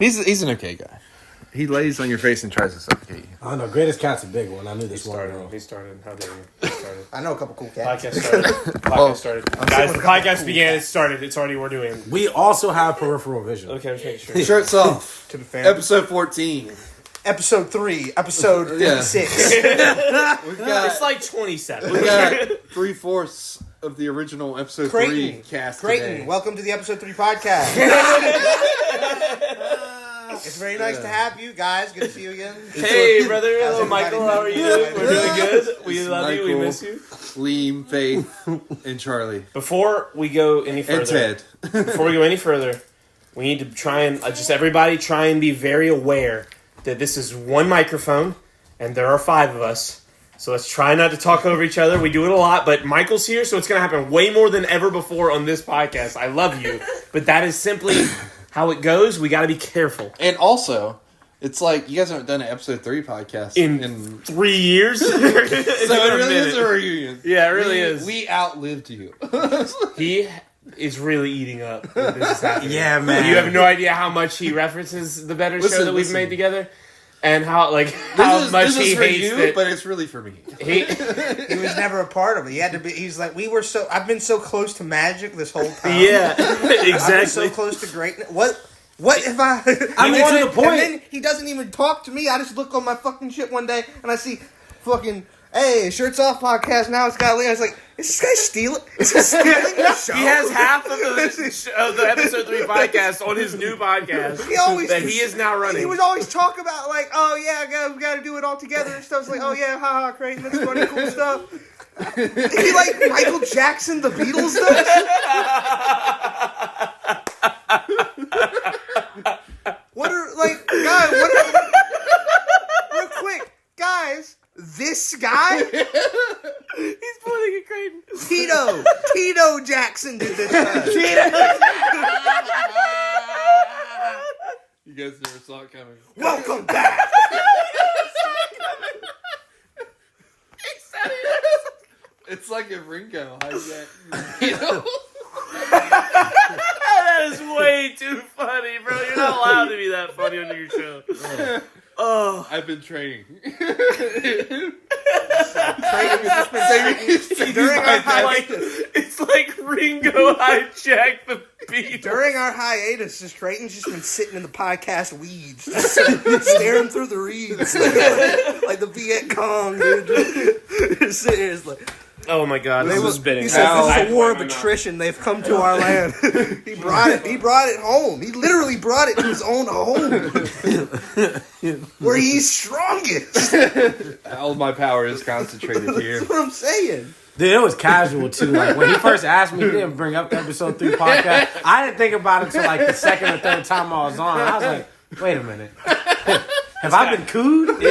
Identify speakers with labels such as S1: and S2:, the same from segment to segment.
S1: He's an okay guy. He lays on your face and tries to suffocate you.
S2: I don't know. Greatest Cat's a big one. I knew this one.
S3: He started. How dare you? He started.
S4: I know a couple cool cats.
S3: Podcast started. Guys, the podcast began. It started. It's already we're doing.
S2: We also have peripheral vision.
S3: Okay, I'm making sure.
S1: Shirts off.
S4: To the fans.
S1: Episode 14.
S4: Episode 3. Episode 56.
S1: We've got,
S3: It's like 27.
S1: we got 3/4 of the original episode 3 cast
S4: Creighton,
S1: today.
S4: welcome to the episode 3 podcast. It's very nice to have you guys. Good to see you again.
S3: Hey, brother. Hello, Michael. How are you doing? We're doing good. We love you. We
S1: Michael,
S3: miss you.
S1: Leem, Faith, and Charlie.
S3: Before we go any further, we need to try and just everybody try and be very aware that this is one microphone and there are 5 of us. So let's try not to talk over each other. We do it a lot, but Michael's here, so it's going to happen way more than ever before on this podcast. I love you, but that is simply how it goes. We got to be careful.
S1: And also, it's like you guys haven't done an episode 3 podcast
S3: in 3 years. So
S1: it really is a reunion.
S3: Yeah, it really is.
S1: We outlived you.
S3: He is really eating up when this is happening.
S2: Yeah, man.
S3: You have no idea how much he references the better show that we've made together. And how much he hates
S1: you,
S3: it.
S1: But it's really for me.
S4: He was never a part of it. He had to be. He's like, I've been so close to magic this whole time.
S3: Yeah, exactly.
S4: I've been so close to greatness. What if I?
S2: I mean, to the point.
S4: And then he doesn't even talk to me. I just look on my fucking shit one day and I see fucking. Hey, Shirts Off podcast. Now it's got Lee. I was like, is this guy stealing? Is he stealing the show?
S3: He has half of the episode 3 podcast on his new podcast that he is now running.
S4: He would always talk about like, oh yeah, we got to do it all together and stuff. It's like, oh yeah, haha, Creighton, that's funny, cool stuff. He like Michael Jackson, the Beatles does. Real quick, guys. This guy?
S3: He's pointing at Creighton.
S4: Tito Jackson did this.
S1: You guys never saw it coming.
S4: Welcome back.
S1: It's like if Ringo hijacked. You know?
S3: That is way too funny, bro. You're not allowed to be that funny on your show. Oh,
S1: I've been training.
S3: It's like Ringo hijacked the beat.
S4: During our hiatus, Creighton's just been sitting in the podcast weeds, just staring through the reeds like the Viet Cong, dude. Just sitting here, like.
S3: Oh my God! This is spitting.
S4: He says this is a war of attrition. They've come to our land. He brought it home. He literally brought it to his own home, where he's strongest.
S1: All my power is concentrated here.
S4: That's what I'm saying.
S2: Dude, it was casual too. Like when he first asked me, he didn't bring up the episode 3 podcast. I didn't think about it until like the second or third time I was on. I was like, wait a minute. Have I been cooed?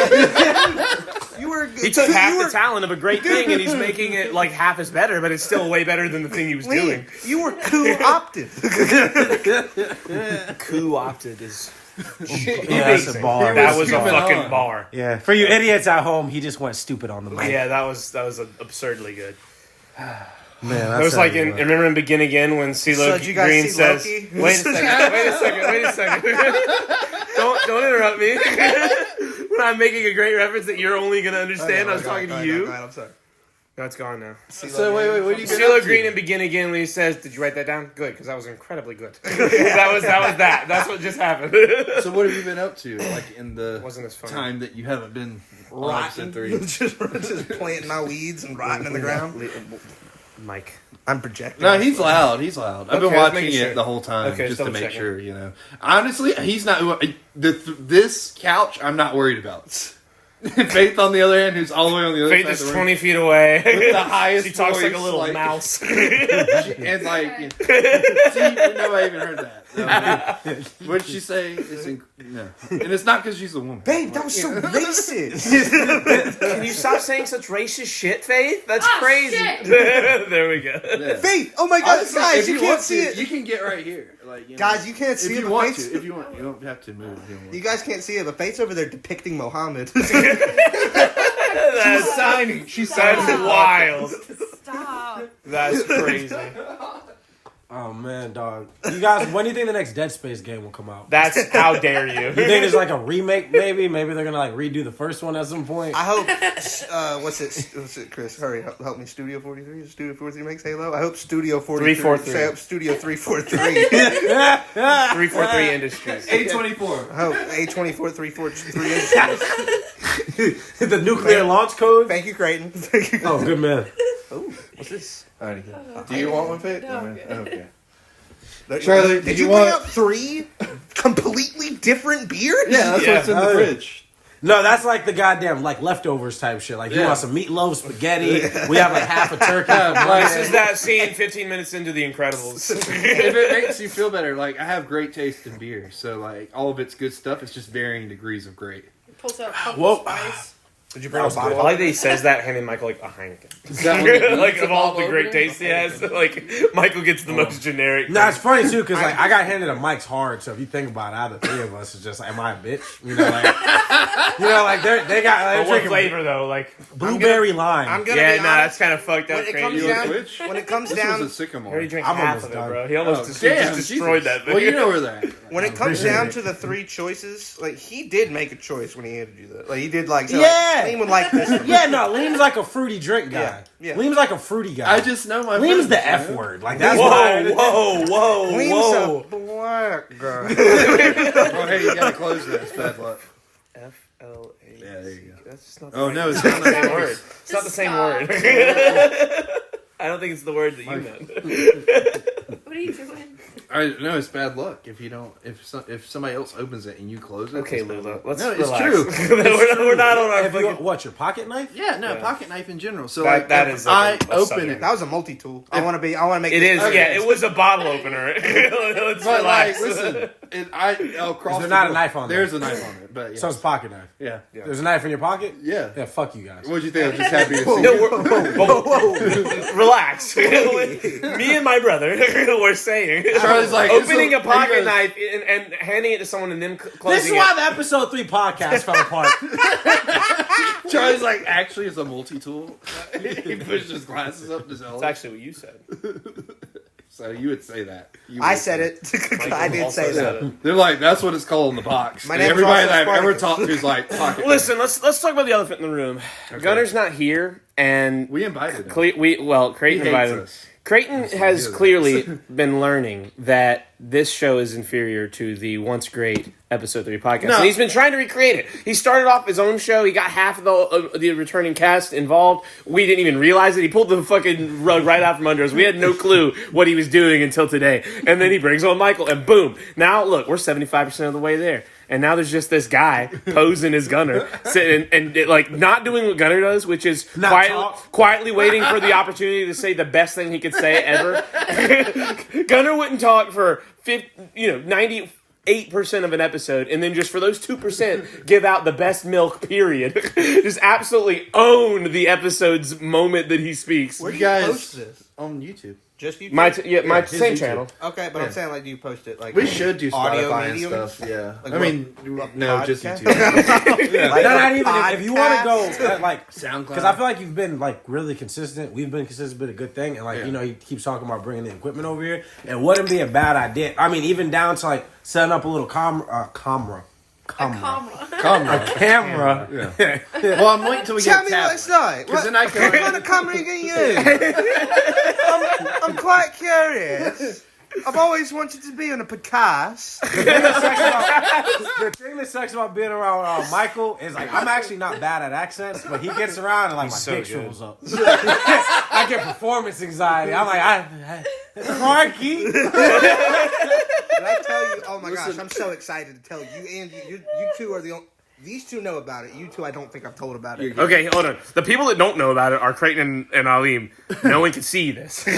S3: He took half the talent of a great thing and he's making it like half as better, but it's still way better than the thing he was doing.
S4: You were co-opted.
S3: Co-opted is...
S2: Yeah, that's a bar.
S3: That was a fucking bar.
S2: Yeah, for you idiots at home, he just went stupid on the mic.
S3: Yeah, that was absurdly good.
S2: Man,
S3: it was like remember in Begin Again when CeeLo Green says,
S4: Loki?
S3: Wait a second. Don't interrupt me. When I'm making a great reference that you're only going to understand, I was talking to you.
S4: Go ahead, I'm sorry.
S3: No, it's gone now.
S1: So wait, what do you get
S3: CeeLo Green in Begin Again when he says, did you write that down? Good, because that was incredibly good. that was that. That's what just happened.
S1: So what have you been up to, like in the
S3: Wasn't as funny.
S1: time that you haven't been
S4: Rotting. just planting my weeds and rotting in the ground.
S3: Mike.
S4: I'm projecting.
S1: No, he's loud. I've been watching it the whole time
S3: Okay,
S1: just to make
S3: checking.
S1: sure, you know. Honestly, he's not... This couch, I'm not worried about. Faith, on the other hand, who's all the way on the other
S3: Faith
S1: side
S3: is
S1: of the room.
S3: 20 feet away.
S1: With the highest
S3: She talks like a
S1: voice,
S3: little mouse.
S1: And like... See, nobody even heard that. No. What did she say? No. And it's not because she's a woman.
S4: Babe, that was so racist.
S3: Can you stop saying such racist shit, Faith? That's crazy. There we go.
S1: Yeah.
S4: Faith, oh my God,
S1: Honestly,
S4: guys,
S1: if
S4: you can't
S1: want
S4: see
S1: to,
S4: it.
S1: You can get right here. Like, you know,
S4: Guys, you can't see
S1: if
S4: it.
S1: you
S4: but
S1: want
S4: Faith's-
S1: to. If you want, you don't have to move. If you want.
S4: You guys can't see it, but Faith's over there depicting Mohammed.
S1: She's signing. She's signing.
S3: That's wild.
S5: Stop.
S3: That's crazy.
S2: Oh man, dog. You guys, when do you think the next Dead Space game will come out?
S3: That's how dare you.
S2: You think it's like a remake? Maybe they're gonna like redo the first one at some point.
S4: I hope. What's it, Chris? Hurry, help me. Studio 43. Studio 43 makes Halo. I hope Studio 43.
S3: 343.
S4: Say up Studio 343.
S3: 343 Industries.
S1: A24.
S4: I hope A24 343 Industries.
S2: The nuclear launch code.
S4: Thank you, Creighton. Thank you.
S2: Oh, good man.
S4: Oh, what's this?
S1: Alrighty. Do you want one, Faith?
S5: No,
S1: Okay.
S4: Charlie, did you bring
S1: want-
S4: out 3 completely different beers?
S1: Yeah, that's what's in the fridge.
S2: No, that's like the goddamn like leftovers type shit. Like you
S1: Yeah.
S2: want some meatloaf, spaghetti. We have like half a turkey.
S3: This is that scene 15 minutes into The Incredibles.
S1: If it makes you feel better, like I have great taste in beer, so like all of it's good stuff. It's just varying degrees of great.
S5: Pulls out pumpkin
S2: Whoa.
S5: spice.
S4: Did you bring a
S3: I
S4: bottle?
S3: like that he says that, handing Michael like a Heineken.
S1: Is that what it
S3: Like
S1: means
S3: of all the
S1: above
S3: great
S1: opening?
S3: taste he has, like Michael gets the most generic.
S2: No, it's funny too because like I got handed a Mike's Hard, so if you think about it, out of the 3 of us, it's just like, am I a bitch? You know, like they got
S3: But
S2: like,
S3: what
S2: drinking
S3: flavor though? Like
S2: blueberry lime.
S4: I'm gonna
S3: yeah,
S4: be
S3: no, that's
S4: honest.
S3: kind of fucked up.
S4: When it
S3: Crazy.
S4: comes
S1: You
S4: down,
S1: want Twitch?
S4: when it comes
S1: This
S4: down,
S1: was a sycamore.
S3: I already drank
S2: I'm
S3: half
S2: almost
S3: of it,
S2: done.
S3: bro. He almost just
S1: damn,
S3: destroyed
S1: Jesus.
S3: that thing.
S1: Well, you know where that.
S4: when it comes
S2: Appreciate
S4: down
S2: it.
S4: to the 3 choices, like he did make a choice when he handed you that. Like he did, like
S2: Yeah.
S4: Like, Leem would like this. One.
S2: Yeah, no, Leem's like a fruity drink guy.
S4: Yeah.
S2: Leem's like a fruity guy.
S1: I just know my.
S2: Leem's
S1: friends,
S2: the F
S1: man.
S2: word. Like that's
S3: Whoa,
S2: why.
S3: whoa,
S4: Leem's
S3: whoa,
S4: a black guy.
S1: Oh, hey, you gotta close this. Bad luck.
S3: FLA.
S1: Yeah, there you go.
S3: That's just not.
S1: Oh no, it's
S3: not
S1: not
S3: the same word. It's not the same
S5: stop.
S3: word. I don't think it's the word that you meant.
S5: What are you doing?
S1: I know it's bad luck if you don't. If somebody else opens it and you close it.
S3: Okay,
S1: it's bad
S3: Lula,
S1: luck.
S3: let's
S1: No, it's
S3: relax.
S1: true.
S3: we're not on our
S2: If you,
S3: fucking.
S2: what, your pocket knife?
S1: Yeah, no,
S3: Yeah.
S1: pocket knife in general. So
S3: That
S1: like,
S3: is
S1: if
S3: like a
S1: I open
S3: subject.
S1: it.
S4: That was a multi-tool. I want to make.
S3: It
S4: this-
S3: is, yeah. It was a bottle opener. Let's
S1: But like,
S3: relax.
S1: listen, I'll cross.
S2: Is there
S1: the
S2: not a
S1: board.
S2: knife on there?
S1: There's a knife on it, but yeah.
S2: So it's a pocket knife.
S1: yeah.
S2: There's a knife in your pocket?
S1: Yeah.
S2: Yeah, fuck you guys.
S1: What'd you think? I'm just happy to see
S3: No,
S1: you.
S3: relax. Me and my brother were saying
S1: Charlie's like,
S3: opening
S1: this
S3: a
S1: will-
S3: pocket
S1: he goes-
S3: knife and handing it to someone and then closing
S2: This is
S3: it.
S2: why the episode 3 podcast fell apart.
S1: Charlie's like, actually, it's a multi-tool. He pushed his glasses up to his
S3: That's
S1: elbow.
S3: actually what you said.
S1: So you would say that. You
S4: I
S1: would
S4: said it. I did
S3: also
S4: say
S3: said
S4: that.
S3: it.
S1: They're like, that's what it's called in the box.
S4: My
S1: And
S4: name's
S1: everybody
S4: also
S1: that I've ever
S4: Spartacus.
S1: talked to is like, pocket.
S3: Listen, let's talk about the elephant in the room. Gunner's not here, and
S1: We invited him.
S3: Creighton
S1: He
S3: invited
S1: hates
S3: him.
S1: us.
S3: Creighton has
S1: he is.
S3: clearly been learning that this show is inferior to the once great episode 3 podcast,
S1: No.
S3: and he's been trying to recreate it. He started off his own show. He got half of the returning cast involved. We didn't even realize it. He pulled the fucking rug right out from under us. We had no clue what he was doing until today. And then he brings on Michael, and boom! Now look, we're 75% of the way there. And now there's just this guy posing as Gunner, sitting and like not doing what Gunner does, which is quietly waiting for the opportunity to say the best thing he could say ever. Gunner wouldn't talk for 98% of an episode, and then just for those 2%, give out the best milk. Period. Just absolutely own the episode's moment that he speaks.
S4: Where do
S1: You
S4: you
S1: guys
S4: post this?
S1: on YouTube.
S4: Just YouTube.
S3: My
S2: his
S3: same
S2: YouTube.
S3: channel.
S4: Okay, but I'm saying, like, do you post it like
S1: We should do
S4: audio
S1: Spotify and
S4: mediums?
S1: stuff. Yeah.
S4: Like
S1: I mean, no, just
S4: podcast?
S1: YouTube.
S4: Like
S2: No,
S4: a
S2: not even. If you want to
S4: podcast?
S2: go, like,
S1: SoundCloud.
S2: because I feel like you've been like really consistent. We've been consistent, been a good thing, and like
S1: Yeah.
S2: you know, he keeps talking about bringing the equipment over here. It wouldn't be a bad idea. I mean, even down to like setting up a little camera.
S5: Camera.
S1: Yeah. Well, I'm waiting till we
S4: Tell
S1: get
S4: me what
S1: a
S4: it's
S1: tablet.
S4: like.
S1: Because then I
S4: What kind
S1: can.
S4: of camera you gonna use? I'm quite curious. I've always wanted to be on a podcast.
S2: The thing that sucks about being around Michael is like I'm actually not bad at accents, but he gets around and like my
S3: so
S2: dick
S3: good.
S2: shrivels up. I get performance anxiety. I'm like, Clarky.
S4: Did I tell you? Oh my gosh, I'm so excited to tell you. And you two are the only. These two know about it. You two, I don't think I've told about it.
S3: Okay, hold on. The people that don't know about it are Creighton and Leem. No one can see this. He's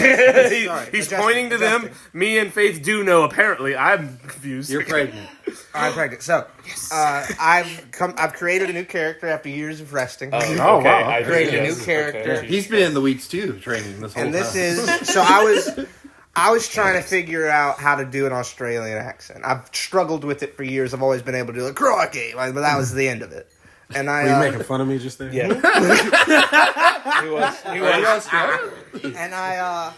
S4: Adjusting,
S3: pointing to them.
S4: adjusting.
S3: Me and Faith do know, apparently. I'm confused.
S1: You're pregnant.
S4: I'm pregnant. So, I've created a new character after years of resting.
S2: Oh, wow.
S3: I
S4: Created a
S3: yes.
S4: new character.
S3: Okay.
S1: He's been in the weeds too, training this whole
S4: And this
S1: time.
S4: is so I was trying to figure out how to do an Australian accent. I've struggled with it for years. I've always been able to do like crikey, like, but that was the end of it. And I
S2: Were you making fun of me just there?
S3: Yeah. He was.
S1: Are you Australian?
S4: and I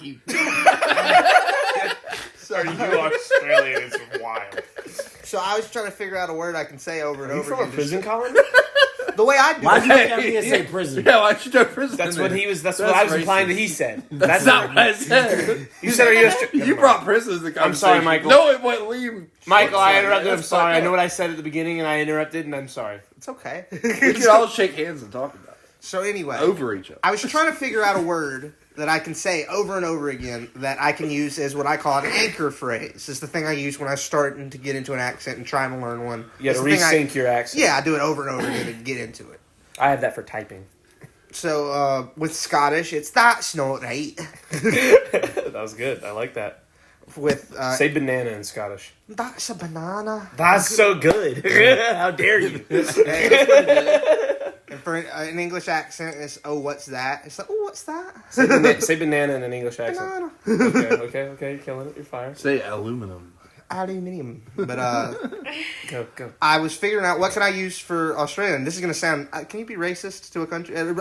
S3: Are you Australian? It's wild.
S4: So I was trying to figure out a word I can say over and
S3: Are you
S4: over
S3: from a
S4: again.
S3: prison colony?
S4: The way I do
S2: Why'd
S4: it.
S2: you make that man say prison?
S1: Yeah, why'd you do prison?
S3: That's
S1: then?
S3: what he was. That's what I was implying that he said.
S1: That's not what I said.
S3: You said, "Are you Australian?"
S1: You brought prison to the conversation.
S3: I'm sorry, Michael.
S1: No, it went Leem.
S3: Michael, I
S1: That's
S3: interrupted.
S1: fine.
S3: I'm
S1: That's
S3: sorry. I
S1: fine.
S3: know what I said at the beginning, and I interrupted, and I'm sorry.
S4: It's okay.
S1: We could all shake hands and talk about it.
S4: So anyway,
S1: Over each other.
S4: I was trying to figure out a word that I can say over and over again that I can use as what I call an anchor phrase. It's the thing I use when I'm starting to get into an accent and trying to learn one.
S3: You
S4: It's
S3: got
S4: the
S3: to
S4: thing
S3: resync your accent.
S4: Yeah, I do it over and over again to get into it.
S3: I have that for typing.
S4: So with Scottish, it's that's not right.
S3: That was good. I like that.
S4: With
S3: Say banana in Scottish.
S4: that's a banana.
S3: That's so good. How dare you?
S4: And for an English accent, it's oh, what's that? It's like oh, what's that?
S3: Say banana in an English accent.
S4: Banana.
S3: Okay. You're killing it. You're fire.
S1: Say aluminum.
S4: Aluminium. But
S3: Go.
S4: I was figuring out what can I use for Australian. This is gonna sound. Can you be racist to a country? I
S3: Of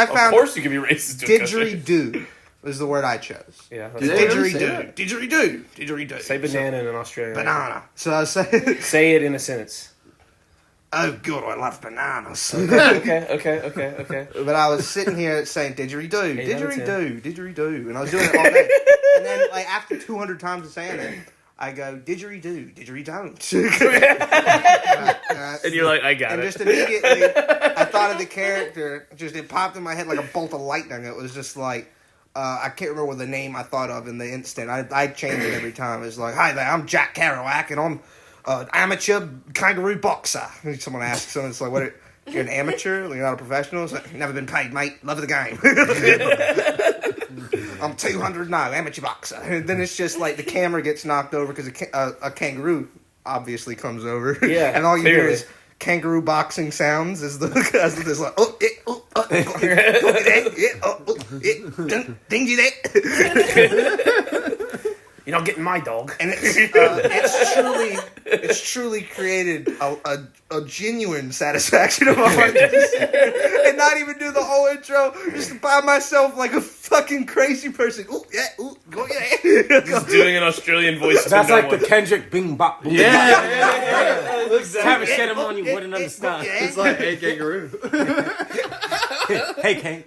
S4: found
S3: course you can be racist to a country.
S4: didgeridoo was the word I chose.
S3: Yeah.
S1: Did they really say
S4: Didgeridoo.
S1: that?
S4: Didgeridoo. Didgeridoo.
S3: Say banana in an Australian.
S4: Banana. So I say,
S3: Say it in a sentence.
S4: oh god, I love bananas.
S3: Okay.
S4: But I was sitting here saying didgeridoo,
S3: Eight out of
S4: didgeridoo, and I was doing it all day. And then, like after 200 times of saying it, I go didgeridoo, didgeridoo.
S3: And you're like, I got
S4: And
S3: it.
S4: just immediately, I thought of the character. Just it popped in my head like a bolt of lightning. It was just like I can't remember what the name I thought of in the instant. I change it every time. It's like, hi there, I'm Jack Kerouac, and I'm amateur kangaroo boxer. And someone asks them, it's like, what? You're an amateur? You're not a professional? It's like, never been paid, mate. Love of the game. I'm 200 now, amateur boxer. And then it's just like the camera gets knocked over because a kangaroo obviously comes over.
S3: Yeah,
S4: and all you hear
S3: clearly.
S4: is kangaroo boxing sounds as there's like, oh, it, oh, go get it, yeah, oh, it, dingy that.
S3: You're not getting my dog.
S4: And it's truly created a genuine satisfaction of my heart and not even do the whole intro just by myself like a fucking crazy person. Ooh, yeah, ooh, go yeah.
S3: Just doing an Australian voice.
S2: That's like the Kendrick Bing Bop. Boom.
S1: Yeah.
S2: Have a shit him on, you wouldn't understand.
S1: It's like, hey, kangaroo.
S2: Hey, Kane.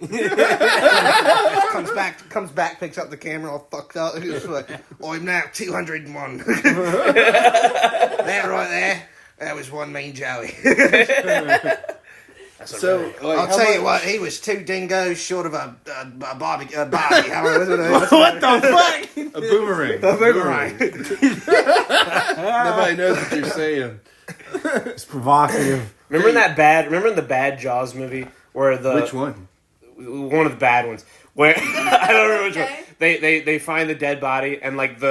S4: comes back, picks up the camera all fucked up. He's like, I'm now 201. That right there, that was one mean Joey.
S1: So, like,
S4: I'll
S1: how
S4: tell you
S1: much-
S4: what, he was 2 dingoes short of a Barbie.
S2: What the fuck?
S1: A boomerang.
S4: A boomerang.
S1: Nobody knows what you're saying.
S2: It's provocative.
S3: Remember in the bad Jaws movie where the
S1: Which one?
S3: one of the bad ones where I don't remember which
S5: Okay.
S3: one. They find the dead body and like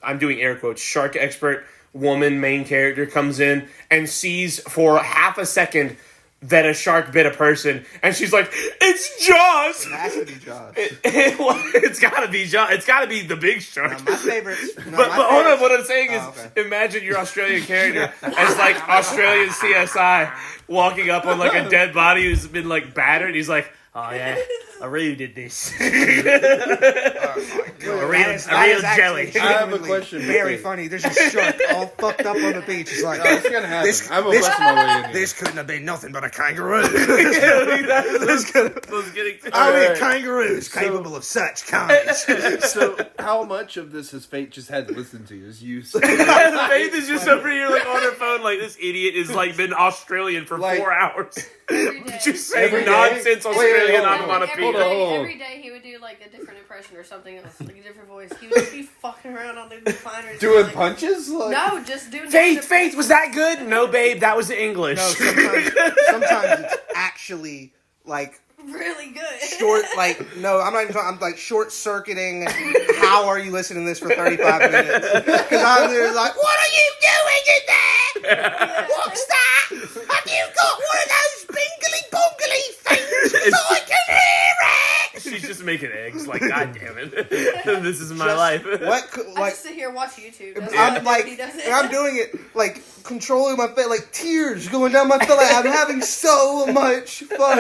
S3: I'm doing air quotes shark expert woman main character comes in and sees for half a second that a shark bit a person and she's like, it's Jaws.
S4: It has to be Jaws.
S3: It's gotta be Jaws. It's gotta be the big shark.
S4: My favorite.
S3: But hold on, what I'm saying is, imagine your Australian character as like Australian CSI walking up on like a dead body who's been like battered. He's like, oh yeah, I really did this. A real jelly.
S1: I have a question.
S4: Very funny. There's a shark all fucked up on the beach. It's like,
S1: No, it's gonna happen.
S4: This-
S1: I'm
S4: this-
S1: busting my way in here.
S4: this couldn't have been nothing but a kangaroo.
S1: Alright.
S4: Only a kangaroo is capable of such carnage.
S1: So, how much of this has Fate just had to listen to? Is you saying,
S3: Faith is just over here like on her phone like this idiot is like been Australian for
S1: Like-
S3: 4 hours.
S5: Every day.
S3: Just saying
S1: Every day?
S3: nonsense
S1: Wait,
S3: Australian
S1: hold on.
S3: onomatopoeia.
S1: Hold on.
S5: Every day he would do like a different impression or something else, like a different voice. He would just be fucking around on the recliners.
S1: doing
S5: like,
S1: punches? Like,
S5: No, just doing
S3: Faith, was that good? No, babe, that was English.
S4: No, sometimes it's actually like
S5: really good.
S4: short. Like no, I'm not even talking. I'm like short circuiting. How are you listening to this for 35 minutes? Because I'm there like, what are you doing in there? What's that? Have you got one of those bingly bongly things so I can hear it?
S3: She's just making eggs. Like, God damn it. This is my
S4: Just-
S3: life.
S4: What?
S5: I
S4: Like
S5: just sit here and watch YouTube. That's
S4: I'm
S5: all I
S4: like,
S5: do. He does it.
S4: and I'm doing it like controlling my face, like tears going down my face. Like I'm having so much fun.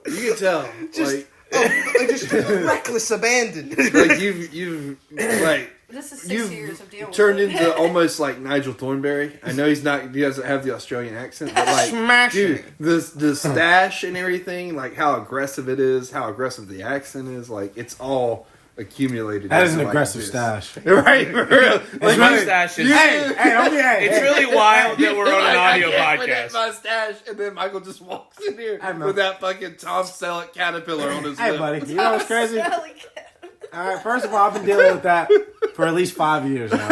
S1: you can tell.
S4: Just-
S1: Like,
S4: just reckless abandon.
S1: Like you've like
S5: This is 6
S1: you've
S5: years of dealing
S1: turned
S5: with it.
S1: into almost like Nigel Thornberry. I know he doesn't have the Australian accent, but like,
S4: Smashing.
S1: dude, the stash and everything, like how aggressive it is, how aggressive the accent is, like it's all accumulated.
S2: That is an
S1: into, like,
S2: aggressive
S1: this.
S2: stash.
S1: Right? For real.
S3: His mustache is.
S2: Hey, don't be
S3: It's really wild that we're on an audio
S1: That
S3: podcast.
S1: mustache, and then Michael just walks in here
S2: Hey, man.
S1: with that fucking Tom Selleck caterpillar on his
S2: Hey,
S1: lip.
S2: buddy, you know what's crazy? All
S5: Sally cat.
S2: right, first of all, I've been dealing with that for at least 5 years now.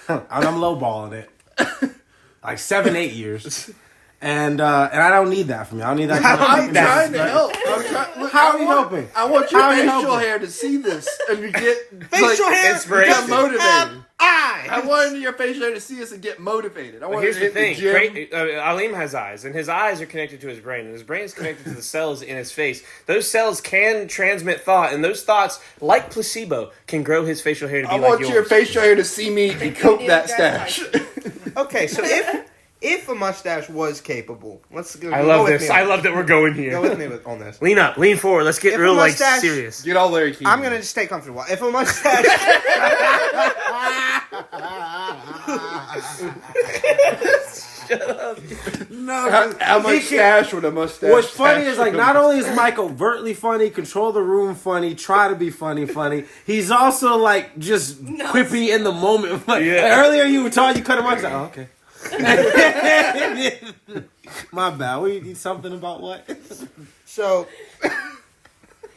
S2: And I'm lowballing it. Like 7, 8 years. And I don't need that from you. I don't need that kind of
S1: I'm
S2: fucking
S1: trying to
S2: disrespect.
S1: help.
S2: How are you helping?
S1: I want your
S2: How are you
S1: facial
S2: helping?
S1: hair to see this and you get
S4: Facial hair
S3: inspiration.
S1: get motivated. I
S4: Eyes.
S1: wanted your facial hair to see us and get motivated. I
S3: Well,
S1: want
S3: here's
S1: to
S3: the
S1: hit
S3: thing.
S1: the gym.
S3: Aleem has eyes, and his eyes are connected to his brain, and his brain is connected to the cells in his face. Those cells can transmit thought, and those thoughts, like placebo, can grow his facial hair to be
S1: I
S3: like
S1: want
S3: yours.
S1: your facial hair to see me and coat that stash.
S4: Okay, so if a mustache was capable, let's go.
S3: I
S4: go
S3: love
S4: with
S3: this.
S4: me on
S3: I love that we're going
S4: Go
S3: here.
S4: with me on this.
S3: Lean up, lean forward. Let's get
S4: If
S3: real
S4: a
S3: like
S4: mustache-
S3: serious.
S1: Get all Larry King.
S4: I'm gonna just stay comfortable. If a mustache,
S2: No,
S1: how much stash with a mustache?
S2: what's funny
S1: stash
S2: is like
S1: with a
S2: not only is Mike overtly funny, control the room funny, try to be funny. He's also like just quippy in the moment. Like
S3: Yeah.
S2: earlier you were talking, you cut him off. He's like, oh, okay. My bad. We need something about what?
S4: so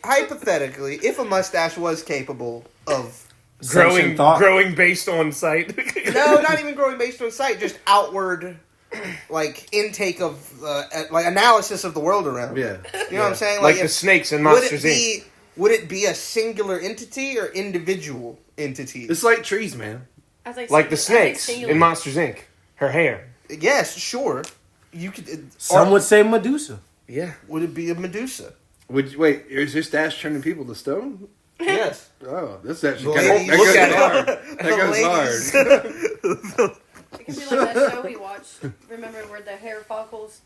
S4: hypothetically, if a mustache was capable of
S2: Sentient thought.
S3: Growing based on sight.
S4: no, not even growing based on sight, just outward, like intake of like analysis of the world around.
S1: Yeah.
S4: You know what I'm saying?
S3: like the
S4: if-
S3: snakes in
S4: would
S3: Monsters
S4: it
S3: Inc.
S4: be would it be a singular entity or individual entities?
S1: It's like trees, man.
S5: I think
S3: Like the
S5: singular- I think
S3: snakes
S5: singular.
S3: in Monsters Inc. Her hair.
S4: Yes, sure. You could.
S2: Some
S4: or
S2: would say Medusa.
S3: Yeah.
S4: would it be a Medusa?
S1: Would you, wait? Is your stash turning people to stone?
S4: Yes.
S1: Oh, that's actually
S4: The
S1: kind
S4: ladies-
S1: of,
S3: Look
S1: that
S3: at
S1: goes
S3: it.
S1: hard. That goes hard.
S5: It could be like that show we watched. Remember where the hair follicles,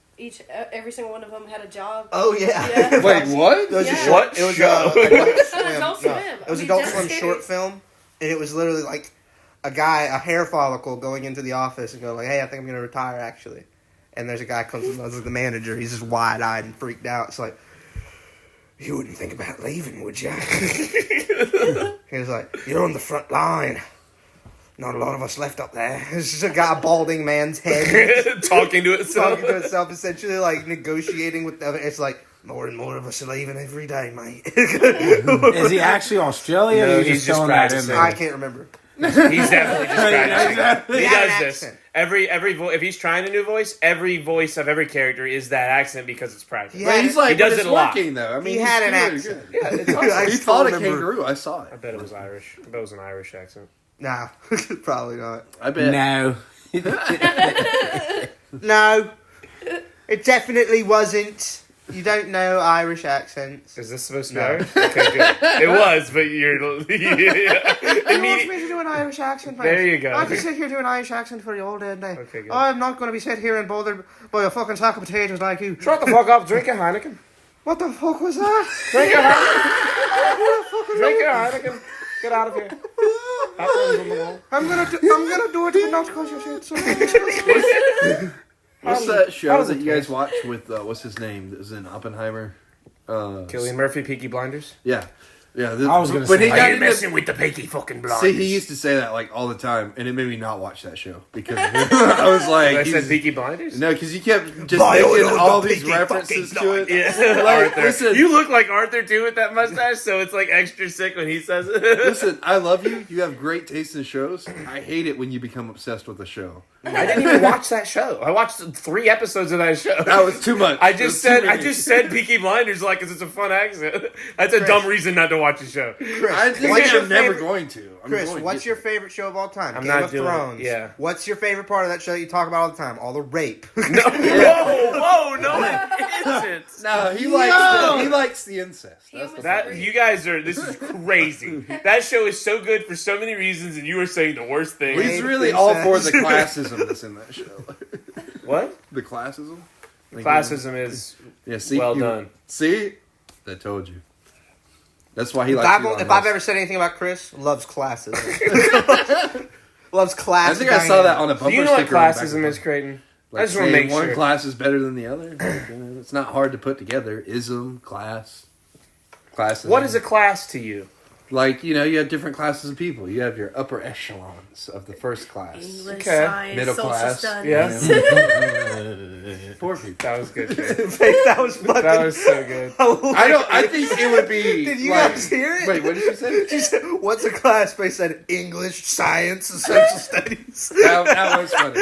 S5: every single one of them had a job?
S4: Oh yeah.
S5: Yeah.
S1: Wait, what?
S4: It was a
S5: Yeah.
S4: short.
S3: What
S4: It was
S3: show?
S5: It's an
S4: Swim.
S5: Adult
S4: No,
S5: Swim.
S4: it was
S5: I mean,
S4: Adult
S5: that's
S4: Swim
S5: serious.
S4: short film, and it was literally like a hair follicle going into the office and go like, "Hey, I think I'm gonna retire actually." And there's a guy comes in, as the manager. He's just wide eyed and freaked out. It's like, you wouldn't think about leaving, would you? He was like, "You're on the front line. Not a lot of us left up there." It's just a guy, a balding man's head,
S3: Talking to itself.
S4: talking to itself, essentially like negotiating with the other. It's like, more and more of us are leaving every day, mate.
S2: Is he actually Australian?
S3: No,
S2: or
S3: he's just
S2: throwing that in
S3: practicing.
S2: there?
S4: I can't remember.
S3: He's definitely just practicing.
S2: Exactly.
S3: He
S4: He had
S3: does
S4: an
S3: this.
S4: accent.
S3: Every if he's trying a new voice, every voice of every character is that accent because it's practice.
S4: Yeah.
S1: But he's like,
S3: He does
S1: but it's
S3: it a lot.
S1: working though. I mean,
S4: He
S1: he's
S4: had an
S1: doing
S4: accent.
S1: good.
S3: Yeah, it's awesome.
S4: I
S1: He
S4: still
S1: thought a
S4: remember-
S1: kangaroo. I saw
S3: I
S1: it.
S3: bet it was Irish. I bet it was an Irish accent.
S4: Nah, probably not.
S1: I bet.
S2: No.
S4: No, it definitely wasn't. You don't know Irish accents.
S3: Is this supposed to be
S1: No.
S3: Irish? Okay, good. It was, but you're
S4: You want me
S3: immediate.
S4: to do an Irish accent, mate?
S3: There you go.
S4: I can sit here doing an Irish accent for you all day and day.
S3: Okay, good.
S4: I'm not going to be sat here and bothered by a fucking sack of potatoes like you.
S3: Shut the fuck up. Drink a Heineken.
S4: What the fuck was that?
S3: Drink a Heineken. Drink a Heineken. Get out of here. Hot on the wall.
S4: I'm gonna do it, but not because you said so.
S1: What's that
S3: How
S1: show
S3: does
S1: that
S3: it
S1: you guys
S3: taste?
S1: watched with what's his name? That was in Oppenheimer.
S3: Cillian Murphy, Peaky Blinders.
S1: Yeah, yeah.
S2: I was gonna
S1: when
S2: say,
S1: he
S2: are
S1: got
S3: you
S1: into,
S3: messing with the Peaky fucking Blinders?
S1: see, he used to say that like all the time, and it made me not watch that show because I was like,
S3: I said
S1: he's-
S3: Peaky Blinders.
S1: no, because you kept just
S4: By
S1: making
S4: all
S1: all
S4: the
S1: these
S4: Peaky
S1: references
S4: fucking
S1: to it.
S3: Yeah,
S1: Like,
S3: Arthur.
S1: listen,
S3: You look like Arthur too with that mustache, so it's like extra sick when he says it.
S1: listen, I love you. You have great taste in shows. I hate it when you become obsessed with a show.
S3: I didn't even watch that show. I watched 3 episodes of that show.
S1: That was too much.
S3: I
S1: It
S3: just
S1: was
S3: said
S1: too many.
S3: Peaky Blinders like because it's a fun accent. That's a dumb reason not to watch the show.
S1: I just
S4: What's
S1: think
S4: your
S1: I'm never
S4: favorite-
S1: going to. I'm
S4: Chris,
S1: going to
S4: what's
S1: get
S4: your
S1: to.
S4: favorite show of all time?
S3: I'm
S4: Game
S3: not
S4: of
S3: doing it,
S4: Thrones.
S3: yeah.
S4: What's your favorite part of that show you talk about all the time? All the rape.
S3: No, whoa, no, it isn't.
S1: No, he likes the incest. That's
S5: Humans
S1: the
S3: That
S5: agree.
S3: you guys are. This is crazy. That show is so good for so many reasons, and you are saying the worst thing.
S1: He's really all for the classism that's in that show.
S3: What?
S1: The classism. Like,
S3: Classism is
S1: Yeah, see,
S3: well done.
S1: See, I told you. That's why he
S4: If
S1: likes
S4: I've,
S1: Elon
S4: if I've
S1: Musk.
S4: ever said anything about Chris, loves classism. Loves class.
S1: I think I saw that on a bumper
S3: Do you know what
S1: sticker. back in
S3: classism
S1: the
S3: is,
S1: day.
S3: Creighton?
S1: Like
S3: I just want to
S1: saying
S3: make
S1: one
S3: sure.
S1: class is better than the other. It's not hard to put together. Ism, class. Classism.
S3: What is a class to you?
S1: Like, you have different classes of people. You have your upper echelons of the first class.
S5: English,
S3: Okay.
S5: science,
S1: Middle
S5: social
S1: class.
S5: studies.
S3: Yeah.
S1: Poor people.
S3: That was good. Creighton.
S4: that was fucking.
S3: That was so good.
S1: I think it would be.
S4: Did you
S1: like,
S4: guys hear it?
S1: Wait, what did she say?
S4: She said, "What's a class?" They said English, science, and social studies.
S1: That was funny.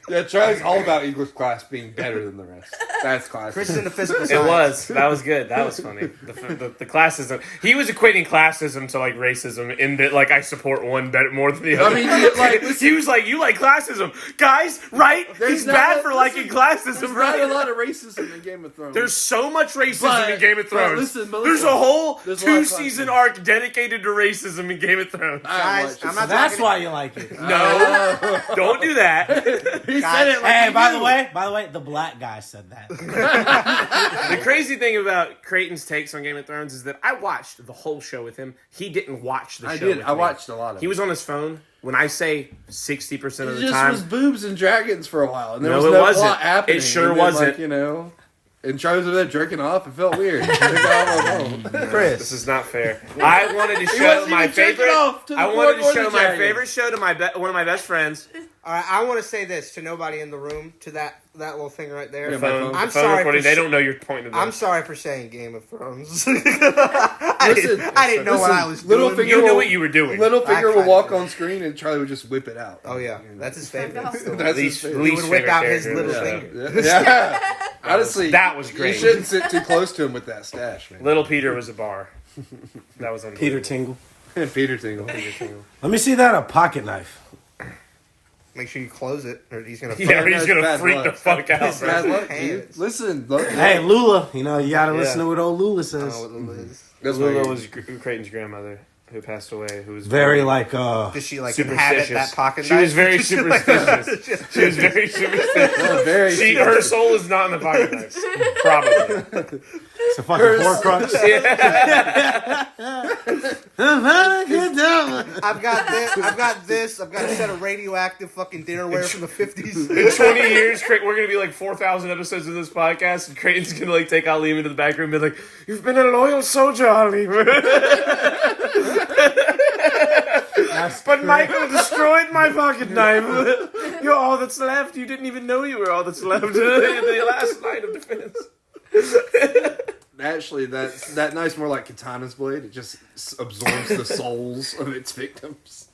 S1: Yeah, Charlie's all about English class being better than the rest. That's class.
S4: Chris is into physical
S3: It
S4: science.
S3: was. That was good. That was funny. The classism. He was equating classism to like racism in that like I support one better more than the other.
S1: I mean,
S3: he was like, "You like classism, guys? Right? He's bad for liking classism,
S1: There's
S3: right?"
S1: not a lot of racism in Game of Thrones.
S3: There's so much racism
S1: But-
S3: in Game of
S1: but
S3: Thrones.
S1: listen,
S3: There's a whole
S1: There's a lot of
S3: 2-season
S1: classism.
S3: arc dedicated to racism in Game of Thrones.
S4: Guys, I'm not
S2: That's
S4: talking.
S2: why you like it.
S3: No, don't do that.
S1: He
S4: Guys,
S1: said it like
S2: Hey,
S1: he
S2: by
S1: knew.
S2: the way, the black guy said that.
S3: The crazy thing about Creighton's takes on Game of Thrones is that I watched the whole show with him. He didn't watch the
S1: I
S3: show
S1: did.
S3: with
S1: I
S3: me.
S1: watched a lot of
S3: He
S1: it.
S3: was on his phone. When I say 60% of
S1: It
S3: the
S1: just
S3: time,
S1: was boobs and dragons for a while, and there
S3: No,
S1: was
S3: it
S1: no
S3: wasn't.
S1: plot happening.
S3: It sure
S1: And then,
S3: wasn't.
S1: And Charlie was over there jerking off. It felt weird. They got all alone.
S3: this is not fair. I wanted to show
S1: wasn't
S3: my
S1: even jerking
S3: favorite.
S1: off to the
S3: I wanted to
S1: porn or
S3: show
S1: the
S3: my
S1: dragon.
S3: favorite show to one of my best friends.
S4: All right, I want to say this to nobody in the room, to that little thing right there.
S1: Yeah, my phone.
S4: I'm
S3: The phone
S4: sorry
S3: recording.
S4: for
S3: They don't know you're pointing to them.
S4: I'm sorry for saying Game of Thrones.
S1: Listen,
S4: I didn't know what I was doing.
S1: Littlefinger
S3: You knew
S1: will-
S3: what you were doing.
S1: Littlefinger will
S4: I
S1: walk
S4: tried.
S1: on screen, and Charlie would just whip it out.
S4: Oh yeah, that's his favorite.
S1: That's
S3: least,
S1: his favorite.
S4: He would whip
S3: favorite
S4: out his
S3: character in
S4: little
S3: the show.
S4: finger.
S1: Yeah. Honestly,
S3: that was great.
S1: You shouldn't sit too close to him with that stash, man.
S3: Little Peter was a bar. That was
S2: Peter
S3: unbelievable.
S2: Tingle.
S1: Peter Tingle.
S2: Let me see that a pocket knife.
S4: Make sure you close it, or he's gonna.
S3: Yeah, he's
S1: That's
S3: gonna
S1: bad
S3: freak
S1: luck.
S3: the fuck out,
S1: That's bad
S3: bro.
S1: luck, dude. Listen, look.
S2: Hey, Lula. You gotta
S3: Yeah.
S2: listen to what old Lula
S4: I
S2: says.
S4: don't know what Lula is.
S1: That's
S3: Lula
S1: what
S3: was Creighton's grandmother who passed away. Who was
S2: Very like
S4: Does she like inhabit
S3: superstitious.
S4: that pocket?
S3: She was
S4: knife?
S3: very superstitious. She was very superstitious.
S1: very.
S3: Her soul is not in the pocket knife. Probably.
S2: it's a fucking Horcrux.
S4: I've got this. I've got a set of radioactive fucking dinnerware from the 50s.
S3: In 20 years, we're gonna be like 4,000 episodes of this podcast, and Creighton's gonna like take out Leem into the back room and be like, "You've been a loyal soldier, Leem." But Michael destroyed my pocket knife. You're all that's left. You didn't even know you were all that's left. The last line of defense.
S1: Actually, that knife's more like Katana's blade. It just absorbs the souls of its victims.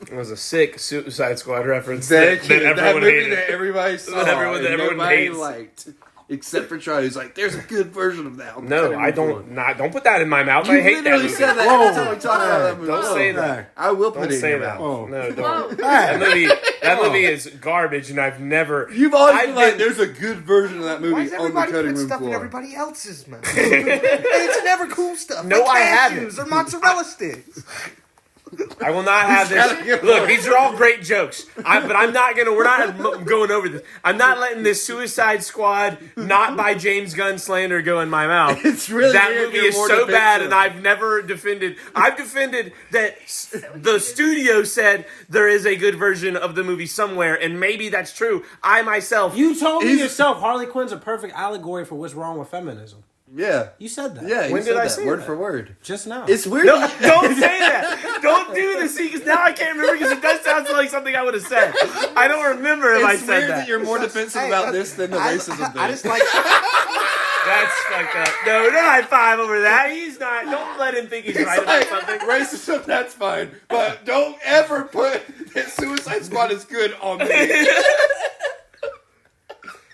S3: It was a sick Suicide Squad reference
S1: That
S3: that everyone
S1: movie
S3: hated.
S1: that everybody saw,
S3: That everyone
S1: and nobody
S3: hates.
S1: liked, except for Charlie. Who's like, "There's a good version of that." on the
S3: No,
S1: cutting
S3: I
S1: room
S3: don't.
S1: floor."
S3: Don't put that in my mouth.
S1: You
S3: I hate that
S1: literally
S3: movie.
S1: said that
S2: Whoa.
S1: every time we talk about that movie.
S3: Don't say that.
S1: I will put
S3: Don't
S1: it in
S3: say
S1: your
S3: that.
S1: mouth.
S2: Oh.
S3: No, don't.
S5: Whoa.
S3: That movie is garbage, and I've never.
S1: You've always
S3: I've
S1: been like,
S3: been-
S1: "There's a good version of that
S4: Why
S1: movie
S4: does
S1: on the
S4: everybody
S1: cutting
S4: put
S1: room
S4: stuff in
S1: floor."
S4: everybody else's mouth? And it's never cool stuff.
S3: No,
S4: like
S3: I
S4: cashews
S3: haven't.
S4: Or mozzarella sticks.
S3: I will not have this. Look, these are all great jokes. But I'm not gonna. We're not going over this. I'm not letting this Suicide Squad, not by James Gunn slander, go in my mouth.
S1: It's really
S3: that
S1: weird
S3: movie
S1: you're
S3: is
S1: more
S3: so bad,
S1: defensive.
S3: and I've never defended. I've defended that the studio said there is a good version of the movie somewhere, and maybe that's true. I myself.
S2: You told me
S1: Is-
S2: yourself Harley Quinn's a perfect allegory for what's wrong with feminism.
S1: Yeah,
S2: You said that.
S1: yeah.
S3: When
S1: you
S3: did
S1: said
S3: I
S1: that,
S3: say
S1: word
S3: that?
S1: for word?
S2: Just now.
S1: It's weird.
S3: No, don't say that. Don't do this. See, because now I can't remember because it does sound like something I would have said. I don't remember if I
S1: It's
S3: said
S1: weird
S3: that.
S1: that you're more defensive about this than the racism thing.
S4: I just like.
S3: That's fucked up. No, don't high five over that. He's not. Don't let him think he's right about
S1: Like,
S3: something.
S1: racism, that's fine, but don't ever put that Suicide Squad is good on me.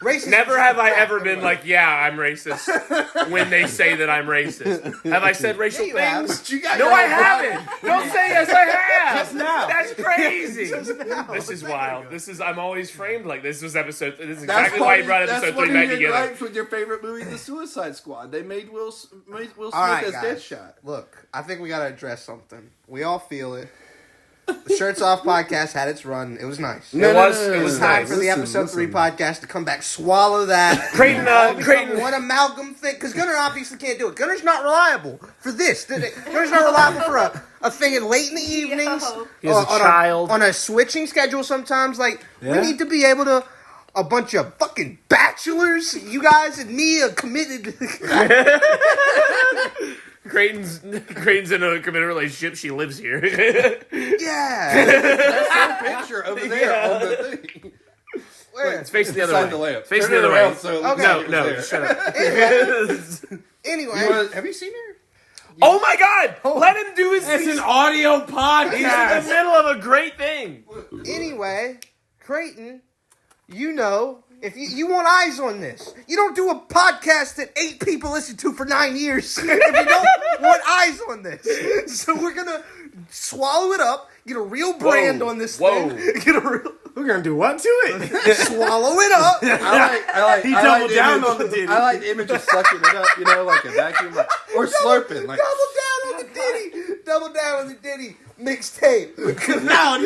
S4: Racist
S3: Never
S4: is
S3: have
S4: a
S3: I
S4: fact,
S3: ever
S4: bro.
S3: been like, yeah, I'm racist when they say that I'm racist. Have I said racial
S4: Yeah, you have.
S3: things?
S1: But you got
S3: No,
S1: your
S3: I
S1: own
S3: haven't. Don't say yes, I have.
S2: Just now.
S3: That's crazy.
S4: now.
S3: This is wild. I'm always framed like this. Was episode. This is
S1: That's
S3: exactly why you brought
S1: that's
S3: episode
S1: one
S3: 3
S1: of
S3: back
S1: your
S3: together.
S1: gripes with your favorite movie, The Suicide Squad. They made Will Smith
S4: All right,
S1: as
S4: guys.
S1: Deadshot.
S4: Look, I think we gotta address something. We all feel it. The Shirts Off podcast had its run. It was nice.
S3: It was
S4: It was time
S3: nice.
S4: for the episode 3 podcast to come back, swallow that.
S3: Creighton, Creighton.
S4: One amalgam thing, because Gunnar obviously can't do it. Gunnar's not reliable for this. Gunner's not reliable for a thing in late in the evenings.
S5: Yo.
S3: He has a child.
S4: On a switching schedule sometimes. Like, we need to be able to... A bunch of fucking bachelors, you guys and me are committed.
S3: Creighton's in a committed relationship. She lives here.
S4: Yeah.
S1: That's her picture over there on the thing.
S4: Where?
S3: It's facing the other
S1: Beside
S3: way.
S1: the layup.
S3: Facing
S1: Turn
S3: the
S1: it
S3: other way.
S1: around so it looks
S4: Okay.
S1: like it
S3: No,
S1: was there.
S3: shut up.
S4: Anyway,
S1: Have you seen her?
S3: Oh my God! Let him do his.
S2: It's an audio
S3: He's in the
S2: podcast.
S3: middle of a great thing.
S4: Creighton, you know, if you want eyes on this, you don't do a podcast that 8 people listen to for 9 years if you don't want eyes on this. So we're gonna swallow it up, get a real brand on this thing, get a real
S2: We're gonna do what to it?
S4: swallow it up.
S1: I like.
S2: He
S1: I
S2: doubled
S1: like the
S2: down
S1: image-
S2: on the ditty.
S1: I like the image of sucking it up, like a vacuum, or slurping, like.
S4: Double down on the ditty. Double down on the ditty mixtape.
S2: No.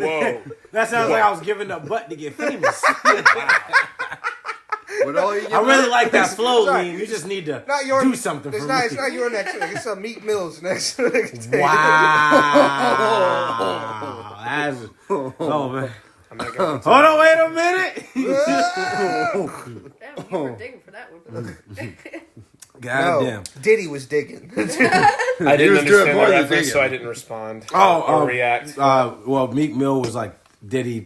S3: Whoa.
S2: That sounds like I was giving up butt to get famous.
S1: With all you
S2: I really like that flow,
S4: Sorry.
S2: Leem. You just need to
S4: Not your,
S2: do something for
S4: it's
S2: me.
S4: not, It's not your next week. It's Meek Mill's next week.
S2: Wow. That's, oh, man.
S3: I'm not gonna
S2: Hold on, wait a minute.
S5: Damn, you were digging for that one.
S2: God damn.
S4: Diddy was digging.
S3: I didn't
S1: was doing
S3: understand
S1: more
S3: the
S1: than
S3: reference,
S1: thinking.
S3: so I didn't respond
S2: Oh,
S3: or react.
S2: Well, Meek Mill was like, did he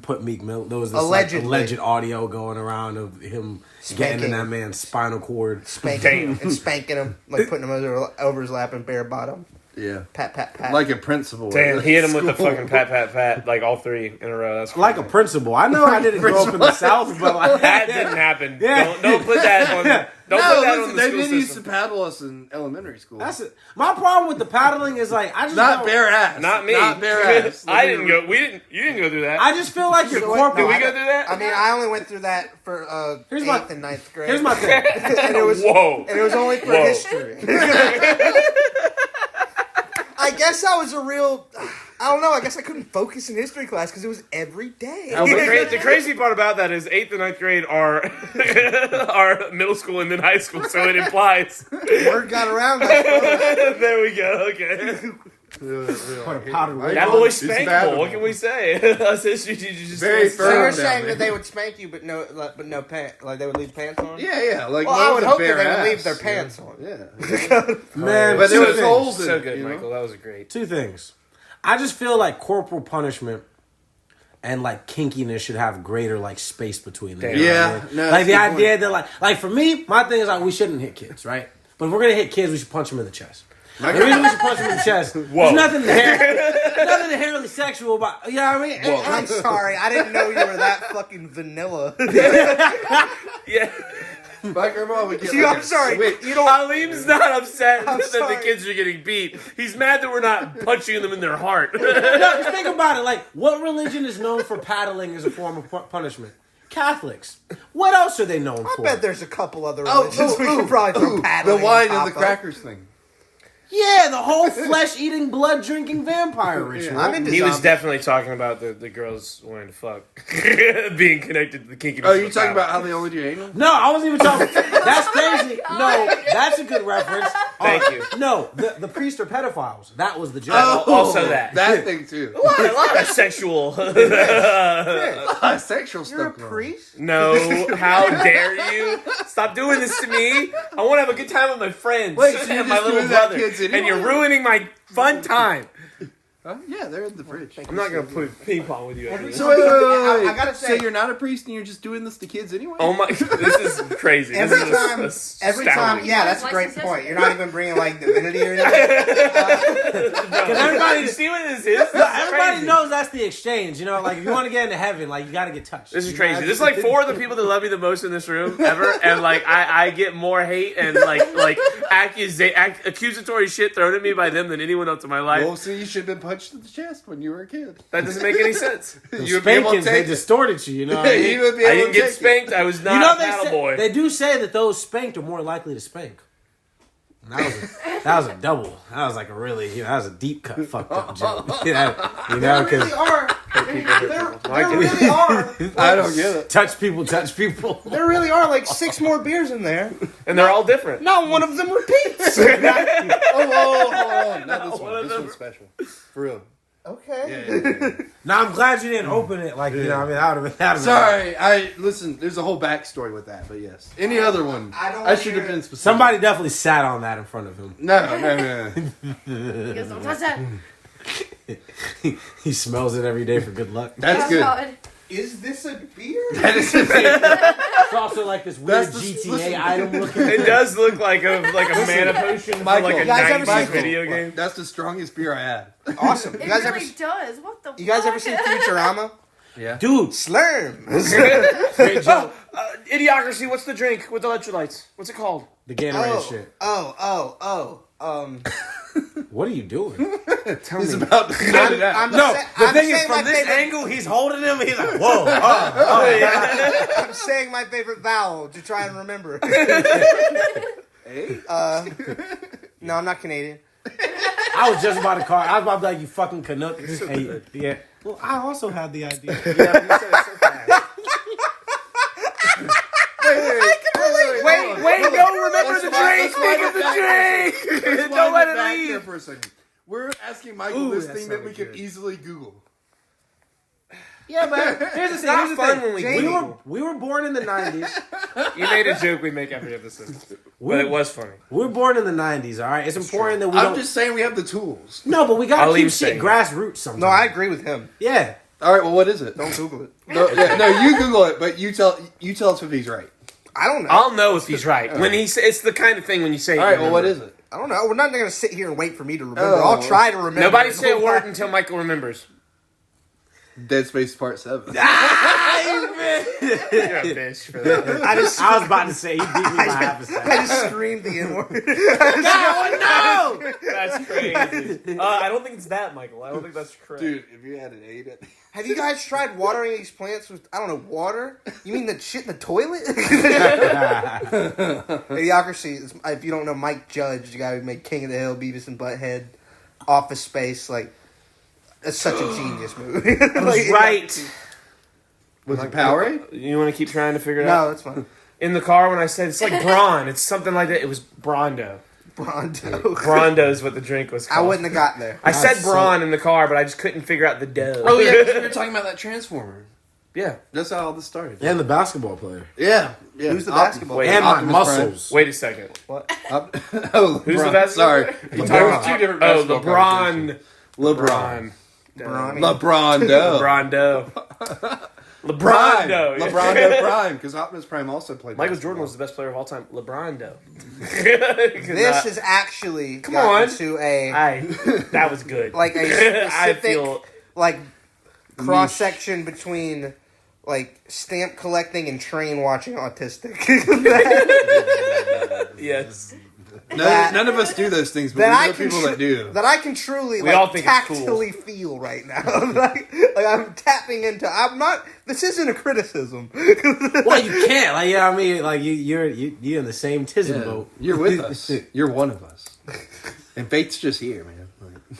S2: put Meek Mill? There was this
S4: Allegedly.
S2: alleged audio going around of him getting in that man's spinal cord.
S4: Spanking him, like putting him over his lap and bare bottom.
S1: Yeah.
S4: Pat.
S1: Like a principal.
S3: Damn, he hit him with the
S1: School.
S3: fucking pat, like all 3 in a row. That's
S2: Like a principal. I know I didn't grow up in the South, but like
S3: that didn't happen.
S2: Yeah.
S3: Don't put that on. Don't
S1: No,
S3: put that
S1: listen,
S3: on the
S1: they
S3: school
S1: didn't used to
S3: system.
S1: paddle us in elementary school.
S2: That's it. My problem with the paddling is like I just
S1: Not
S2: don't-
S1: bare ass.
S3: Not me.
S1: Not bare ass.
S3: I didn't go. We didn't. You didn't go through that.
S2: I just feel like you're corporate.
S3: Did we go through that?
S4: I mean, I only went through that for 8th and 9th grade.
S2: Here's my thing.
S4: and it was
S3: Whoa.
S4: and it was only for
S3: Whoa.
S4: history. I guess I was a real. I don't know. I guess I couldn't focus in history class because it was every day.
S3: The crazy part about that is 8th and 9th grade are are middle school and then high school, so it implies.
S4: Word got around. I suppose.
S3: There we go. Okay.
S2: Put a powder weight
S3: That
S2: on.
S3: boy's
S1: It's
S3: spankable.
S1: fathomable.
S3: What can we say? Us history teachers just
S1: Very
S4: So you're
S1: firm.
S4: saying
S1: down
S4: that
S1: there.
S4: they would spank you, but no pants, like they would leave pants on.
S1: Yeah. Like,
S4: Well,
S1: no
S4: I would
S1: with a
S4: hope that
S1: bare
S4: they would
S1: ass,
S4: leave their
S1: you
S4: pants
S1: know?
S4: on.
S1: Yeah.
S2: Man,
S1: But
S2: two
S1: there was
S2: things.
S1: holes in
S3: so
S1: it,
S3: good,
S1: you know?
S3: Michael. That was great.
S2: 2 things. I just feel like corporal punishment and like kinkiness should have greater like space between them. You know
S1: Yeah,
S2: what I mean?
S1: no,
S2: like the
S1: that's a good
S2: idea that like for me, my thing is like we shouldn't hit kids, right? But if we're gonna hit kids, we should punch them in the chest. The reason we should punch them in the chest,
S3: Whoa.
S2: there's nothing inherently sexual about. You know what I mean?
S1: Whoa.
S4: I'm sorry, I didn't know you were that fucking vanilla.
S3: Yeah.
S1: My grandma would get
S4: See,
S1: like
S4: I'm
S1: a
S4: sorry.
S1: switch.
S4: You don't.
S3: Aleem's not upset
S4: I'm
S3: that the
S4: sorry.
S3: kids are getting beat. He's mad that we're not punching them in their heart.
S2: No, just think about it. Like, what religion is known for paddling as a form of punishment? Catholics. What else are they known
S4: I
S2: for?
S4: bet there's a couple other
S1: Oh,
S4: religions we could probably throw paddling
S1: the wine
S4: on
S1: and the
S4: top of.
S1: crackers thing.
S2: Yeah, the whole flesh-eating, blood-drinking vampire ritual.
S4: I'm into
S3: He was
S4: zombies.
S3: definitely talking about the girls wanting to fuck. Being connected to the kinkiness.
S1: Oh,
S3: of
S1: you
S3: the
S1: talking
S3: paddle.
S1: about how they only do anal?
S2: No, I wasn't even talking. That's crazy. No, that's a good reference.
S3: Thank you.
S2: No, the priests are pedophiles. That was the joke.
S3: Also that.
S1: That thing too.
S3: A lot of sexual.
S1: Sexual
S4: You're a
S1: stuff. going on.
S4: priest?
S3: No, how dare you? Stop doing this to me. I want to have a good time with my friends
S1: Wait, so you're
S3: and my
S1: just
S3: little
S1: doing that
S3: brother.
S1: kids
S3: And
S1: anyway?
S3: you're ruining my fun time.
S1: Yeah, they're in the fridge.
S3: I'm not going to play ping pong with you. after this.
S1: So wait.
S4: I gotta
S1: So
S4: say-
S1: you're not a priest and you're just doing this to kids anyway?
S3: Oh my, this is crazy.
S4: Every
S3: this
S4: time,
S3: is
S4: every time,
S3: astounding.
S4: yeah, that's a great
S5: License
S4: point.
S5: yesterday.
S4: You're not even bringing like divinity or anything.
S2: Because everybody,
S3: see what this is? This is
S2: everybody
S3: crazy.
S2: knows that's the exchange. You know, like if you want to get into heaven, like you got to get touched.
S3: This is
S2: You
S3: crazy.
S2: know,
S3: This is like 4 of the people that love me the most in this room ever, and like I get more hate and like accusatory shit thrown at me by them than anyone else in my life.
S1: Well, see, you should have been punched in the chest when you were a kid.
S3: That doesn't make any sense.
S2: the
S1: You'd be able to
S2: spankings, they
S1: take it.
S2: distorted you. You know, what I mean?
S1: You would be
S3: I
S1: able
S3: didn't
S1: to
S3: get
S1: take it.
S3: spanked. I was not
S2: You know
S3: a paddle boy.
S2: they do say that those spanked are more likely to spank. That was a double. That was like a really, that was a deep cut fucked up joke. Because
S4: There really are. There really are.
S1: I don't get it.
S2: touch people.
S4: There really are like 6 more beers in there.
S3: And they're all different.
S4: Not one of them repeats.
S1: Hold on. Not this one. This one's special. For real.
S4: Okay.
S1: Yeah.
S2: Now I'm glad you didn't open it. Like you know, I mean, that would have been.
S1: Sorry, listen. There's a whole backstory with that, but yes. Any other one? I should have been specific.
S2: Somebody definitely sat on that in front of him.
S1: No.
S5: He goes, don't touch that.
S2: He smells it every day for good luck.
S1: That's
S5: Oh,
S1: good.
S5: God.
S4: Is this a beer?
S1: That is
S2: It's also like this weird
S1: That's the-
S2: GTA
S1: listen.
S2: item looking.
S3: It does look like a mana potion for
S1: Michael,
S3: like a
S1: you
S4: guys ever
S3: 90s
S4: seen-
S3: video game.
S1: That's the strongest beer I had.
S4: Awesome.
S5: It
S4: You guys
S5: really does. What the
S4: You guys
S5: fuck?
S4: ever seen Futurama?
S1: Yeah.
S2: Dude,
S4: Slurm.
S2: great joke.
S3: Idiocracy, what's the drink with electrolytes? What's it called?
S2: The Gatorade shit. What are you doing?
S3: Tell
S1: He's
S3: me.
S1: about to cut it out.
S2: No, the thing is,
S4: saying my
S2: from this
S4: favorite-
S2: angle, he's holding him. He's like, whoa.
S4: I'm saying my favorite vowel to try and remember.
S1: Hey?
S4: No, I'm not Canadian.
S2: I was just about to call. I was about to be like, you fucking Canuck. Hey, yeah. Well, I also had the idea.
S3: Yeah, but you said it so fast. Wait, don't remember the drink. Think of the drink. Don't let it
S1: Back there
S3: leave.
S1: for a second. We're asking Michael
S2: Ooh,
S1: this
S2: that
S1: thing that we
S2: sounded
S1: could
S2: good.
S1: easily Google.
S2: Yeah, but here's the thing.
S3: not
S2: Here's the
S3: fun
S2: thing.
S3: when we
S2: we
S3: Google.
S2: were we were born in the 90s.
S3: You made a joke we make every episode, but it was funny.
S2: We were born in the 90s. All right, it's important that we
S1: I'm
S2: don't.
S1: just saying we have the tools.
S2: No, but we gotta
S3: I'll
S2: keep
S3: leave
S2: shit
S3: saying
S2: grassroots sometimes.
S4: No, I agree with him.
S2: Yeah.
S1: All right, well, what is it?
S4: Don't Google it.
S1: No, you Google it, but you tell us if he's right.
S4: I don't know.
S3: I'll know if he's right when he. It's the kind of thing when you say.
S1: All right, well, what is it?
S4: I don't know. We're not going to sit here and wait for me to remember.
S1: Oh.
S4: I'll try to remember.
S3: Nobody say a word until Michael remembers.
S1: Dead Space Part 7.
S3: You're a bitch for that.
S4: I just
S2: I was about to say he beat me by half a second.
S4: I just screamed the N-word.
S2: No!
S3: That's crazy. I don't think it's that, Michael. I don't think that's correct.
S1: Dude, if you had an 8 at
S4: Have you guys tried watering these plants with, I don't know, water? You mean the shit in the toilet? Idiocracy, if you don't know Mike Judge, the guy who made King of the Hill, Beavis and Butthead, Office Space, like, that's such a genius movie.
S3: I was right.
S1: Was it Powerade?
S3: You want to keep trying to figure it
S4: No,
S3: out?
S4: that's fine.
S3: In the car when I said it's like Braun, it's something like that. It was Brondo.
S4: Brondo.
S3: Brondo is what the drink was
S4: I
S3: called.
S4: wouldn't have got there.
S3: I said
S2: That's
S3: Braun in the car, but I just couldn't figure out the dough.
S1: Oh, yeah, 'cause we were talking about that Transformer.
S3: Yeah.
S1: That's how all this started.
S2: And the basketball player.
S1: Yeah.
S4: Who's the basketball
S3: Wait,
S4: player?
S2: And my
S1: Optimus
S2: muscles.
S3: Wait a second.
S1: Oh,
S3: Who's the
S1: LeBron.
S3: best?
S1: Sorry.
S3: LeBron.
S1: Two different
S3: Oh,
S1: basketball
S3: LeBron.
S1: LeBron.
S4: Bronny.
S1: LeBron.
S3: LeBrondo.
S1: Prime.
S3: LeBrondo.
S1: LeBron Prime, because Optimus Prime also played
S3: Michael
S1: basketball.
S3: Jordan was the best player of all time. LeBrondo.
S4: This is actually
S3: Come
S4: gotten
S3: on.
S4: to a
S3: That was good.
S4: like a
S3: I
S4: specific
S3: feel
S4: like cross section between like stamp collecting and train watching autistic.
S3: yes.
S1: None of us do those things, but
S4: That
S1: we
S4: I
S1: know
S4: can
S1: people that do.
S4: that I can truly
S3: We all
S4: like
S3: think it's cool.
S4: tactily feel right now. like I'm tapping into. I'm not. This isn't a criticism.
S2: Well, you can't. Like, yeah, I mean, like you're in the same tism
S1: Yeah.
S2: boat.
S1: You're with us. You're one of us. And Faith's just here, man. Like,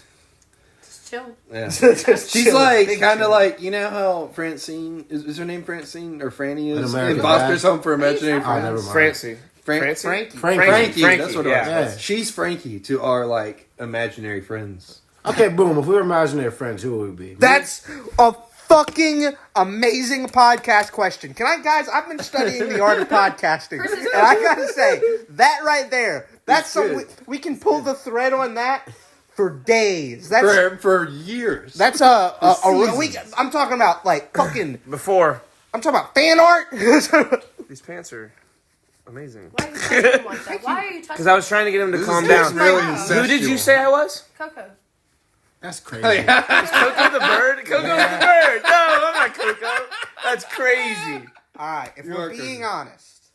S5: Just chill.
S1: yeah.
S4: Just
S1: She's
S4: chill,
S1: like
S4: big
S1: kind of
S4: chill.
S1: like, you know how Francine is her name Francine or Franny
S2: An
S1: is
S2: American
S1: in Foster's
S2: Dad.
S1: Home for Imaginary
S5: Oh,
S2: never
S1: Friends.
S2: mind.
S3: Francie.
S1: Francie?
S3: Francie?
S2: Frankie.
S1: Frankie, that's what it was.
S2: Yeah.
S1: She's Frankie to our like imaginary friends.
S2: Okay, boom. If we were imaginary friends, who would we be?
S4: That's a fucking amazing podcast question. Can I, guys? I've been studying the art of podcasting, and I gotta say that right there. That's something we can pull the thread on that for days. That's
S1: For years.
S4: that's I'm talking about like fucking.
S3: Before.
S4: I'm talking about fan art.
S3: These pants are amazing.
S5: Why are you touching him like that? Why are you touching
S3: Because I was trying to get him to
S1: This
S3: calm
S1: is
S3: down.
S1: really
S3: Who did you say I was?
S5: Coco?
S2: That's crazy.
S1: Oh, yeah.
S3: Coco the bird? Coco the bird. No, I'm not Coco. That's crazy.
S4: All right, if
S1: You
S4: we're
S1: are
S4: being honest,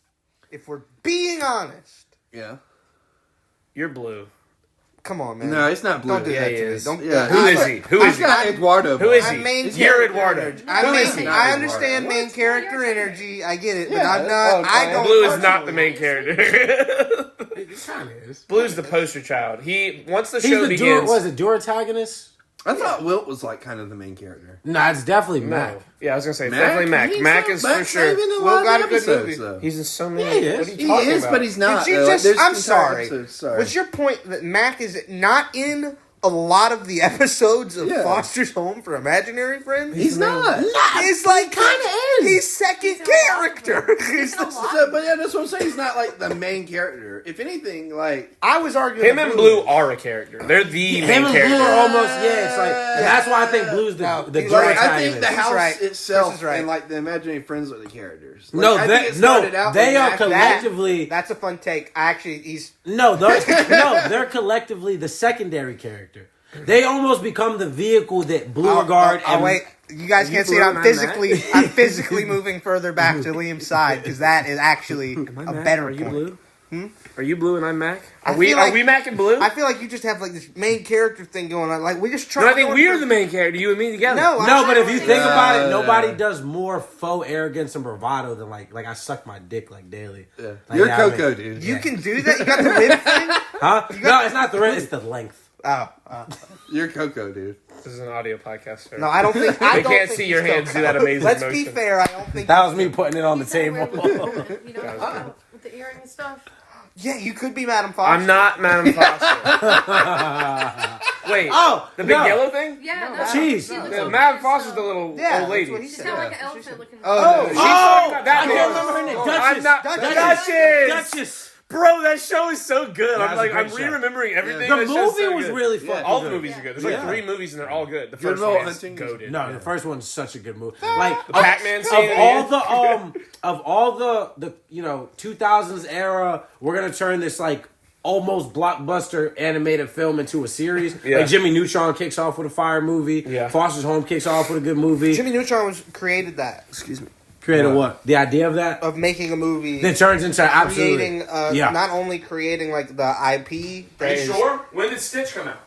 S1: Yeah.
S3: You're blue.
S4: Come on, man.
S1: No, it's not Blue.
S4: Don't do
S3: Yeah,
S4: that
S3: he
S4: to me.
S3: is.
S4: Don't.
S1: Yeah.
S3: Who is he? Who is
S1: He's
S3: he?
S1: got Eduardo.
S3: Who is
S1: vibes.
S3: he?
S4: I'm main
S3: You're
S4: character
S3: Eduardo.
S4: energy.
S1: Who is he?
S4: I understand
S5: What?
S4: main character
S5: You're saying-
S4: energy. I get it, but
S1: Yeah,
S4: I'm not. I
S1: okay.
S4: don't.
S3: Blue is not the main character.
S2: It kind of is.
S3: Blue's the poster child. Once the
S2: He's
S3: show
S2: the
S3: begins.
S2: was it Duratagonist?
S1: I thought Wilt was like kind of the main character.
S2: Nah, it's definitely Mac.
S3: No. Yeah, I was gonna say it's definitely Mac.
S1: He's
S3: Mac
S1: not-
S3: is
S1: Mac's
S3: for sure.
S1: not even in a
S4: Will
S1: lot
S4: got
S1: of
S4: a good
S1: episodes,
S4: movie.
S1: though.
S3: He's in so many.
S2: Yeah, he
S3: What
S2: is.
S3: are you
S1: He
S3: talking
S1: is,
S3: about?
S1: but he's not.
S4: Did you
S1: though.
S4: just?
S1: There's
S4: I'm
S1: entire
S4: sorry.
S1: episodes, sorry.
S4: Was your point that Mac is not in a lot of the episodes of
S1: Yeah.
S4: Foster's Home for Imaginary Friends?
S1: He's not.
S4: He's like
S2: kinda is.
S4: He's second
S5: He's in a lot of
S4: character.
S5: them.
S4: He's the-
S1: So, but yeah, that's what I'm saying. He's not like the main character. If anything, like
S4: I was arguing
S3: Him
S4: that
S3: and Blue are a character. They're the
S2: Him
S3: main
S2: and
S3: character.
S2: Blue are almost It's like and that's why I think Blue's
S4: No,
S2: the
S4: he's
S2: Duratagonist.
S4: right.
S1: I think the
S4: He's
S1: house
S4: right.
S1: itself
S4: This is right.
S1: and like the imaginary friends are the characters. Like,
S2: No,
S1: I
S2: they,
S1: think it started
S2: no,
S1: out
S2: they
S1: with
S2: are
S1: Mac-
S2: collectively.
S4: That's a fun take. Actually, he's
S2: No, they're collectively the secondary character. They almost become the vehicle that Beauregard
S4: Oh,
S2: and
S4: wait. You guys
S2: You
S4: can't see it.
S2: Blue
S4: I'm
S2: and
S4: physically, I'm physically moving further back to Liam's side because that is actually a better
S3: Are you
S4: point.
S3: Blue? Are you Blue and I'm Mac?
S4: I
S3: Are we
S4: feel like-
S3: are we Mac and Blue?
S4: I feel like you just have like this main character thing going on. Like we just try.
S3: No, I think we are the main character. You and me together.
S4: No,
S2: No, but if you think about it,
S1: Yeah.
S2: nobody does more faux arrogance and bravado than like I suck my dick like daily.
S1: Yeah.
S2: Like,
S1: You're
S2: yeah,
S1: Coco,
S2: I mean-
S1: dude.
S4: you can do that. You got the rib thing.
S2: Huh? No, it's not the red. It's the length.
S4: Oh,
S1: You're Coco, dude.
S3: This is an audio podcast. Sir.
S4: no, I don't think.
S3: They can't see your hands do that amazing
S4: Let's
S3: motion.
S4: be fair. I don't think.
S2: That was me putting it on the
S5: You said
S2: table.
S5: we're with, you know, with the earring and stuff.
S4: Yeah, you could be Madam Foster.
S3: I'm not Madam Foster. Wait.
S2: Oh,
S3: the big
S2: no.
S3: yellow thing?
S5: Yeah, that's
S2: Jeez.
S5: she looks
S3: Yeah,
S5: like
S3: Madam
S5: this,
S3: Foster's the little
S4: Yeah,
S3: old
S4: that's
S3: lady.
S4: what he
S5: She's
S4: said.
S5: kind of like
S1: Yeah,
S5: an elephant looking.
S4: Oh,
S3: She's
S4: no.
S3: talking about that
S2: I
S3: man.
S2: can't remember her name.
S3: I'm not
S2: Duchess.
S3: Duchess.
S2: Duchess.
S3: Bro, that show is so good.
S2: That's
S3: I'm
S2: a
S3: like,
S2: great
S3: I'm
S2: show.
S3: re-remembering everything.
S2: The
S3: That show's
S2: movie
S3: so
S2: was
S3: good.
S2: really
S1: Yeah.
S2: fucking
S3: All the
S2: good.
S3: movies are good. There's like
S2: Yeah.
S3: 3 movies and they're all good. The
S1: Good
S3: first
S1: Will
S3: one is
S1: Hunting is
S3: goated.
S2: No, the first one's such a good movie. Like
S3: The Pac-Man scene
S2: of
S3: at
S2: all
S3: the
S2: the 2000s era, we're gonna turn this like almost blockbuster animated film into a series.
S3: Yeah.
S2: Like Jimmy Neutron kicks off with a fire movie.
S3: Yeah.
S2: Foster's Home kicks off with a good movie.
S4: Jimmy Neutron created that.
S1: Excuse me.
S2: Created what? The idea of that?
S4: Of making a movie.
S2: That turns into absolutely.
S4: Creating,
S2: yeah.
S4: not only creating like the IP.
S3: Are
S4: that
S3: you
S4: is-
S3: sure? When did Stitch come out?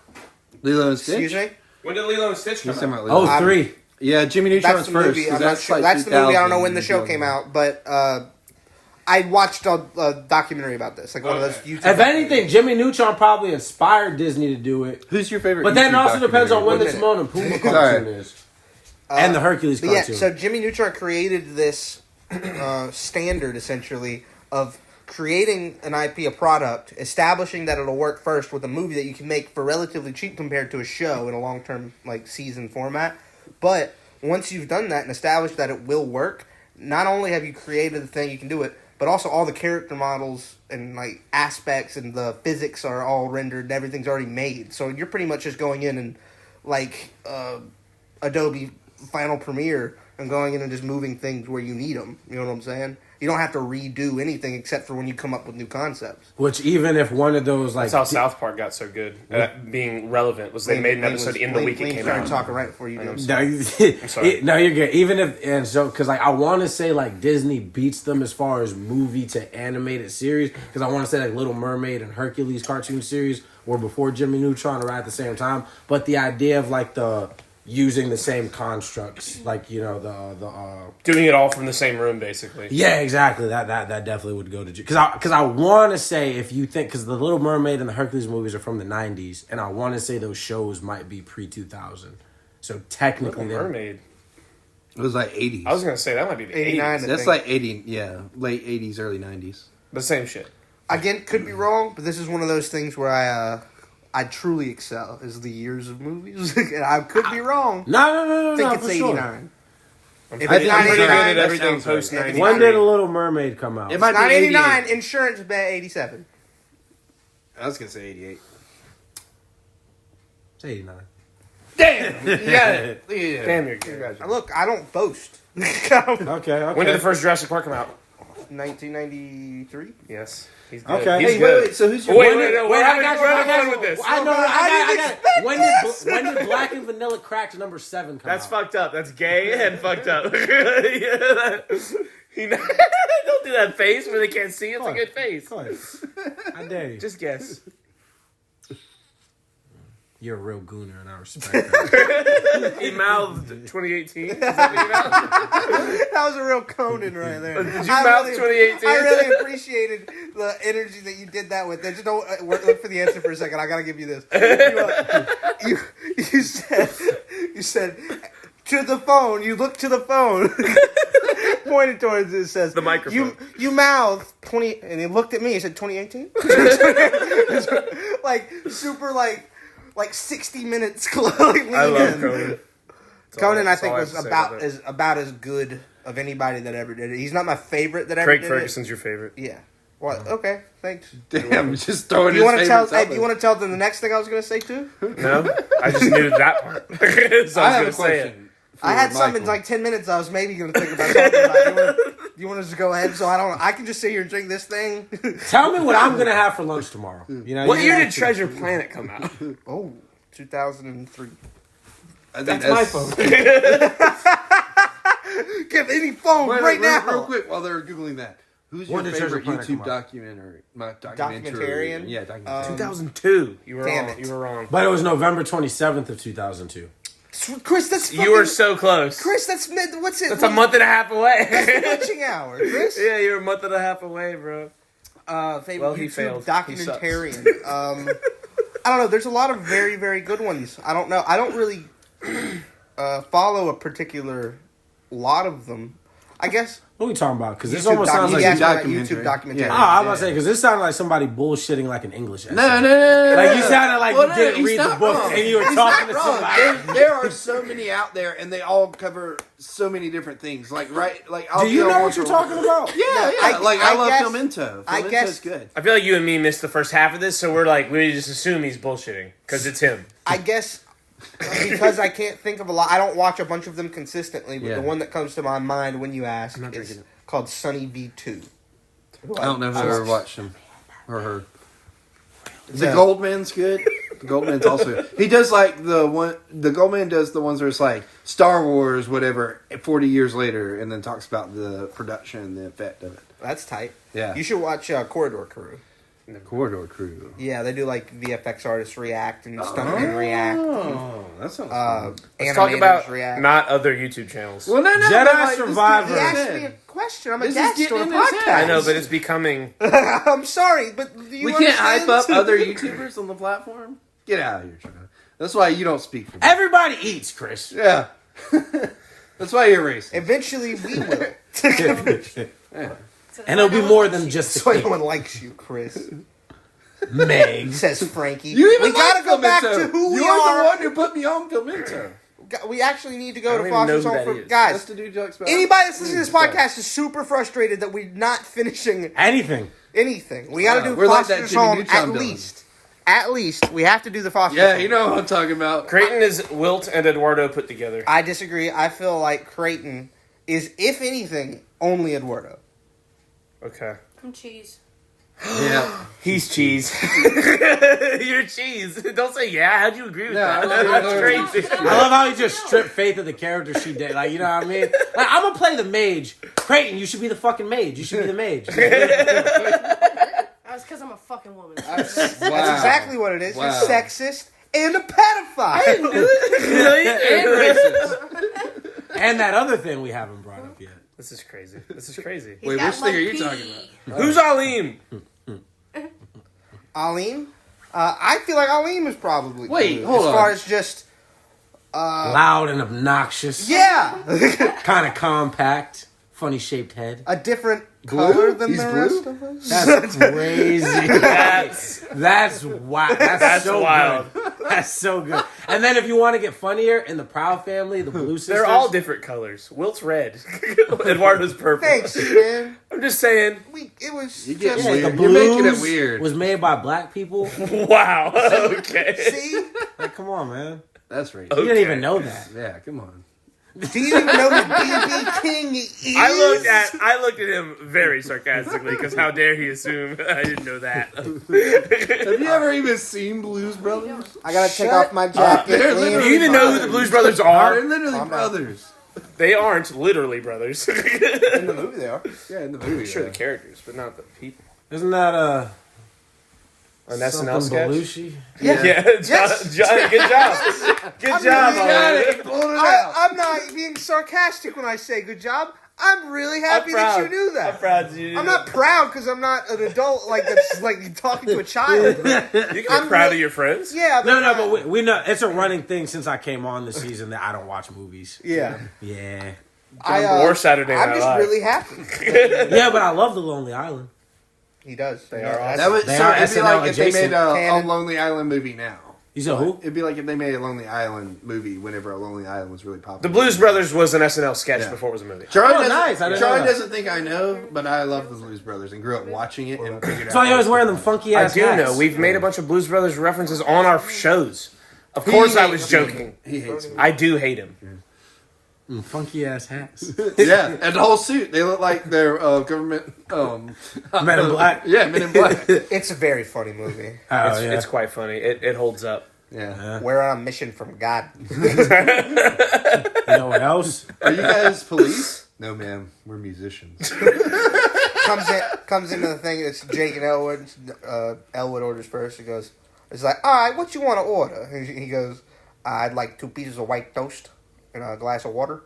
S1: Lilo and Stitch.
S4: Excuse me.
S3: When did Lilo and Stitch
S1: He's
S3: come
S1: talking
S3: out?
S1: about Lilo.
S2: Oh, 3.
S1: Yeah, Jimmy Neutron's
S4: That's the
S1: first.
S4: movie.
S1: 'cause
S4: I'm not sure.
S1: like
S4: That's the movie. I don't know when the
S1: 2000,
S4: show came out, but I watched a documentary about this, like one of those
S3: Okay.
S4: YouTube.
S2: If anything, Jimmy Neutron probably inspired Disney to do it.
S1: Who's your favorite?
S2: But then
S1: YouTube
S2: also depends on when the
S1: documentary?
S2: Timon and Pumbaa
S1: Sorry.
S2: cartoon is. And the Hercules
S4: But yeah,
S2: cartoon.
S4: so Jimmy Neutron created this standard essentially of creating an IP, a product, establishing that it'll work first with a movie that you can make for relatively cheap compared to a show in a long-term like season format. But once you've done that and established that it will work, not only have you created the thing, you can do it, but also all the character models and like aspects and the physics are all rendered and everything's already made. So you're pretty much just going in and like Adobe Final Premiere and going in and just moving things where you need them. You know what I'm saying? You don't have to redo anything except for when you come up with new concepts.
S2: Which even if one of those like
S3: That's how South Park got so good at being relevant. Was they made an episode in the week it came
S4: started
S3: out.
S4: talking right before you
S3: I know.
S4: did.
S2: No, no, you're good. Even if and so because like I want to say like Disney beats them as far as movie to animated series because I want to say like Little Mermaid and Hercules cartoon series were before Jimmy Neutron or right at the same time. But the idea of like the using the same constructs, like you know the
S3: Doing it all from the same room, basically.
S2: yeah, exactly. That definitely would go to because I want to say if you think because the Little Mermaid and the Hercules movies are from the 90s and I want to say those shows might be pre-2000. So technically,
S3: Little Mermaid.
S1: It was like 80s.
S3: I was gonna say that might be the
S4: 89.
S3: 80s.
S1: That's like 80. Yeah, late 80s, early 90s.
S3: The same shit.
S4: Again, could be wrong, but this is one of those things where I truly excel is the years of movies, and I could be wrong.
S2: no,
S4: I think it's
S2: for
S4: 89.
S2: sure.
S4: If
S3: I'm
S4: it's
S3: pretty
S4: not
S3: good
S4: 89,
S3: at
S1: that
S3: everything
S1: sounds right.
S3: post 93.
S2: When did A Little Mermaid come out?
S1: It might
S4: Not
S1: be
S4: 89.
S1: 88.
S4: Insurance bet 87.
S1: I was gonna say 88.
S2: It's 89.
S1: Damn, you got it. Yeah.
S3: Damn, you're good.
S4: Look, I don't boast.
S2: Okay.
S3: When did the first Jurassic Park come out?
S4: 1993.
S3: Yes. He's good.
S2: Okay.
S3: He's
S1: Hey,
S3: good.
S1: wait. So who's your?
S3: Wait, no,
S2: Wait,
S3: we're
S2: I
S3: having,
S2: got you.
S3: we're
S2: I
S3: having
S2: got
S3: fun
S2: you.
S3: with this.
S2: I know.
S4: I didn't
S2: When did Black and Vanilla Cracked number 7 come
S3: That's
S2: out?
S3: fucked up. That's gay and fucked up. Don't do that face where they can't see. It's a good face.
S2: Go ahead. I dare you.
S3: Just guess.
S2: You're a real gooner, and I respect that.
S3: He mouthed 2018. Is that what he mouthed?
S4: That was a real Conan right there.
S3: Did you mouth 2018?
S4: I really apprecited the energy that you did that with. Just don't look for the answer for a second. I gotta give you this. You said to the phone. You look to the phone, pointed towards it. It says
S3: The microphone.
S4: You mouthed 20, and he looked at me. He said 2018. Like super like 60 minutes. Like,
S3: I love Conan.
S4: Conan, I
S3: That's
S4: think,
S3: all I
S4: was
S3: have to say
S4: about as good of anybody that ever did it. He's not my favorite that ever
S3: Craig
S4: did
S3: Ferguson's your favorite.
S4: it. Yeah. Well, okay, thanks.
S1: Damn, just throwing
S4: Do you
S1: his
S4: want to tell?
S1: favorites out
S4: Hey, do you want to tell them the next thing I was going to say too?
S3: No, I just knew that part. So
S1: I
S3: I
S1: have a
S3: was going to say it.
S1: question.
S4: I had
S1: for
S4: some in
S1: Michael.
S4: like 10 minutes. I was maybe going to think about talking about. Do you want to just go ahead? So I don't. I can just sit here and drink this thing.
S2: Tell me what I'm gonna have for lunch tomorrow. You know,
S3: What
S2: you
S3: year
S2: know,
S3: did Treasure Planet come out?
S4: Oh, 2003.
S1: I think
S3: That's my phone.
S4: Give any phone
S1: Wait,
S4: right now.
S1: real quick, while they're googling that, who's your
S2: When did Treasure
S1: favorite
S2: Planet
S1: YouTube
S2: come out?
S4: Documentarian?
S1: Yeah, documentarian.
S3: 2002. You were
S4: Damn
S3: wrong.
S4: it.
S3: You were wrong.
S2: But it was November 27th of 2002.
S4: Chris, that's fucking,
S3: You were so close.
S4: Chris, that's mid. What's it?
S3: That's a month and a half away.
S4: Witching hour, Chris.
S3: Yeah, you're a month and a half away, bro.
S4: Favorite
S3: Well, he
S4: YouTube
S3: failed.
S4: documentarian. I don't know. There's a lot of very, very good ones. I don't know. I don't really follow a particular lot of them. I guess.
S2: What are we talking about? Because this
S4: YouTube
S2: almost sounds like...
S4: you asked me about
S1: documentary.
S4: YouTube documentary.
S2: Oh, I was about to say, because this sounded like somebody bullshitting like an English essay.
S1: No.
S2: Like, you sounded like
S1: Well,
S2: you didn't
S1: he's
S2: read the
S1: not
S2: book
S1: wrong.
S2: and you were
S1: He's
S2: talking to
S1: not wrong.
S2: somebody.
S1: There are so many out there, and they all cover so many different things. Like, right? Like, I'll
S2: Do you
S1: be on
S2: know
S1: one
S2: what you're
S1: for-
S2: talking about?
S1: Yeah.
S4: I
S1: I love
S4: guess-
S1: Filminto.
S4: I
S1: Filminto's
S4: guess-
S1: good.
S3: I feel like you and me missed the first half of this, so we're like, we just assume he's bullshitting because it's him.
S4: I guess because I can't think of a lot. I don't watch a bunch of them consistently, but
S1: Yeah.
S4: the one that comes to my mind when you ask
S1: not
S4: is
S1: drinking
S4: called Sunny V2.
S1: I don't know if I've ever watched him or heard. The
S4: Yeah.
S1: Goldman's good. The Goldman's also. He does like the one. The Goldman does the ones where it's like Star Wars, whatever, 40 years later, and then talks about the production and the effect of it.
S4: That's tight.
S1: Yeah.
S4: You should watch Corridor Crew.
S1: The Corridor Crew.
S4: Yeah, they do like VFX artists react and stuntmen react.
S1: Oh, that sounds fun.
S3: Let's talk
S4: Animators
S3: about
S4: react.
S3: not other YouTube channels.
S1: Well, no,
S2: Jedi
S1: but, like,
S2: Survivor.
S4: He
S1: This
S4: asked
S1: dude
S4: me a
S1: said-
S4: question. I'm a
S1: This is
S4: guest
S1: getting
S4: on a
S1: in his
S4: podcast.
S1: head.
S3: I know, but it's becoming.
S4: I'm sorry, but do you
S1: we can't hype up
S4: understand?
S1: other YouTubers on the platform. Get out of here, Trevor. That's why you don't speak for me.
S2: Everybody eats, Chris.
S1: Yeah. That's why you're racist.
S4: Eventually, we will.
S2: And it'll be more than just
S4: That's
S2: the
S4: why
S2: cake.
S4: no one likes you, Chris.
S2: Megs.
S4: Says Frankie.
S1: You even
S4: we gotta go back
S1: Filminto.
S4: to who we
S1: You're
S4: are.
S1: the one who put me on Filminto.
S4: We actually need to
S3: I
S4: go
S3: don't
S4: to
S3: even know
S4: Foster's
S3: who
S4: Home
S3: that
S4: for
S3: is.
S4: guys.
S1: That's the dude who talks about
S4: Anybody that's listening to this podcast is super frustrated that we're not finishing
S2: Anything.
S4: anything. We got to do
S1: We're like that
S4: Foster's
S1: Jimmy
S4: Home
S1: Neutron
S4: at
S1: villain.
S4: least. At least we have to do the Foster's
S1: Yeah,
S4: Home.
S1: you know what I'm talking about.
S3: Creighton is Wilt and Eduardo put together.
S4: I disagree. I feel like Creighton is, if anything, only Eduardo.
S3: Okay.
S5: I'm cheese.
S1: Yeah.
S3: He's cheese. You're cheese. Don't say yeah. How'd you agree with that? That's crazy.
S2: I love how he just stripped Faith of the character she did. Like, you know what I mean? Like, I'm gonna play the mage. Creighton, you should be the fucking mage. You should be the mage.
S5: That's because I'm a fucking woman.
S4: That's exactly what it is.
S1: Wow.
S4: You're sexist and a pedophile.
S1: And racist.
S2: And that other thing we haven't brought up yet.
S3: This is crazy. This is crazy.
S5: He's
S1: Wait,
S5: got
S1: which thing are you
S5: pee.
S1: talking about?
S3: Who's Aleem?
S4: Aleem? I feel like Aleem is probably
S1: Wait,
S4: good.
S1: hold
S4: as
S1: on.
S4: far as just
S2: Loud and obnoxious.
S4: yeah,
S2: Kind of compact. Funny shaped head.
S4: a different color than
S1: He's
S4: the
S1: blue?
S4: rest of us.
S2: That's crazy. That's wild. That's so
S3: wild.
S2: Good. That's so good. And then if you want to get funnier, in the Proud family, the Blue Sisters.
S3: They're all different colors. Wilt's red. Eduardo's purple.
S4: Thanks, man.
S3: I'm just saying.
S4: It was
S1: You get
S4: just
S2: Yeah,
S1: weird.
S2: the
S1: You're making it
S2: Blues
S1: weird.
S2: was made by black people.
S3: Wow. Okay.
S4: see.
S2: Like, come on, man.
S1: That's racist.
S2: You didn't even know that.
S1: Yeah, come on.
S4: Do you even know who BB King is?
S3: I looked at him very sarcastically because how dare he assume I didn't know that.
S1: Have you ever even seen Blues Brothers?
S4: I gotta take off my jacket.
S1: They're
S3: Do
S1: literally
S3: you even know who the Blues Brothers
S1: They're
S3: are?
S1: literally
S4: Calm down.
S1: brothers.
S3: They aren't literally brothers.
S4: In the movie, they are.
S1: Yeah, in the movie.
S3: Sure,
S1: yeah.
S3: the characters, but not the people.
S2: Isn't that
S3: An SNL
S2: Something
S3: sketch.
S2: Belushi.
S3: Yeah,
S4: Yes.
S3: good job. Good job. Owen.
S4: I'm not being sarcastic when I say good job. I'm really happy that you knew that.
S3: I'm proud of you.
S4: I'm not proud because I'm not an adult like that's like talking to a child.
S3: You can be proud of your friends.
S4: Yeah.
S2: No, but we know it's a running thing since I came on this season that I don't watch movies.
S4: Yeah.
S2: Yeah.
S3: Or Saturday Night
S4: I'm just
S3: Live.
S4: really happy.
S2: Yeah, but I love The Lonely Island.
S4: He does.
S3: They are awesome.
S1: That would,
S2: They
S1: so
S2: are
S1: it'd be
S2: SNL
S1: like if they made
S2: adjacent.
S1: a
S4: Canon.
S1: Lonely Island movie now.
S2: You said who?
S1: It'd be like if they made a Lonely Island movie whenever a Lonely Island was really popular.
S3: The Blues Brothers was an SNL sketch
S1: Yeah.
S3: before it was a movie.
S1: Charlie,
S2: Oh,
S1: doesn't,
S2: nice. I didn't
S1: Charlie
S2: know that.
S1: doesn't think I know, but I love the Blues Brothers and grew up watching it and figured
S2: That's why you always wearing them funky
S3: I
S2: ass
S3: do
S2: hats.
S3: know. We've made a bunch of Blues Brothers references on our shows. Of course, I was joking.
S1: He hates me.
S3: I do hate him.
S2: Funky ass hats.
S1: Yeah, and the whole suit. They look like they're government.
S2: Men in Black.
S1: Yeah, Men in Black.
S4: It's a very funny movie.
S2: Oh,
S3: It's quite funny. It holds up.
S1: Yeah.
S4: We're on a mission from God.
S2: You know what else?
S1: Are you guys police? No, ma'am. We're musicians.
S4: comes into the thing. It's Jake and Elwood. Elwood orders first. He goes, "It's like, all right, what you want to order?" He goes, "I'd like 2 pieces of white toast and a glass of water."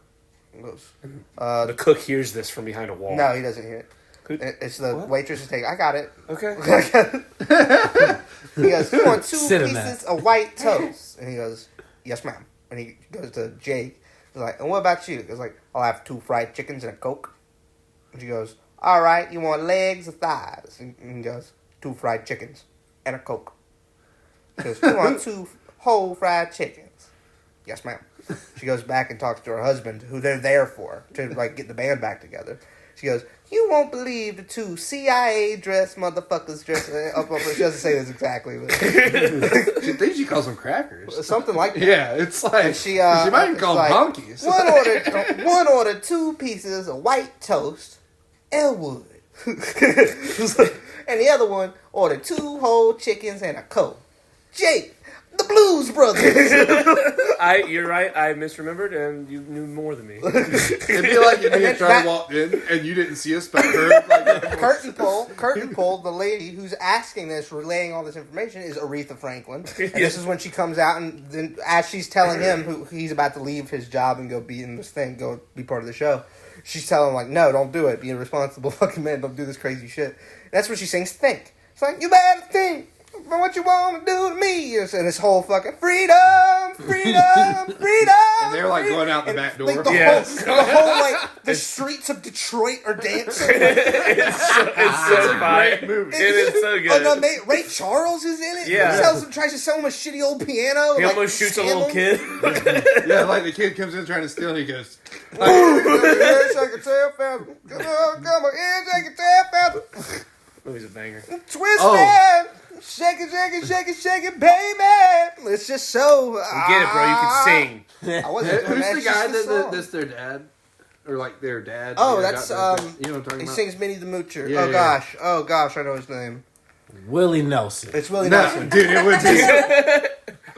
S4: He goes,
S3: The cook hears this from behind a wall.
S4: "No, he doesn't hear it.
S3: Could-
S4: It's the waitress take. I got it."
S3: Okay.
S4: He goes, "You want 2
S2: Sit in
S4: pieces of white toast?" And he goes, "Yes, ma'am." And he goes to Jake. He's like, "And what about you?" He's like, "I'll have 2 fried chickens and a Coke." And she goes, "All right, you want legs or thighs?" And he goes, 2 fried chickens and a Coke. He goes, "You want 2 whole fried chickens?" "Yes, ma'am." She goes back and talks to her husband, who they're there for, to like get the band back together. She goes, "You won't believe the 2 CIA dressed motherfuckers dressed up." She doesn't say this exactly, but
S1: She thinks she calls them crackers.
S4: something like that.
S1: Yeah, it's like
S4: And
S1: she might even call them
S4: like,
S1: honkies.
S4: One ordered 2 pieces of white toast, Elwood, and the other one ordered 2 whole chickens and a Coke. Jake, the Blues Brothers.
S3: You're right. I misremembered, and you knew more than me.
S1: It'd be like if me and Charlie walked in and you didn't see us, but heard like
S4: Curtain pull. The lady who's asking this, relaying all this information, is Aretha Franklin. And this is when she comes out, and then as she's telling him who he's about to leave his job and go be in this thing, go be part of the show, she's telling him like, "No, don't do it. Be a responsible fucking man. Don't do this crazy shit." And that's when she sings "Think." It's like, "You better think for what you want to do to me," and this whole fucking freedom.
S1: and they're like going out the back door.
S4: Like the
S3: Yes.
S4: whole like the streets of Detroit are dancing.
S3: It's so fire.
S1: great movie.
S3: It is so good.
S4: Ray Charles is in it.
S3: Yeah.
S4: Tries to sell him a shitty old piano.
S3: He
S4: like,
S3: almost shoots a
S4: scam
S3: little
S4: him.
S3: kid.
S1: Yeah, like the kid comes in trying to steal and he goes,
S4: Here, shake a tail feather. Come on, here, shake a tail feather.
S3: Movie's a banger.
S4: Twist
S1: Oh.
S4: it. Shake it, baby. It's just so.
S3: You get it, bro. You can sing.
S4: I wasn't doing
S1: "Who's
S4: that.
S1: the
S4: It's
S1: guy
S4: just the song.
S1: that's their dad, or like their dad?"
S4: Oh,
S1: Yeah,
S4: that's
S1: you know what I'm talking
S4: He
S1: about?
S4: sings Minnie the Moocher.
S1: Yeah,
S4: Oh
S1: yeah.
S4: gosh, I know his name.
S2: Willie Nelson.
S4: It's Willie
S1: No,
S4: Nelson.
S1: dude, it would be.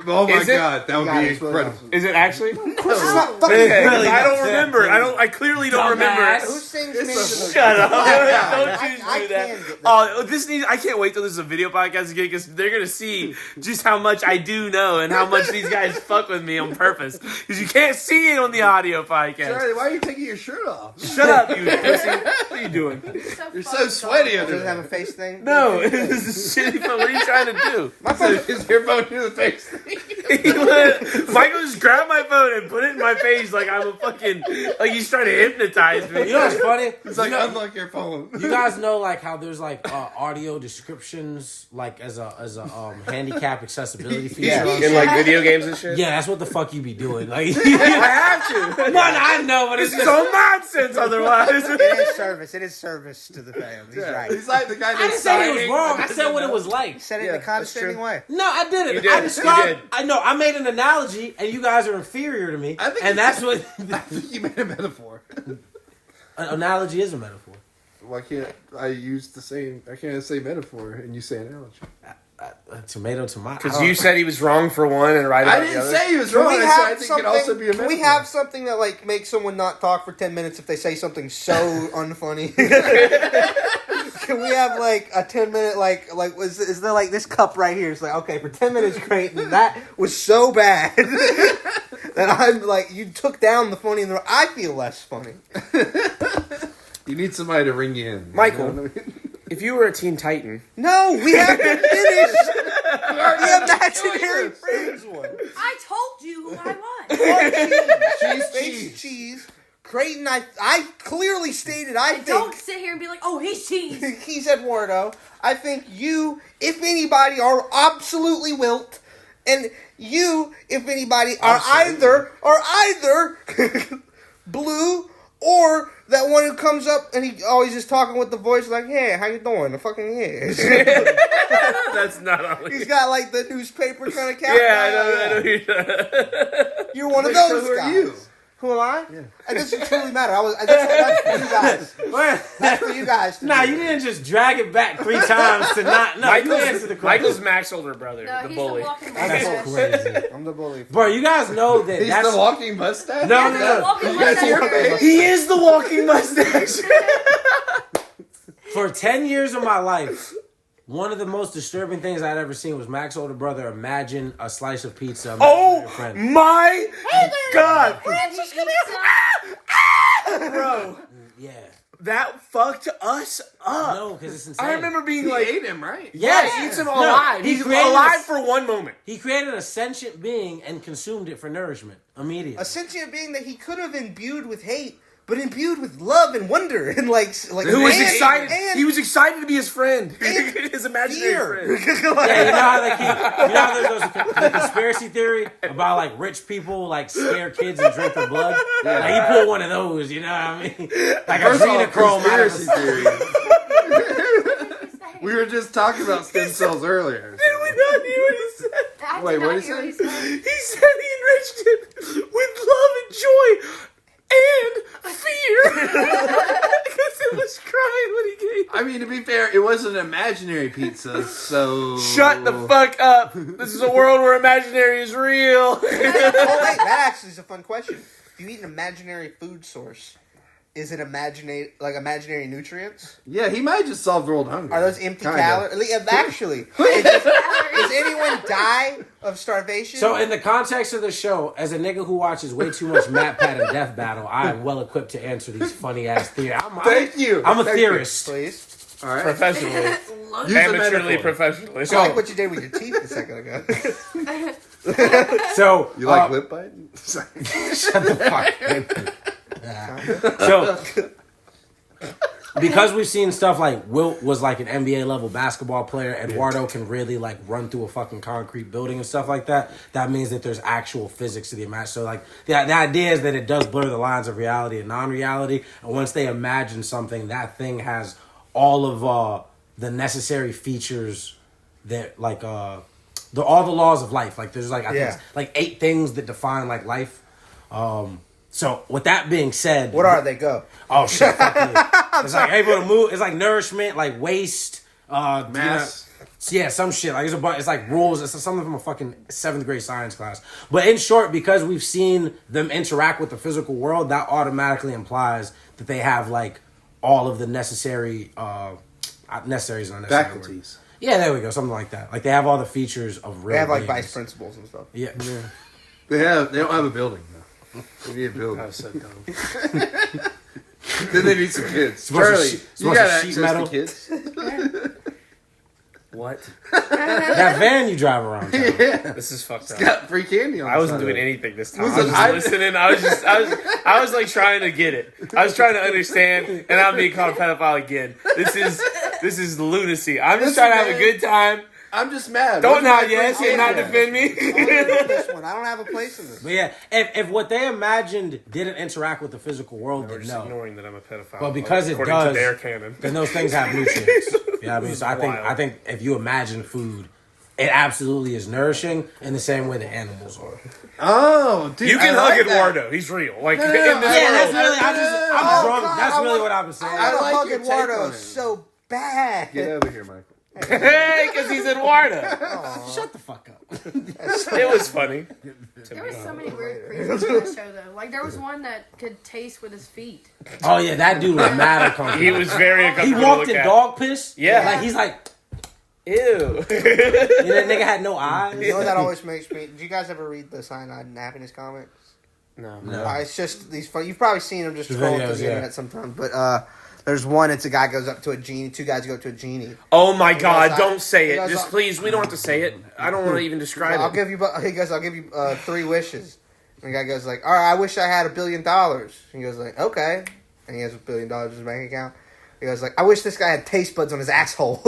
S1: Oh my
S3: Is it?
S1: god, that would
S4: God,
S1: be
S4: it's Willie
S1: incredible.
S4: Nelson.
S3: Is it actually?
S4: It's not fucking
S3: Okay, 'cause
S2: Really?
S3: I don't remember. I clearly don't remember it.
S4: Who sings Minnie the Moocher?
S3: Shut up!
S4: I
S3: Don't you
S4: can
S3: do
S4: get
S3: that.
S4: that.
S3: Oh, this needs. I can't wait till this is a video podcast again because they're gonna see just how much I do know and how much these guys fuck with me on purpose. Because you can't see it on the audio podcast.
S1: Charlie, why are you taking your shirt off?
S3: Shut up, you pussy! What are you doing?
S1: You're so sweaty under
S4: Does it have a
S1: there.
S4: face thing?
S3: No, this is shitty. But what are you trying to do?
S4: My
S1: So
S4: phone.
S1: is your phone in the face?
S3: Michael just grabbed my phone and put it in my face like I'm a fucking like he's trying to hypnotize me.
S2: You know what's funny?
S1: It's like,
S2: you, know-
S1: unlock your phone.
S2: you guys know like how there's like audio descriptions like as a handicap accessibility feature.
S4: Yeah.
S2: on
S3: In
S2: shit?
S3: like video games and shit.
S2: Yeah, that's what the fuck you be doing. Like,
S3: I have to.
S2: no, I know, but
S3: This
S2: it's
S3: is all nonsense. Otherwise,
S4: It is service. It is service to the fans. He's
S1: Yeah,
S4: right.
S1: he's like the guy
S2: I didn't
S1: that's
S2: say it was
S1: signing.
S2: wrong. I said what it was like.
S4: Said it
S1: Yeah,
S4: in a condescending
S1: that's
S4: way.
S2: No, I didn't.
S3: You did.
S2: I
S3: You
S2: described.
S3: did.
S2: I know. I made an analogy, and you guys are inferior to me.
S1: I think
S2: and that's what
S1: I think you made a metaphor.
S2: an analogy is a metaphor.
S1: Why can't I use the same? I can't say metaphor and you say analogy.
S2: Tomato.
S3: Because you said he was wrong for one and right
S1: I
S3: about the
S1: didn't
S3: other.
S1: say he was wrong. I said I think it could also be a
S4: Can we
S1: metaphor.
S4: have something that like makes someone not talk for 10 minutes if they say something so unfunny? Can we have like a 10-minute is there like this cup right here? It's like, okay, for 10 minutes, great, and that was so bad that I'm like, you took down the funny and I feel less funny.
S1: You need somebody to ring you in.
S3: Michael.
S1: You know what I mean?
S3: If you were a Teen Titan,
S4: No, we haven't finished the imaginary friends one.
S5: I told you who I was.
S4: Cheese. Creighton, I clearly stated I think
S5: Don't sit here and be like, oh, he's cheese.
S4: he's Eduardo. I think you, if anybody, are absolutely Wilt, and you, if anybody, are either Blue or that one who comes up and he always is talking with the voice like, "Hey, how you doing?" The fucking
S3: that's not all.
S4: He's got like the newspaper kind of cap.
S3: Yeah, I know.
S4: You're one of
S1: So
S4: those
S1: who are
S4: guys.
S1: you?
S4: Who am I? Yeah. It doesn't truly matter. That's for you guys. That's for you guys.
S2: Nah, you didn't just drag it back 3 times to not. No, you answered the question.
S3: Michael's Mac's older brother,
S5: No,
S3: the
S5: he's
S3: bully.
S5: the walking
S2: That's
S5: mustache.
S2: crazy.
S4: I'm the bully.
S2: Bro, you guys know that
S1: He's
S2: that's
S1: the walking mustache?
S2: No,
S5: He's the walking
S1: You guys see her
S5: mustache.
S1: face?
S3: He is the walking mustache.
S2: for 10 years of my life. One of the most disturbing things I'd ever seen was Mac's older brother imagine a slice of pizza.
S3: Oh
S2: your friend.
S3: my God,
S5: Francis, come
S3: bro!
S2: Yeah.
S3: That fucked us up.
S2: No, because it's insane.
S3: I remember being
S1: He
S3: like,
S1: ate him, right?
S2: Yes.
S3: he eats him
S2: No,
S3: alive.
S2: he
S3: He's
S2: created
S3: alive
S2: a-
S3: for one moment.
S2: He created a sentient being and consumed it for nourishment immediately.
S4: A sentient being that he could have imbued with hate, but imbued with love and wonder and like
S3: Who was excited?
S4: And
S3: He was excited to be his friend,
S4: and
S3: his imaginary
S4: fear.
S3: friend.
S2: Yeah, you know how they keep, you know how there's the conspiracy theory about like rich people like scare kids and drink their blood? Yeah. Like you pull one of those, you know what I mean? Like
S1: First of all,
S2: adrenochrome out of
S1: conspiracy
S2: a-
S1: theory. We were just talking about stem cells earlier.
S3: Did we not hear what he said?
S5: I
S1: Wait,
S5: did
S1: what
S5: not
S1: did
S5: hear
S1: he
S5: what
S1: say?
S5: he said.
S3: He said he enriched it with love and joy and fear. Because it was crying when he gave it.
S1: I mean, to be fair, it was an imaginary pizza, so...
S3: Shut the fuck up. This is a world where imaginary is real.
S4: Oh wait, that actually is a fun question. If you eat an imaginary food source, is it imaginary nutrients?
S1: Yeah, he might just solve world hunger.
S4: Are those empty
S1: Kinda.
S4: calories? Actually, does anyone die of starvation?
S2: So in the context of the show, as a nigga who watches way too much Matt Pat and Death Battle, I am well equipped to answer these funny ass theories.
S1: Thank you.
S2: I'm a
S1: Thank you.
S2: theorist.
S4: please.
S1: All right.
S3: Professionally.
S1: Use a
S3: Amateurly,
S1: metaphor.
S3: professionally.
S4: I like what you did with your teeth a second ago.
S2: So
S1: You like lip biting?
S2: shut the fuck up. So, because we've seen stuff like Wilt was like an NBA level basketball player, Eduardo can really like run through a fucking concrete building and stuff like that. That means that there's actual physics to the imagine. So like the idea is that it does blur the lines of reality and non-reality. And once they imagine something, that thing has all of the necessary features that like all the laws of life. Like there's like I think it's like 8 things that define like life. So with that being said,
S4: What are they? Go.
S2: Oh shit! Fuck you. It's like able to move. It's like nourishment, like waste,
S1: Mass.
S2: yeah, some shit. Like it's like rules. It's something from a fucking 7th grade science class. But in short, because we've seen them interact with the physical world, that automatically implies that they have like all of the necessary necessary is not necessary.
S1: Faculties.
S2: Yeah, there we go. Something like that. Like they have all the features of real.
S4: They have like
S2: beings.
S4: vice principals and stuff.
S2: Yeah.
S1: They don't have a building, though. They need a building.
S3: was so dumb.
S1: Then they need some kids.
S2: Supposed to
S1: Charlie,
S2: sheet-
S1: you
S2: supposed
S1: got
S2: to
S1: access
S2: sheet
S1: to
S2: metal?
S1: kids?
S3: What?
S2: That van you drive around. Town.
S1: Yeah.
S3: This is fucked up.
S1: Got free candy on
S3: I wasn't
S1: the side
S3: doing
S1: of it.
S3: anything this time.
S1: Listen,
S3: I was just listening. I was like trying to get it. I was trying to understand, and I'm being called a pedophile again. This is lunacy. I'm just
S1: Listen,
S3: trying to have a
S1: man.
S3: good time.
S1: I'm just mad.
S3: Don't
S1: Where's my
S3: nod yes
S1: free
S3: and not
S1: candy?
S3: defend me.
S4: I don't know this one. I don't have a place in this.
S2: But yeah, if what they imagined didn't interact with the physical world,
S3: We're
S2: then
S3: just
S2: no.
S3: ignoring that I'm a pedophile.
S2: Well, because it
S3: according
S2: does-
S3: to their canon.
S2: Then those things have nutrients. You know what I mean? So
S3: Wild.
S2: I think if you imagine food, it absolutely is nourishing in the same way that animals are.
S1: Oh, dude.
S3: You can
S1: I
S3: hug
S1: like that.
S3: Eduardo. He's real. Like
S1: No,
S3: in
S1: no,
S3: this
S1: no,
S3: world.
S2: Yeah, that's really. I'm
S4: Oh,
S2: drunk.
S4: God,
S2: That's
S4: I
S2: really
S4: want-
S2: what I was saying.
S4: I
S1: I
S4: want to
S1: like
S4: hug
S1: your take
S4: Eduardo
S1: on it.
S4: so bad.
S1: Get over here, Michael.
S3: Hey, because he's Eduardo.
S2: Shut the fuck up.
S3: It was funny.
S5: There were so many weird creatures in the show, though. Like, there was one that could taste with his feet.
S2: Oh yeah, that dude was mad uncomfortable.
S3: He was very
S2: He
S3: uncomfortable.
S2: walked
S3: to
S2: in
S3: look at.
S2: dog piss.
S3: Yeah.
S2: Like he's like,
S3: Ew.
S2: you know, that nigga had no eyes.
S4: You know what that always makes me? Do you guys ever read the Cyanide and Happiness comics?
S3: No.
S4: It's just these fun. You've probably seen them just scrolling
S2: videos,
S4: through the
S2: yeah.
S4: internet sometimes. But there's one. It's a guy goes up to a genie. Two guys go up to a genie.
S3: Oh my God!
S4: goes,
S3: Don't say
S4: he
S3: it.
S4: goes,
S3: Just please. We don't have to say it. I don't want to even describe
S4: I'll
S3: it.
S4: give you. He goes. I'll give you 3 wishes. And the guy goes like, "All right, I wish I had $1 billion." He goes like, "Okay," and he has $1 billion in his bank account. He goes like, "I wish this guy had taste buds on his asshole."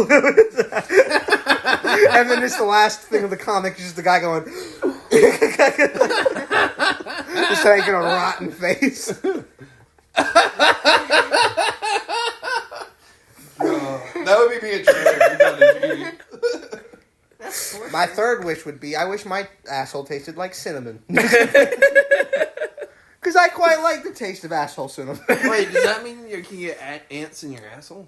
S4: And then it's the last thing of the comic, is just the guy going, just making a rotten face.
S1: That would be me a trailer.
S5: That's torture.
S4: My third wish would be, I wish my asshole tasted like cinnamon. Because I quite like the taste of asshole cinnamon.
S1: Wait, does that mean you can get ants in your asshole?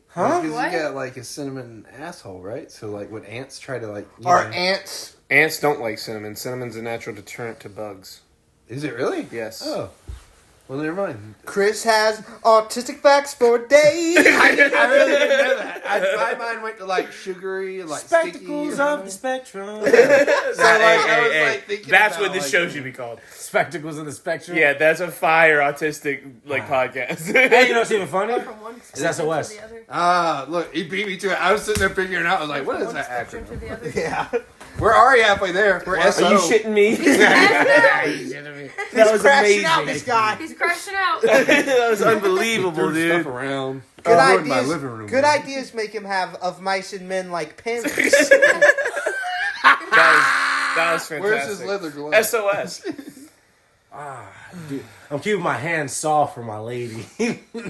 S2: Huh?
S1: Because
S5: What?
S1: you got like a cinnamon asshole, right? So like, would ants try to like?
S4: Or ants.
S3: Ants don't like cinnamon. Cinnamon's a natural deterrent to bugs.
S1: Is it really?
S3: Yes.
S1: Oh, well, never mind.
S4: Chris has autistic facts for days.
S1: I really didn't know that. My mind went to like sugary, like
S2: Spectacles
S1: sticky.
S2: of the spectrum.
S1: So like, I was like thinking
S3: That's
S1: about,
S3: what this
S1: like,
S3: show should be called.
S2: Spectacles of the spectrum.
S3: Yeah, that's a fire autistic podcast.
S2: Hey, you know what's even funny?
S5: From one
S2: Is
S5: spectrum
S2: SOS.
S5: to the other.
S1: Look, he beat me to it. I was sitting there figuring out. I was like, what
S5: From
S1: is
S5: one
S1: that
S5: spectrum
S1: acronym?
S5: to the other.
S4: Yeah.
S1: We're already halfway there. We're SO.
S3: Are you shitting me?
S4: That
S3: was
S4: crashing
S3: amazing.
S4: out, this guy.
S5: He's crashing out.
S3: That was unbelievable,
S1: Threw
S3: dude.
S1: stuff around.
S4: Good
S1: I ruined my
S4: ideas.
S1: living room.
S4: Good ideas make him have of mice and men like pimps.
S3: That was fantastic.
S1: Where's his leather glove?
S3: SOS.
S2: Dude, I'm keeping my hands soft for my lady.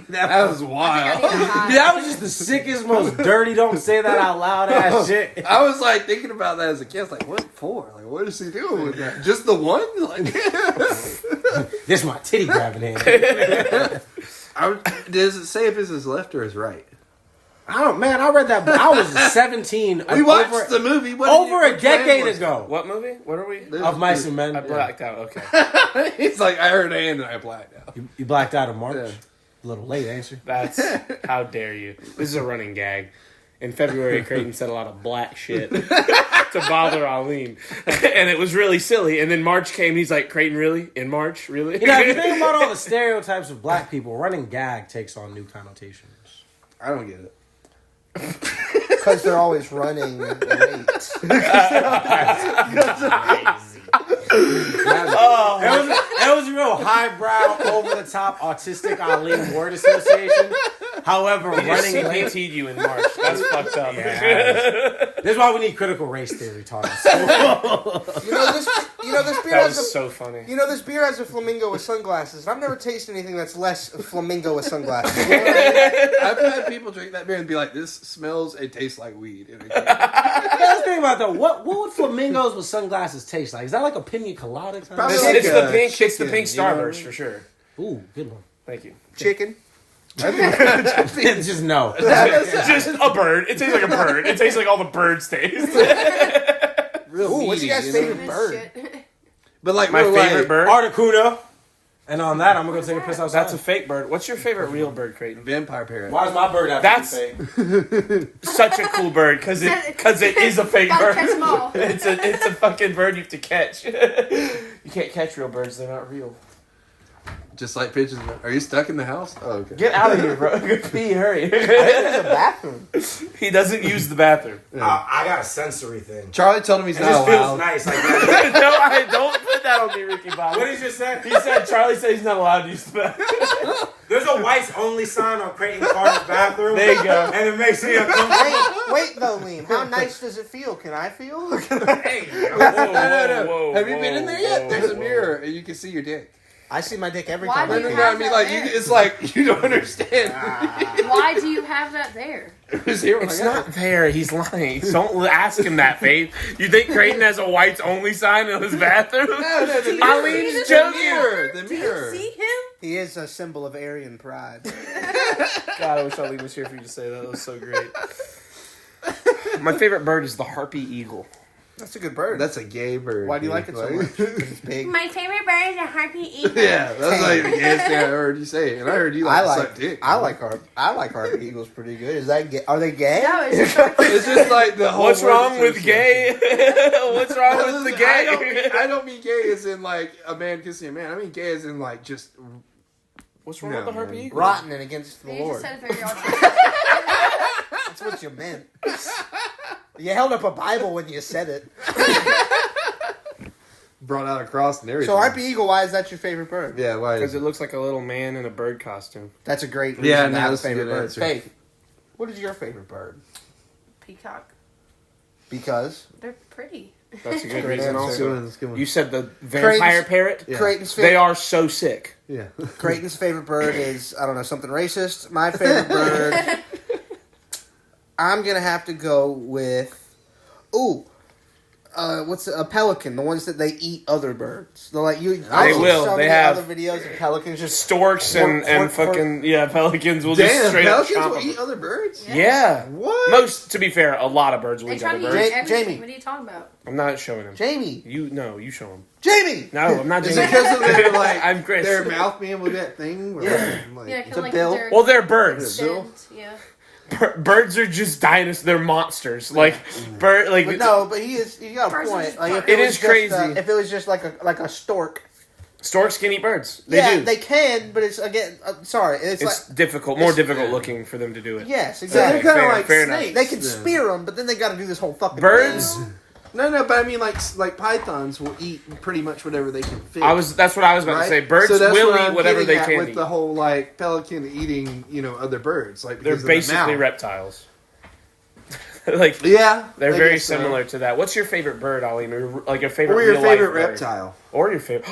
S1: That was wild.
S2: That was just the sickest, most dirty, don't say that out loud ass shit.
S1: I was like thinking about that as a kid. I was like, what for? Like, what is he doing with that? Just the one? Like,
S2: This my titty grabbing hand.
S1: does it say if it's his left or his right?
S2: I read that. I was 17.
S1: We watched the movie. What
S2: over a
S1: which name
S2: decade
S1: was it?
S2: ago.
S3: What movie? What are we?
S2: Of Mice and Men.
S3: I blacked out. Okay.
S1: He's like, I heard and I blacked out.
S2: You blacked out in March.
S1: Yeah.
S2: A little late, ain't you?
S3: That's how dare you? This is a running gag. In February, Creighton said a lot of black shit to bother Aline, and it was really silly. And then March came. He's like, "Creighton, really? In March, really?"
S2: You know, if you think about all the stereotypes of black people, running gag takes on new connotations.
S1: I don't get it.
S4: Because they're always running late.
S2: It was a real highbrow, over the top, autistic Aline word association. However, running late.
S3: CPT'd you in March. That's fucked up.
S2: This is why we need critical race theory taught us.
S4: You know this beer
S3: That
S4: has
S3: was
S4: a.
S3: so funny.
S4: You know, this beer has a flamingo with sunglasses. I've never tasted anything that's less flamingo with sunglasses.
S1: I've had people drink that beer and be like, this smells, it tastes like weed. And
S2: Let's think about that. What would flamingos with sunglasses taste like? Is that like a pina colada? Kind
S1: Probably
S2: of?
S1: like
S3: It's the
S1: a
S3: pink. It's the
S1: chicken,
S3: pink
S1: you know what I
S3: Starburst
S1: mean?
S3: for sure.
S2: Ooh, good one.
S3: Thank you.
S4: Chicken.
S2: Just no.
S3: Just a bird. It tastes like a bird. It tastes like all the birds taste.
S1: Real
S4: Ooh, what's
S1: meaty,
S4: your guys'
S1: you know?
S4: favorite
S5: This
S4: bird?
S5: shit.
S1: But like,
S3: My
S1: real
S3: favorite
S1: like,
S3: bird.
S2: Articuno. And on that, I'm gonna go take a piss outside.
S3: That's a fake bird. What's your favorite real bird, Creighton?
S1: Vampire parrot.
S2: Why does my bird have
S3: That's-
S2: to be fake?
S3: Such a cool bird because it is a fake
S5: Gotta
S3: bird.
S5: catch 'em all.
S3: It's a fucking bird you have to catch. You can't catch real birds; they're not real.
S1: Just like pigeons. Are you stuck in the house? Oh, okay.
S3: Get out of here, bro. Go pee, hurry.
S4: There's a bathroom.
S3: He doesn't use the bathroom.
S2: I got a sensory thing.
S1: Charlie told him he's
S2: It
S1: not
S2: just feels
S1: allowed.
S2: nice. Like,
S3: No, I don't put that on me, Ricky Bobby.
S2: what did you say?
S3: He said Charlie said he's not allowed to use the bathroom.
S2: There's a whites only sign on Creighton Carter's bathroom.
S3: There you go.
S2: And it makes me uncomfortable.
S4: Wait though, Leem. How nice does it feel? Can I feel?
S3: Whoa,
S1: Have you been in there yet?
S3: whoa,
S1: There's a
S3: whoa.
S1: mirror and you can see your dick.
S4: I see my dick every
S5: Why
S4: time.
S5: do
S4: I
S5: you
S4: do.
S5: have
S1: I mean,
S5: that
S1: like,
S5: there?
S1: it's like, you don't understand.
S5: Why do you have that there?
S1: It was here when
S3: It's
S1: I got
S3: not there. He's lying. Don't ask him that, Faith. You think Creighton has a whites only sign in his bathroom?
S1: No, the
S3: Eileen's
S5: see the
S3: joking.
S1: mirror. The
S5: Do you
S1: mirror.
S5: see him?
S4: He is a symbol of Aryan pride.
S3: God, I wish Eileen was here for you to say that. That was so great. My favorite bird is the harpy eagle.
S4: That's a good bird.
S1: That's a gay bird.
S4: Why do you
S1: dude.
S4: like it so much? 'Cause it's big.
S5: My favorite bird is a harpy eagle.
S1: Yeah, that's like the gayest thing I heard you say, and I heard you like suck dick.
S4: I like harpy eagles pretty good. Is that gay? Are they gay?
S5: No, it's just
S1: It's just like the whole.
S3: What's
S1: word
S3: wrong with
S1: association.
S3: gay? What's wrong with the gay?
S1: I don't mean gay as in like a man kissing a man. I mean gay as in like just.
S3: What's wrong
S1: No,
S3: with the harpy
S1: man.
S3: eagle?
S4: Rotten and against the
S5: you just
S4: Lord.
S5: said it very autistic.
S4: That's what you meant. You held up a Bible when you said it.
S1: Brought out a cross and everything.
S4: So harpy eagle, why is that your favorite bird?
S1: Yeah, why?
S3: Because it looks like a little man in a bird costume.
S4: That's a great reason
S1: Yeah,
S4: to
S1: no,
S4: have a
S1: that's a
S4: favorite
S1: good
S4: bird.
S1: answer.
S4: Faith, what is your favorite bird?
S5: Peacock.
S4: Because
S5: They're pretty.
S3: That's a good
S4: Great
S3: reason
S4: answer.
S1: Let's go
S3: also.
S1: in, let's go in.
S3: You said the vampire
S4: Creighton's-
S3: parrot?
S1: Yeah.
S4: Creighton's
S3: They
S4: favorite.
S3: are so sick.
S1: Yeah.
S4: Creighton's favorite bird is, I don't know, something racist. My favorite bird, I'm gonna have to go with, what's a pelican? The ones that they eat other birds. They're like you. I've seen
S3: will.
S4: So
S3: They
S4: many
S3: have-
S4: other videos of pelicans just.
S3: Storks and
S4: Fork, fork,
S3: fucking pelicans will just
S1: Damn,
S3: straight up
S1: pelicans
S3: chomp
S1: will
S3: them.
S1: eat other birds?
S3: Yeah.
S1: What?
S3: Most, to be fair, a lot of birds will
S5: They
S3: eat
S5: try
S3: other
S5: to eat
S3: birds.
S5: everything.
S4: Jamie.
S5: What are you talking about?
S3: I'm not showing him.
S4: Jamie,
S3: You show him.
S4: Jamie.
S3: No, I'm not
S1: Is
S3: doing
S1: it because of their like
S3: I'm Chris.
S1: their mouth being with that thing? Where,
S4: Yeah.
S1: like,
S5: Yeah,
S4: a
S5: kind of like
S4: bill.
S5: they're
S3: Well, they're birds.
S1: Bill?
S5: Yeah.
S3: Birds are just dinosaurs. They're monsters. Like bird. Like
S4: But no, but he got a
S5: Birds are
S4: point.
S5: just
S4: Like, if
S5: fun.
S3: It
S4: was
S3: is
S4: just,
S3: crazy.
S4: if it was just like a stork.
S3: storks can eat birds. They
S4: Yeah,
S3: do.
S4: they can, but it's again. Sorry, it's
S3: it's
S4: like
S3: difficult. More
S1: it's-
S3: difficult looking for them to do it.
S4: yes,
S1: So
S4: exactly.
S1: they're kind of
S3: Fair-
S1: like
S3: fair enough.
S1: snakes.
S4: They can
S1: then.
S4: spear them, but then they got to do this whole fucking
S3: Birds.
S4: thing.
S1: No, but I mean like pythons will eat pretty much whatever they can fit.
S3: That's what I was about
S1: right?
S3: to say. Birds
S1: So that's
S3: will
S1: what
S3: eat
S1: I'm
S3: whatever
S1: getting
S3: they
S1: at
S3: can
S1: with
S3: eat.
S1: the whole like pelican eating other birds. Like
S3: They're
S1: because of the
S3: basically
S1: mouth.
S3: reptiles. Like
S1: Yeah,
S3: they're
S1: I
S3: very
S1: guess so.
S3: similar to that. What's your favorite bird, Ali? Like your favorite
S1: Or your
S3: real-life
S1: favorite
S3: bird?
S1: reptile?
S3: Or your favorite?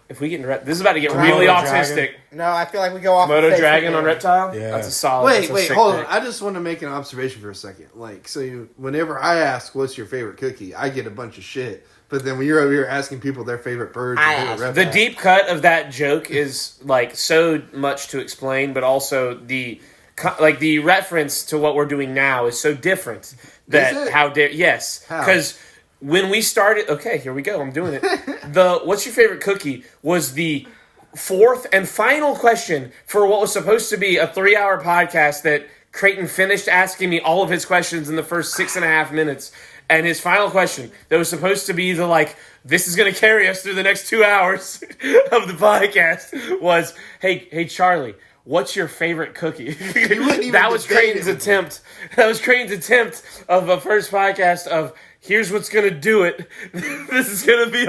S3: If we get into this is about to get
S2: Komodo
S3: really
S2: dragon.
S3: autistic.
S4: No, I feel like we go off.
S3: Komodo
S4: faith
S3: dragon
S4: here.
S3: on reptile.
S2: Yeah.
S3: That's a solid.
S1: Wait,
S3: that's a
S1: wait,
S3: sick
S1: hold
S3: pick.
S1: on. I just want to make an observation for a second. Like, so whenever I ask what's your favorite cookie, I get a bunch of shit. But then when you're over here asking people their favorite birds,
S4: I
S1: and
S4: ask.
S1: favorite
S3: The
S1: reptiles,
S3: deep cut of that joke is like so much to explain, but also the reference to what we're doing now is so different that
S1: Is it?
S3: how dare yes
S1: How?
S3: because when we started okay here we go I'm doing it the what's your favorite cookie was the fourth and final question for what was supposed to be a 3-hour podcast that Creighton finished asking me all of his questions in the first 6.5 minutes. And his final question that was supposed to be this is going to carry us through the next 2 hours of the podcast was, hey Charlie, what's your favorite cookie?
S1: even
S3: That was
S1: debate
S3: Creighton's
S1: it with
S3: attempt. That was Creighton's attempt of a first podcast of here's what's going to do it. This is going to be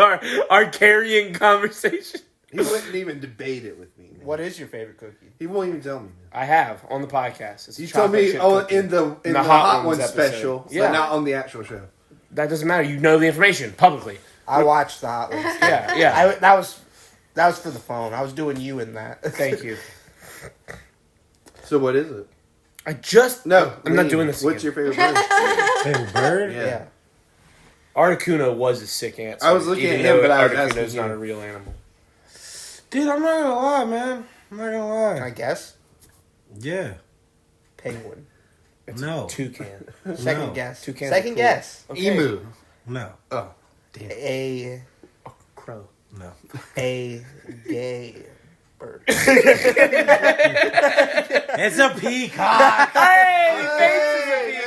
S3: our carrying conversation.
S1: he wouldn't even debate it with me. Man.
S4: What is your favorite cookie?
S1: He won't even tell me. Man.
S3: I have on the podcast. It's a
S1: You told
S3: chocolate
S1: me
S3: chip
S1: oh
S3: cookie.
S1: in the
S3: Hot
S1: hot
S3: Ones
S1: one
S3: episode.
S1: special,
S3: Yeah.
S1: but not on the actual show.
S3: That doesn't matter. You know the information publicly.
S4: I watched the Hot Ones.
S3: Yeah.
S4: That was for the phone. I was doing you in that.
S3: Thank you.
S1: So what is it?
S3: I just
S1: No,
S3: I'm not
S1: Leem.
S3: doing this.
S1: What's
S3: again.
S1: your favorite bird?
S2: Favorite bird?
S1: Yeah.
S3: Articuno was a sick answer.
S1: I was looking
S3: even
S1: at him,
S3: though
S1: but I was
S3: Articuno's
S1: asking
S3: not
S1: you.
S3: a real animal.
S2: Dude, I'm not gonna lie, man. I'm not gonna lie.
S4: Can I guess?
S2: Yeah.
S4: Penguin.
S2: No.
S3: Toucan.
S4: Second
S2: No.
S4: guess.
S3: Toucans
S4: Second
S3: are cool.
S4: guess.
S3: Okay.
S1: Emu.
S2: No.
S1: Oh, damn.
S4: A
S3: Crow.
S2: No.
S4: gay bird.
S2: It's a peacock.
S3: Hey,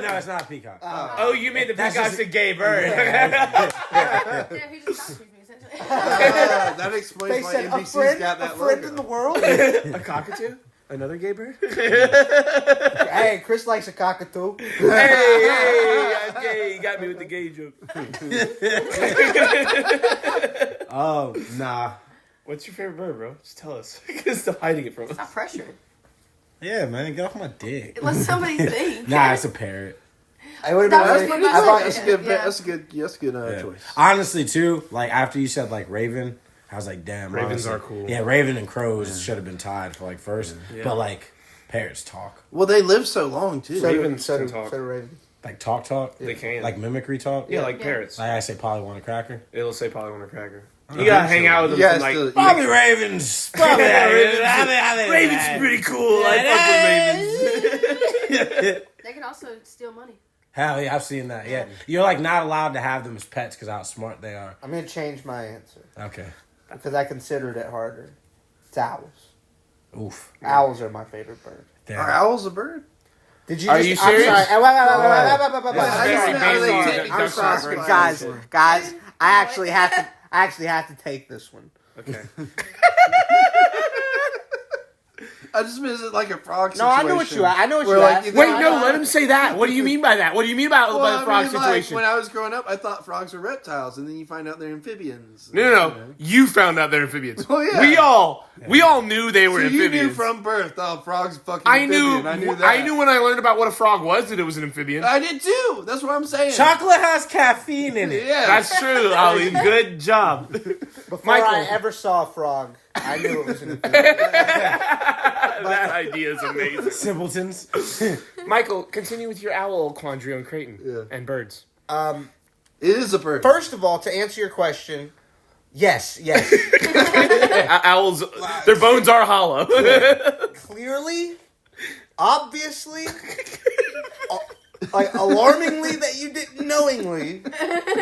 S2: No, it's not a peacock.
S3: Oh, you made the
S2: That's
S3: peacock's
S2: just-
S3: a gay bird.
S5: Yeah, he just confused me essentially.
S1: That
S4: They
S1: explains why
S4: said a
S1: NBC's
S4: friend,
S1: got
S4: a
S1: that
S4: friend
S1: logo.
S4: in the world.
S3: A cockatoo? Another gay bird?
S4: Hey, Chris likes a cockatoo.
S3: Hey, I'm gay. You got me with the gay joke.
S2: Oh, nah.
S3: What's your favorite bird, bro? Just tell us. Stop hiding it from us.
S5: Stop pressure.
S2: Yeah, man, get off my dick.
S5: Let somebody think.
S2: Nah, it's a parrot.
S4: I would
S5: That
S4: have
S5: was
S4: been.
S5: my
S4: I thought
S1: That's
S5: Yeah.
S1: a good.
S5: Yeah.
S1: That's a good. That's a good
S2: Yeah.
S1: choice.
S2: Honestly, too, like after you said like Raven, I was like, damn.
S3: Ravens
S2: honestly.
S3: are cool.
S2: Yeah, Raven and crows should have been tied for like first.
S3: Yeah.
S2: But like parrots talk.
S1: Well, they live so long too.
S4: So
S3: Ravens
S4: so
S3: can
S4: do
S3: talk.
S4: Raven.
S2: Like talk.
S3: They can.
S2: Like mimicry talk.
S3: yeah, like
S5: Yeah.
S3: parrots.
S2: Like I say Polly want a cracker.
S3: It'll say probably want a cracker.
S2: don't
S3: You gotta
S2: think
S3: hang
S2: so.
S3: out with
S1: You
S3: them.
S1: guys
S3: Like,
S1: still-
S2: Ravens. Probably
S3: Ravens pretty cool. I fuck with Ravens.
S5: They can also steal money.
S2: Hell yeah, I've seen that. Yeah, you're like not allowed to have them as pets because how smart they are.
S4: I'm gonna change my answer
S2: Okay.
S4: because I considered it harder. It's owls.
S2: Oof.
S4: Owls are my favorite bird.
S2: Damn.
S1: Are owls a bird?
S4: Did you?
S3: Are
S4: just,
S3: you serious?
S4: I'm sorry.
S3: I'm sorry.
S4: Guys, I actually have to take this one.
S3: Okay.
S1: I just miss it like a frog
S4: No,
S1: situation.
S4: I know what you
S1: Where, like,
S4: asked.
S1: you
S3: Wait,
S1: think-
S3: no, let him say that. What do you mean by that? What do you mean by
S1: Well,
S3: the frog
S1: I mean,
S3: situation?
S1: Like, when I was growing up, I thought frogs were reptiles, and then you find out they're amphibians.
S3: No. You found out they're amphibians.
S1: Oh, yeah.
S3: We all knew they were
S1: So you
S3: amphibians.
S1: knew from birth, oh, frogs fucking
S3: I
S1: amphibian.
S3: knew
S1: that.
S3: I knew when I learned about what a frog was that it was an amphibian.
S1: I did too. That's what I'm saying.
S2: Chocolate has caffeine in it.
S1: Yeah.
S3: That's true, Ali. Good job.
S4: Before
S3: Michael.
S4: I ever saw a frog, I knew it was an amphibian.
S3: That idea is amazing.
S2: Simpletons.
S3: Michael, continue with your owl quandary on Creighton and birds.
S1: It is a bird.
S4: First of all, to answer your question, yes.
S3: Owls, their bones are hollow.
S4: Clearly, obviously, like alarmingly that you didn't knowingly,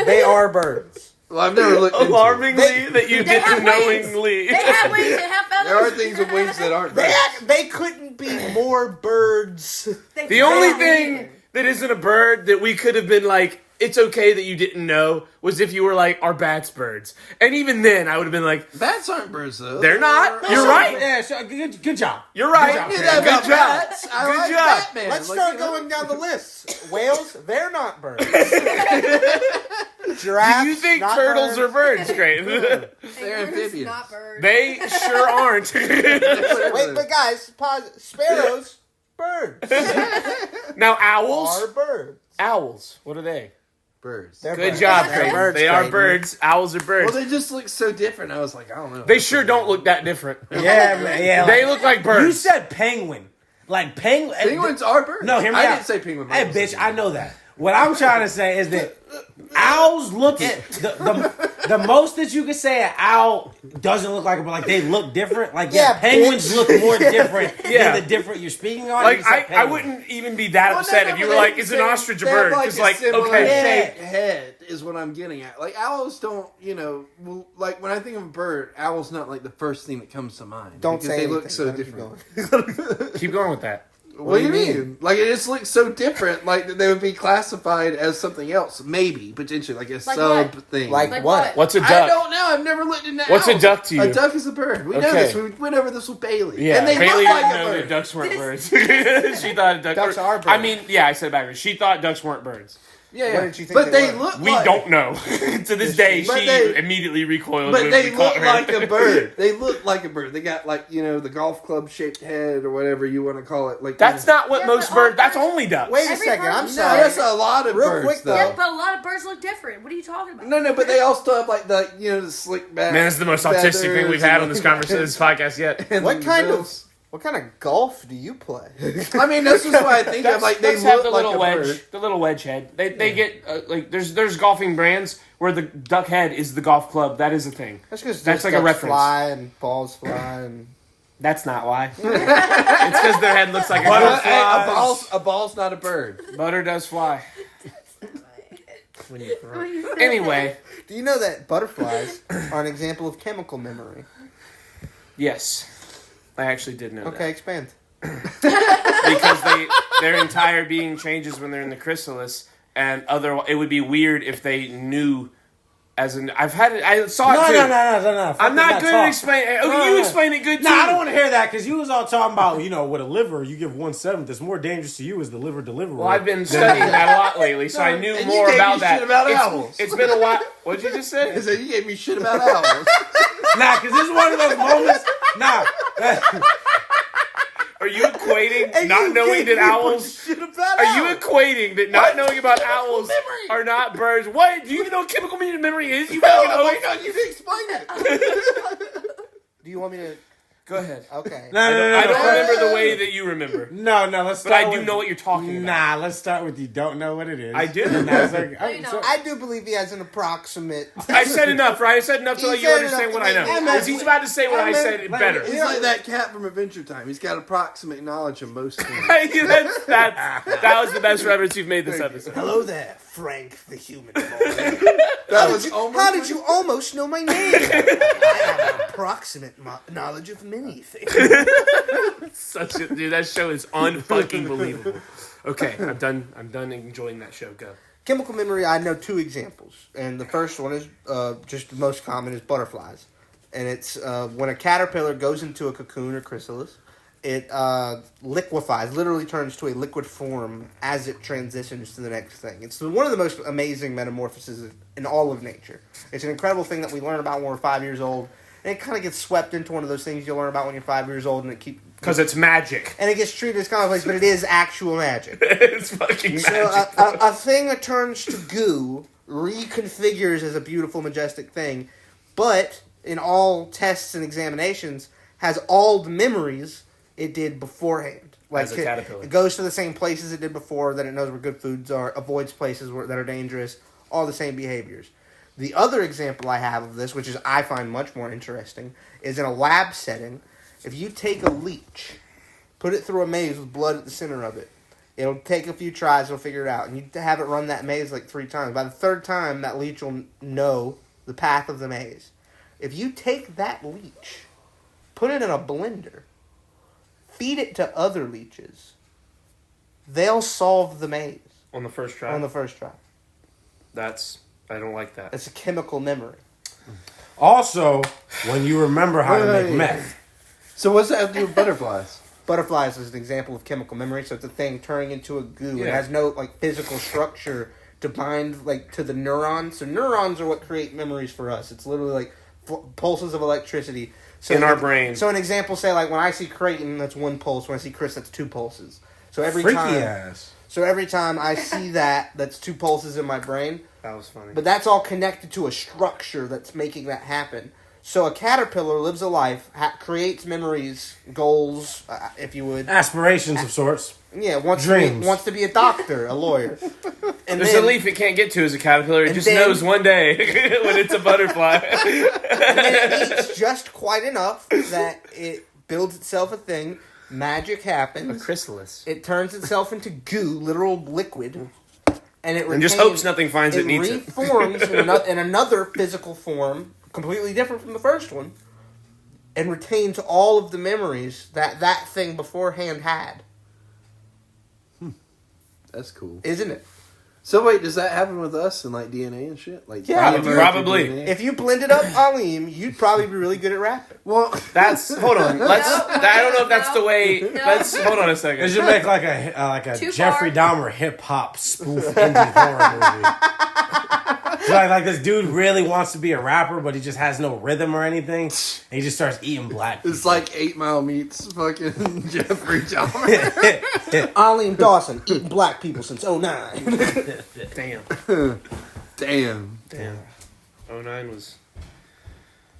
S4: they are birds.
S1: Well, I've never looked into it.
S3: Alarmingly that you
S5: They have
S3: didn't
S5: wings.
S3: knowingly.
S5: They have wings. They have feathers.
S1: There are things with wings that aren't birds.
S4: They couldn't be more birds.
S3: The only thing that isn't a bird that we could have been like, it's okay that you didn't know, was if you were like, are bats birds? And even then, I would have been like,
S1: Bats aren't birds, though.
S3: they're not.
S1: They're-
S3: You're right.
S2: Yeah, so, good job.
S3: You're right.
S1: I knew that about
S3: Good job.
S1: bats. I
S3: Good
S1: like
S3: job.
S1: Batman.
S4: Let's
S1: Like,
S4: start
S1: you know.
S4: going down the list. Whales, they're not birds. Giraffes,
S3: Do you think
S4: not
S3: turtles
S4: birds.
S3: are birds, Creighton?
S1: They're
S5: Penguins,
S1: amphibians.
S5: not birds.
S3: They sure aren't.
S4: Wait, but guys, pause. Sparrows, birds.
S3: Now, owls.
S4: Are birds.
S3: Owls. What are they?
S1: Birds.
S4: They're
S3: Good
S4: birds.
S3: job,
S4: They're
S3: Creighton.
S4: birds,
S3: They are
S4: Creighton.
S3: birds. Owls are birds.
S1: Well, they just look so different. I was like, I don't know.
S3: They sure don't look that different.
S2: Yeah, man. Yeah.
S3: They look like birds.
S2: You said penguin. Like penguin.
S1: Penguins are birds.
S2: No, hear me
S1: I
S2: out.
S1: didn't say penguin.
S2: Hey, bitch, I know that. What I'm trying to say is that owls look the most that you could say an owl doesn't look like, but like they look different. Like
S4: Yeah,
S2: penguins
S4: bitch.
S2: look more different
S3: Yeah.
S2: than the different you're speaking on.
S3: Like,
S2: You said
S3: I
S2: penguin.
S3: wouldn't even be that upset if you were like, is an ostrich a bird? Because, like,
S1: similar
S3: okay.
S1: shaped head is what I'm getting at. Like, owls don't, well, like, when I think of a bird, owl's not, like, the first thing that comes to mind.
S4: Don't
S1: because
S4: say
S1: they
S4: anything.
S1: look so
S4: Let me keep
S1: different.
S4: going.
S3: Keep going with that.
S1: What do you mean? Like, it just looks so different, like, that they would be classified as something else. Maybe, potentially, like a
S5: Like
S1: sub
S5: what?
S1: thing.
S4: Like
S5: Like
S4: what?
S5: what?
S3: What's a
S1: I
S3: duck?
S1: don't know. I've never looked into
S3: What's a
S1: owls.
S3: duck to you?
S1: A duck is a bird. We know
S3: Okay.
S1: this. We went over this with Bailey.
S3: Yeah,
S1: And they
S3: Bailey
S1: look like
S3: didn't
S1: a
S3: know
S1: bird.
S3: that ducks weren't birds. She thought ducks
S4: Ducks are birds.
S3: I mean, yeah, I said it backwards. She thought ducks weren't birds.
S1: Yeah,
S4: What
S1: yeah.
S4: did you think
S1: But
S4: they
S1: they
S4: were?
S1: look
S3: We
S1: like...
S3: don't know. To this day,
S1: But
S3: she
S1: they-
S3: immediately recoiled
S1: But
S3: when
S1: they
S3: we caught
S1: look
S3: her.
S1: like a bird. They look like a bird. They got like the golf club shaped head or whatever you want to call it. Like
S3: That's not what
S5: Yeah,
S3: most
S5: but all
S3: birds. That's
S5: birds-
S3: only ducks.
S4: Wait a
S5: Every
S4: second. I'm
S5: bird-
S1: no,
S4: sorry.
S1: that's a lot of
S4: Real
S1: birds
S4: quick,
S1: though.
S5: Yeah, but a lot of birds look different. What are you talking about?
S1: No, but they all still have like the slick back.
S3: Man, this is the most autistic thing
S1: feathers
S3: we've had
S1: and,
S3: on this
S1: like,
S3: conversation, this podcast yet.
S1: and
S4: What
S1: the
S4: kind
S1: bills.
S4: What kind of golf do you play?
S1: I mean, that's just what I think of. Like they
S3: Ducks have
S1: look
S3: the
S1: like
S3: little
S1: a
S3: wedge,
S1: bird.
S3: the little wedge head. They get like there's golfing brands where the duck head is the golf club. That is a thing.
S4: That's because
S3: That's like a reference.
S4: Fly and balls fly and.
S3: That's not why. It's because their head looks like a
S1: But
S3: golf
S1: hey,
S3: club.
S1: a ball's not a bird.
S3: Butter does fly.
S5: What are you saying?
S3: Anyway,
S4: Do you know that butterflies are an example of chemical memory?
S3: yes, I actually did know
S4: Okay, expand.
S3: that because their entire being changes when they're in the chrysalis, and it would be weird if they knew. As in, I saw it too.
S2: No.
S3: I'm not good at
S2: talk.
S3: explaining. Okay,
S2: No,
S3: you
S2: no.
S3: explain it good too.
S2: Nah, I don't want to hear that because you was all talking about, with a liver, you give 1/7. It's more dangerous to you as the liver deliverer.
S3: Well, I've been studying that a lot lately, so I knew
S1: And you
S3: more
S1: gave
S3: about
S1: me
S3: that.
S1: shit about owls.
S3: It's been a while. What'd you just
S1: I
S3: say?
S1: said you gave me shit about owls.
S2: Nah, because this is one of those moments. Nah.
S3: Are you equating not knowing that owls?
S4: Shit about
S3: Are you equating that not knowing about owls are not birds? What? Do you even know what chemical memory is? You fucking
S1: Oh my
S3: oaf.
S1: god, you didn't explain it.
S4: Do you want me to
S3: Go ahead.
S4: Okay.
S2: No,
S3: I don't remember the way that you remember.
S2: No, let's
S3: But
S2: start
S3: I do
S2: with-
S3: know what you're talking about.
S2: Nah, let's start with you don't know what it is.
S3: I do.
S2: And I was like,
S5: No, you don't.
S4: I do believe he has an approximate.
S3: I said enough, right? I said enough to
S4: He
S3: let you
S4: said
S3: understand
S4: enough
S3: what
S4: to
S3: I
S4: make
S3: know.
S4: me-
S3: Because he's about to say what I said better.
S1: He's like that cat from Adventure Time. He's got approximate knowledge of most things.
S3: That was the best reference you've made this episode.
S4: Hello there, Frank the human boy.
S1: That was almost
S4: How did you almost know my name? I have an approximate knowledge of many things.
S3: Dude, that show is unfucking believable. Okay, I'm done. I'm done enjoying that show. Go.
S4: Chemical memory, I know 2 examples. And the first one is just the most common is butterflies. And it's when a caterpillar goes into a cocoon or chrysalis, it liquefies, literally turns to a liquid form as it transitions to the next thing. It's one of the most amazing metamorphoses in all of nature. It's an incredible thing that we learn about when we're 5 years old. And it kind of gets swept into one of those things you learn about when you're 5 years old, and it keeps
S3: Because it's magic.
S4: and it gets treated as commonplace, but it is actual magic.
S3: It's fucking magic.
S4: So a thing that turns to goo reconfigures as a beautiful, majestic thing, but in all tests and examinations has all the memories it did beforehand. Like
S3: As a caterpillar.
S4: it goes to the same places it did before, that it knows where good foods are, avoids places that are dangerous, all the same behaviors. The other example I have of this, which is I find much more interesting, is in a lab setting. If you take a leech, put it through a maze with blood at the center of it, it'll take a few tries, it'll figure it out. And you have it run that maze like 3 times. By the 3rd time, that leech will know the path of the maze. If you take that leech, put it in a blender, feed it to other leeches, they'll solve the maze
S3: On the first try.
S4: on the first try.
S3: I don't like that.
S4: It's a chemical memory.
S2: Also, when you remember how to make
S1: Right.
S2: meth.
S1: So what's that have to do with butterflies?
S4: Butterflies is an example of chemical memory, so it's a thing turning into a goo. It
S3: Yeah.
S4: has no physical structure to bind to the neurons. So neurons are what create memories for us. It's literally pulses of electricity. So
S3: In our brain.
S4: So an example, say when I see Creighton, that's 1 pulse. When I see Chris, that's 2 pulses. So every
S2: Freaky
S4: time,
S2: ass.
S4: so every time I see that's 2 pulses in my brain.
S3: That was funny.
S4: But that's all connected to a structure that's making that happen. So a caterpillar lives a life, creates memories, goals, if you would.
S2: Aspirations of sorts.
S4: Yeah, wants
S2: Dreams.
S4: to be a doctor, a lawyer. And
S3: There's a leaf it can't get to as a caterpillar. It
S4: And
S3: just
S4: then-
S3: knows one day when it's a butterfly.
S4: and then it eats just quite enough that it builds itself a thing. Magic happens.
S3: chrysalis.
S4: It turns itself into goo, literal liquid. And it
S3: And just
S4: retains-
S3: hopes nothing finds it and eats it.
S4: reforms in another physical form, completely different from the first one, and retains all of the memories that thing beforehand had.
S1: That's cool.
S4: Isn't it?
S1: So wait, does that happen with us and like DNA and shit? Like
S4: Yeah,
S1: Native
S3: probably.
S1: American DNA?
S4: If you blended up Leem, you'd probably be really good at rapping.
S1: Well,
S3: Hold on. Let's.
S5: No,
S3: I don't know if that's the way.
S5: no.
S3: Let's hold on a
S2: They
S3: second.
S2: should make like a
S5: Too
S2: Jeffrey
S5: far.
S2: Dahmer hip hop spoof indie horror movie. It's like this dude really wants to be a rapper, but he just has no rhythm or anything. And he just starts eating black people.
S1: it's like 8 Mile meets fucking Jeffrey Dahmer.
S4: Leem Dawson, eating black people since 09.
S3: Damn.
S1: Damn.
S3: 09 was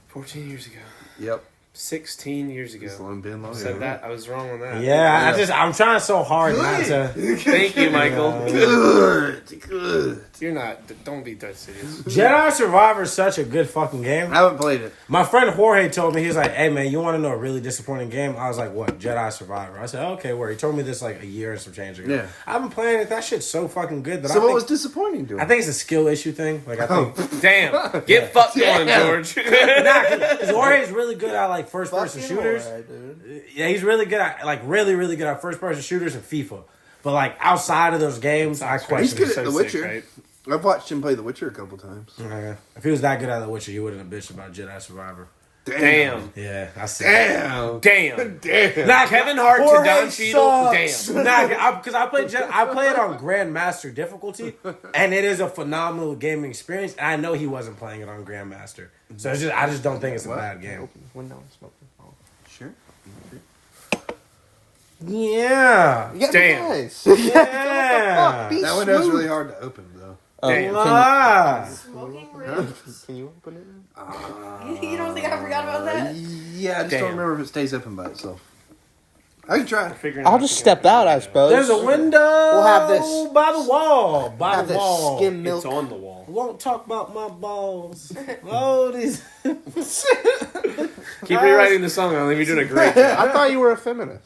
S3: 14 years ago.
S1: Yep.
S3: 16 years
S1: It's
S3: ago.
S1: long been long.
S3: Said that. I was wrong on that.
S2: Yeah, I'm trying so hard not to.
S3: Thank you, Michael.
S1: Good.
S3: You're not. Don't be that serious.
S2: Jedi Survivor is such a good fucking game.
S1: I haven't played it.
S2: My friend Jorge told me, he was like, hey man, you want to know a really disappointing game? I was like, what? Jedi Survivor. I said, okay, where? He told me this like a year and some change ago.
S1: Yeah.
S2: I've been playing it. That shit's so fucking good. That
S1: So
S2: I
S1: what
S2: think,
S1: was disappointing to him?
S2: I think it's a skill issue thing. Like I think.
S3: Damn. Get fucked on, George.
S2: Because Jorge's really good at like first person
S4: Fucking
S2: shooters.
S4: alright, dude.
S2: Yeah, he's really good at like really good at first person shooters and FIFA. But like outside of those games, I
S1: He's
S2: question.
S1: good at
S3: so
S1: The
S3: sick,
S1: Witcher.
S3: right?
S1: I've watched him play The Witcher a couple times.
S2: If he was that good at The Witcher, you wouldn't have bitched about Jedi Survivor.
S3: Damn.
S2: Yeah, I see.
S1: Damn.
S3: Damn.
S1: Damn.
S3: Nah, Kevin Hart to
S2: Jorge
S3: Don Cheadle.
S2: sucks.
S3: Damn.
S2: Nah, because I play it on Grandmaster difficulty, and it is a phenomenal gaming experience. And I know he wasn't playing it on Grandmaster, so I just don't think it's a bad game.
S4: Window smoking.
S1: Sure.
S2: Yeah,
S4: Yeah,
S3: Damn.
S4: nice.
S2: yeah.
S4: Be
S1: That window's
S4: smooth.
S1: really hard to open, though.
S5: Smoking ribs.
S4: Can you open it?
S5: You don't think I forgot about that?
S1: Yeah, I just don't remember if it stays open by itself. I can try.
S4: I'll just step out, I suppose.
S2: There's a window.
S4: We'll have this
S2: by the wall. By
S4: have
S2: the
S4: this
S2: wall.
S4: skim milk.
S3: It's on the wall.
S2: Won't talk about my balls. Oh, these.
S3: Keep rewriting the song. I'll leave you doing a great job.
S4: I thought you were a feminist.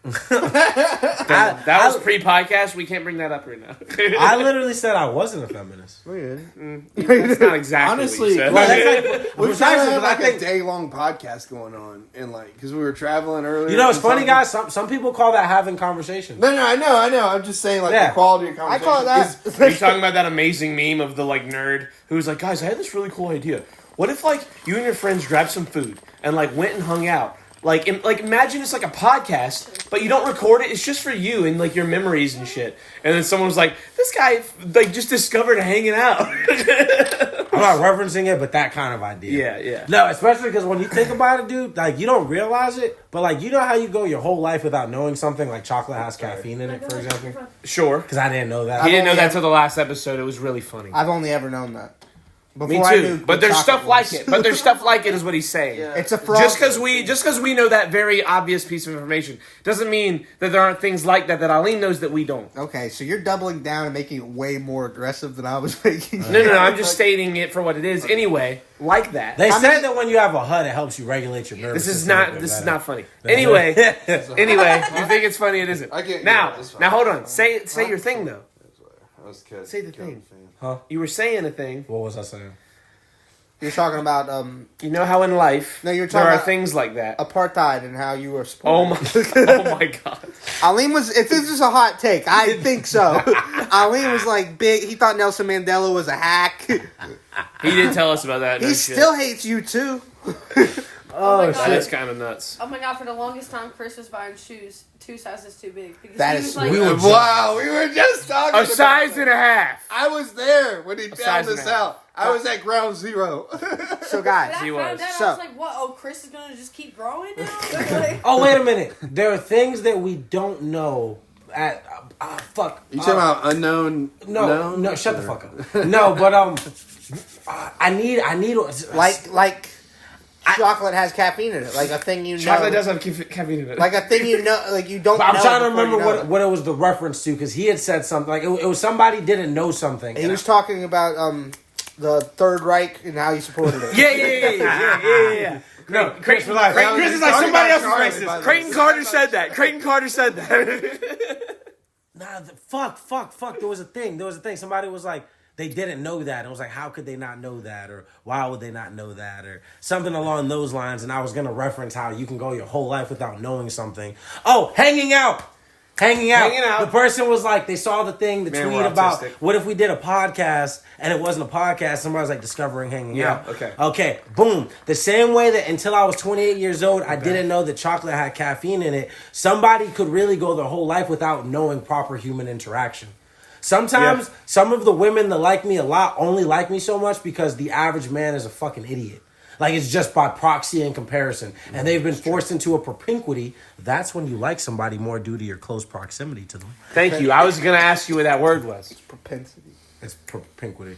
S3: That was pre-podcast. We can't bring that up right now.
S2: I literally said I wasn't a feminist.
S3: That's not exactly
S1: Honestly,
S3: what you said.
S1: well,
S2: We're
S1: we've kind of had
S2: but I
S1: like a
S2: think-
S1: day-long podcast going on, and like because we were traveling earlier.
S2: You know, it's
S1: and
S2: funny,
S1: talking-
S2: guys. Some people call that having conversations.
S1: No, I know. I'm just saying, like
S2: Yeah.
S1: the quality of
S4: I
S1: conversation.
S4: call that.
S3: Are you talking about that amazing meme of the like nerd who's like, guys, I had this really cool idea. What if like you and your friends grabbed some food and like went and hung out? Like imagine it's like a podcast, but you don't record it. It's just for you and like your memories and shit. And then someone was like, this guy like just discovered hanging out.
S2: I'm not referencing it, but that kind of idea.
S3: Yeah.
S2: No, especially because when you think about it, dude, like you don't realize it, but like you know how you go your whole life without knowing something like chocolate has caffeine in it, for example?
S3: Sure.
S2: Because I didn't know that.
S3: He didn't know that till the last episode. It was really funny.
S4: I've only ever known that.
S3: Me
S4: Before I knew
S3: too. But there's
S4: what
S3: stuff
S4: chocolate
S3: like
S4: was.
S3: it. But there's stuff like it is what he's saying.
S1: Yeah.
S4: It's a fraud.
S3: Just because we know that very obvious piece of information doesn't mean that there aren't things like that Aline knows that we don't.
S4: Okay, so you're doubling down and making it way more aggressive than I was making.
S3: No. I'm just stating it for what it is. Anyway, like that.
S2: They
S4: I
S2: said
S4: mean-
S2: that when you have a HUD, it helps you regulate your nervous
S3: This is
S2: system a
S3: not.
S2: bit
S3: This is
S2: better.
S3: not funny. Anyway, you think it's funny? It isn't.
S1: I can't.
S3: Now,
S1: it's fine.
S3: now hold on. Say your thing though.
S1: I was kidding.
S3: Say the thing.
S2: Huh?
S3: You were saying a thing.
S2: What was I saying?
S4: You're talking about
S3: You know how in life
S4: No, you're
S3: there
S4: talking
S3: are
S4: about-
S3: things like that.
S4: apartheid and how you were
S3: Oh
S4: supported.
S3: my! Oh my God!
S4: Aline was. If this is a hot take, I think so. Aline was like big. He thought Nelson Mandela was a hack.
S3: He did tell us about that.
S4: He
S3: no
S4: still
S3: shit.
S4: hates you too.
S5: Oh my
S3: That
S5: God.
S3: is kind of nuts.
S5: Oh my God! For the longest time, Chris was buying shoes 2 sizes too big because
S4: That
S5: he
S4: is
S5: was like,
S4: weird.
S1: Wow, we were just talking.
S3: A
S1: about
S3: size
S1: that.
S3: and a half.
S1: I was there when he
S3: size
S1: found
S3: and
S1: this
S3: a half.
S1: out. I was at ground zero.
S4: So
S5: When
S4: guys,
S5: I
S3: He
S5: found
S3: was.
S5: out,
S4: So-
S5: I was like, "What? Oh, Chris is gonna just keep growing now?" Like,
S2: Oh, wait a minute. There are things that we don't know. Fuck.
S1: You talking about unknown?
S2: No,
S1: knowns,
S2: shut the
S1: or-
S2: fuck up. No, but I need
S4: like chocolate has caffeine in it, like a thing you know.
S3: Chocolate does have caffeine in it.
S4: Like a thing you know, like you don't.
S2: But I'm
S4: know
S2: trying to
S4: before you
S2: remember
S4: know it.
S2: what it was the reference to because he had said something like it was somebody didn't know something.
S4: He was talking about the Third Reich and how he supported it.
S3: Yeah. No, Chris is like
S1: Chris is like somebody else's racist.
S3: racist. Creighton Carter said that. Creighton Carter said that.
S2: Nah, fuck. There was a thing. Somebody was like, they didn't know that. And it was like, how could they not know that? Or why would they not know that? Or something along those lines. And I was going to reference how you can go your whole life without knowing something. Oh, hanging out.
S3: Hanging out.
S2: The person was like, they saw the thing, the
S3: Man,
S2: tweet
S3: we're
S2: about,
S3: autistic.
S2: what if we did a podcast and it wasn't a podcast? Somebody was like, discovering hanging
S3: Yeah,
S2: out.
S3: okay.
S2: Okay, boom. The same way that until I was 28 years old, I didn't know that chocolate had caffeine in it. Somebody could really go their whole life without knowing proper human interaction. Sometimes some of the women that like me a lot only like me so much because the average man is a fucking idiot. Like it's just by proxy and comparison. And they've been forced into a propinquity. That's when you like somebody more due to your close proximity to them.
S3: Thank you. I was going to ask you what that word was.
S4: Propensity.
S2: It's propinquity.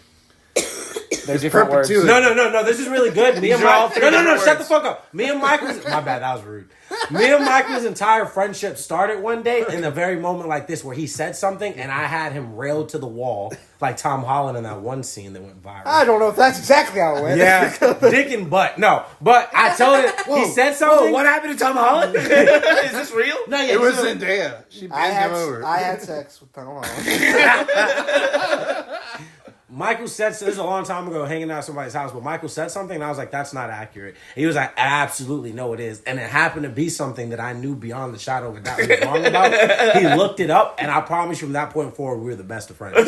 S3: There's different words.
S1: perpetuity.
S2: No. This is really good. Me and
S3: are all
S2: Mike.
S3: three
S2: No.
S3: different
S2: Shut the
S3: words.
S2: fuck up. Me and Michael's. My bad. That was rude. Me and Michael's entire friendship started one day in a very moment like this where he said something and I had him railed to the wall like Tom Holland in that one scene that went viral.
S4: I don't know if that's exactly how it went.
S2: Yeah, dick and butt. No, but I told him he said something.
S3: What happened to Tom Holland? Is this real?
S2: No, yeah,
S1: It was
S2: so-
S1: Zendaya. She
S4: I
S1: banged him over.
S4: had sex with Tom Holland.
S2: Michael said, so this is a long time ago hanging out at somebody's house, but Michael said something and I was like, that's not accurate. He was like, absolutely no, it is. And it happened to be something that I knew beyond the shadow of a doubt he was wrong about. He looked it up and I promise you from that point forward, we were the best of friends. So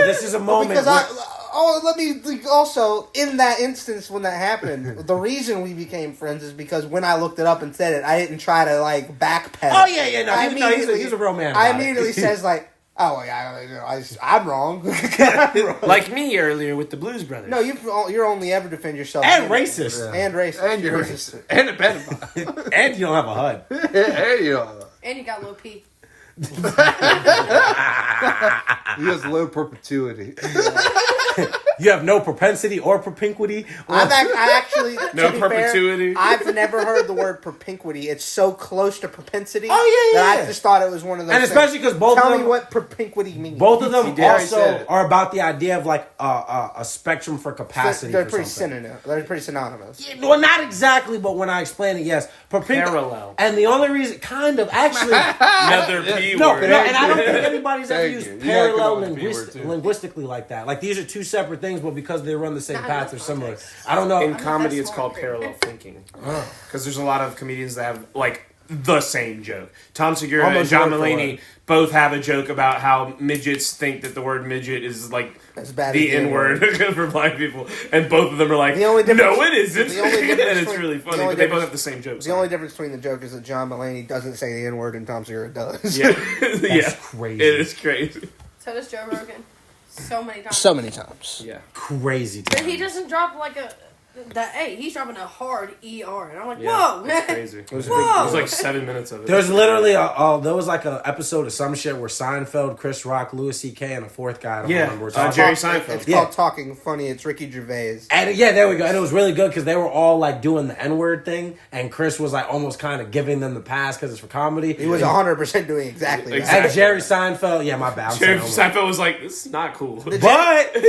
S2: this is a moment.
S4: Because
S2: where-
S4: let me also, in that instance when that happened, the reason we became friends is because when I looked it up and said it, I didn't try to like backpedal.
S2: Oh, yeah, no,
S4: I
S2: he's a
S4: immediately-
S2: real man.
S4: I
S2: about it.
S4: immediately says like, oh yeah, I'm wrong.
S3: Like me earlier with the Blues Brothers.
S4: No, you're only ever defend yourself
S2: And racist.
S4: and racist
S1: And you're racist. And a pedophile.
S2: And you don't have a HUD.
S1: And you know.
S5: and you got low P.
S1: He has low perpetuity.
S2: You have no propensity or propinquity.
S4: I actually
S3: No
S4: to be
S3: perpetuity.
S4: Fair, I've never heard the word propinquity. It's so close to propensity.
S2: Oh, yeah,
S4: that
S2: yeah.
S4: I just thought it was one of those.
S2: And especially because both
S4: Tell
S2: of
S4: me
S2: them,
S4: what propinquity means.
S2: both of them
S1: already said
S2: also
S1: it.
S2: are about the idea of like a spectrum for capacity.
S4: They're
S2: for
S4: pretty
S2: something.
S4: synonymous. They're pretty synonymous.
S2: Yeah, well, not exactly, but when I explain it, yes.
S3: Parallel.
S2: And the only reason, kind of, actually,
S3: Another P
S2: no,
S3: word.
S2: and I don't think anybody's ever
S1: Thank
S2: used
S1: you. You gotta come
S2: parallel
S1: up with a P word, too.
S2: linguistically like that. Like these are two separate things, but because they run the same
S5: Not
S2: path,
S5: enough
S2: they're similar.
S5: context.
S2: I don't know.
S3: In comedy,
S5: that's
S3: it's called
S5: more
S3: parallel thinking. Because there's a lot of comedians that have, like, the same joke. Tom Segura and
S2: Almost
S3: John
S2: word for
S3: Mulaney
S2: word.
S3: both have a joke about how midgets think that the word midget is, like,
S4: As bad as
S3: the
S4: the
S3: N-word for black people. And both of them are like,
S4: The only difference-
S3: no, it isn't.
S4: the only difference
S3: And it's
S4: between-
S3: really
S4: the
S3: funny,
S4: only
S3: but they both
S4: difference-
S3: have the same jokes.
S4: The only difference between the joke is that John Mulaney doesn't say the N word and Tom Segura does.
S3: Yeah.
S2: That's
S3: Yeah.
S2: crazy.
S3: It is crazy.
S5: So does Joe Rogan. So many times.
S4: So many times.
S3: Yeah.
S2: Crazy.
S5: But he
S2: times.
S5: doesn't drop like the A. He's dropping a hard ER. And I'm like,
S3: Yeah.
S5: whoa.
S3: It's crazy. It was
S5: Whoa.
S3: like 7 minutes of it.
S2: There's literally there was like an episode of some shit where Seinfeld, Chris Rock, Louis C.K. and a fourth guy. I don't remember. We're talking
S3: Jerry
S4: It's
S3: Seinfeld.
S2: Yeah.
S4: called Talking Funny. It's Ricky Gervais.
S2: And yeah, there we go. And it was really good because they were all like doing the N-word thing, and Chris was like almost kind of giving them the pass because it's for comedy.
S4: He was 100% doing exactly that.
S3: Exactly.
S2: And Jerry Seinfeld, yeah, my bad. I'm
S3: Jerry
S2: saying
S3: Seinfeld was like, this is not cool.
S2: But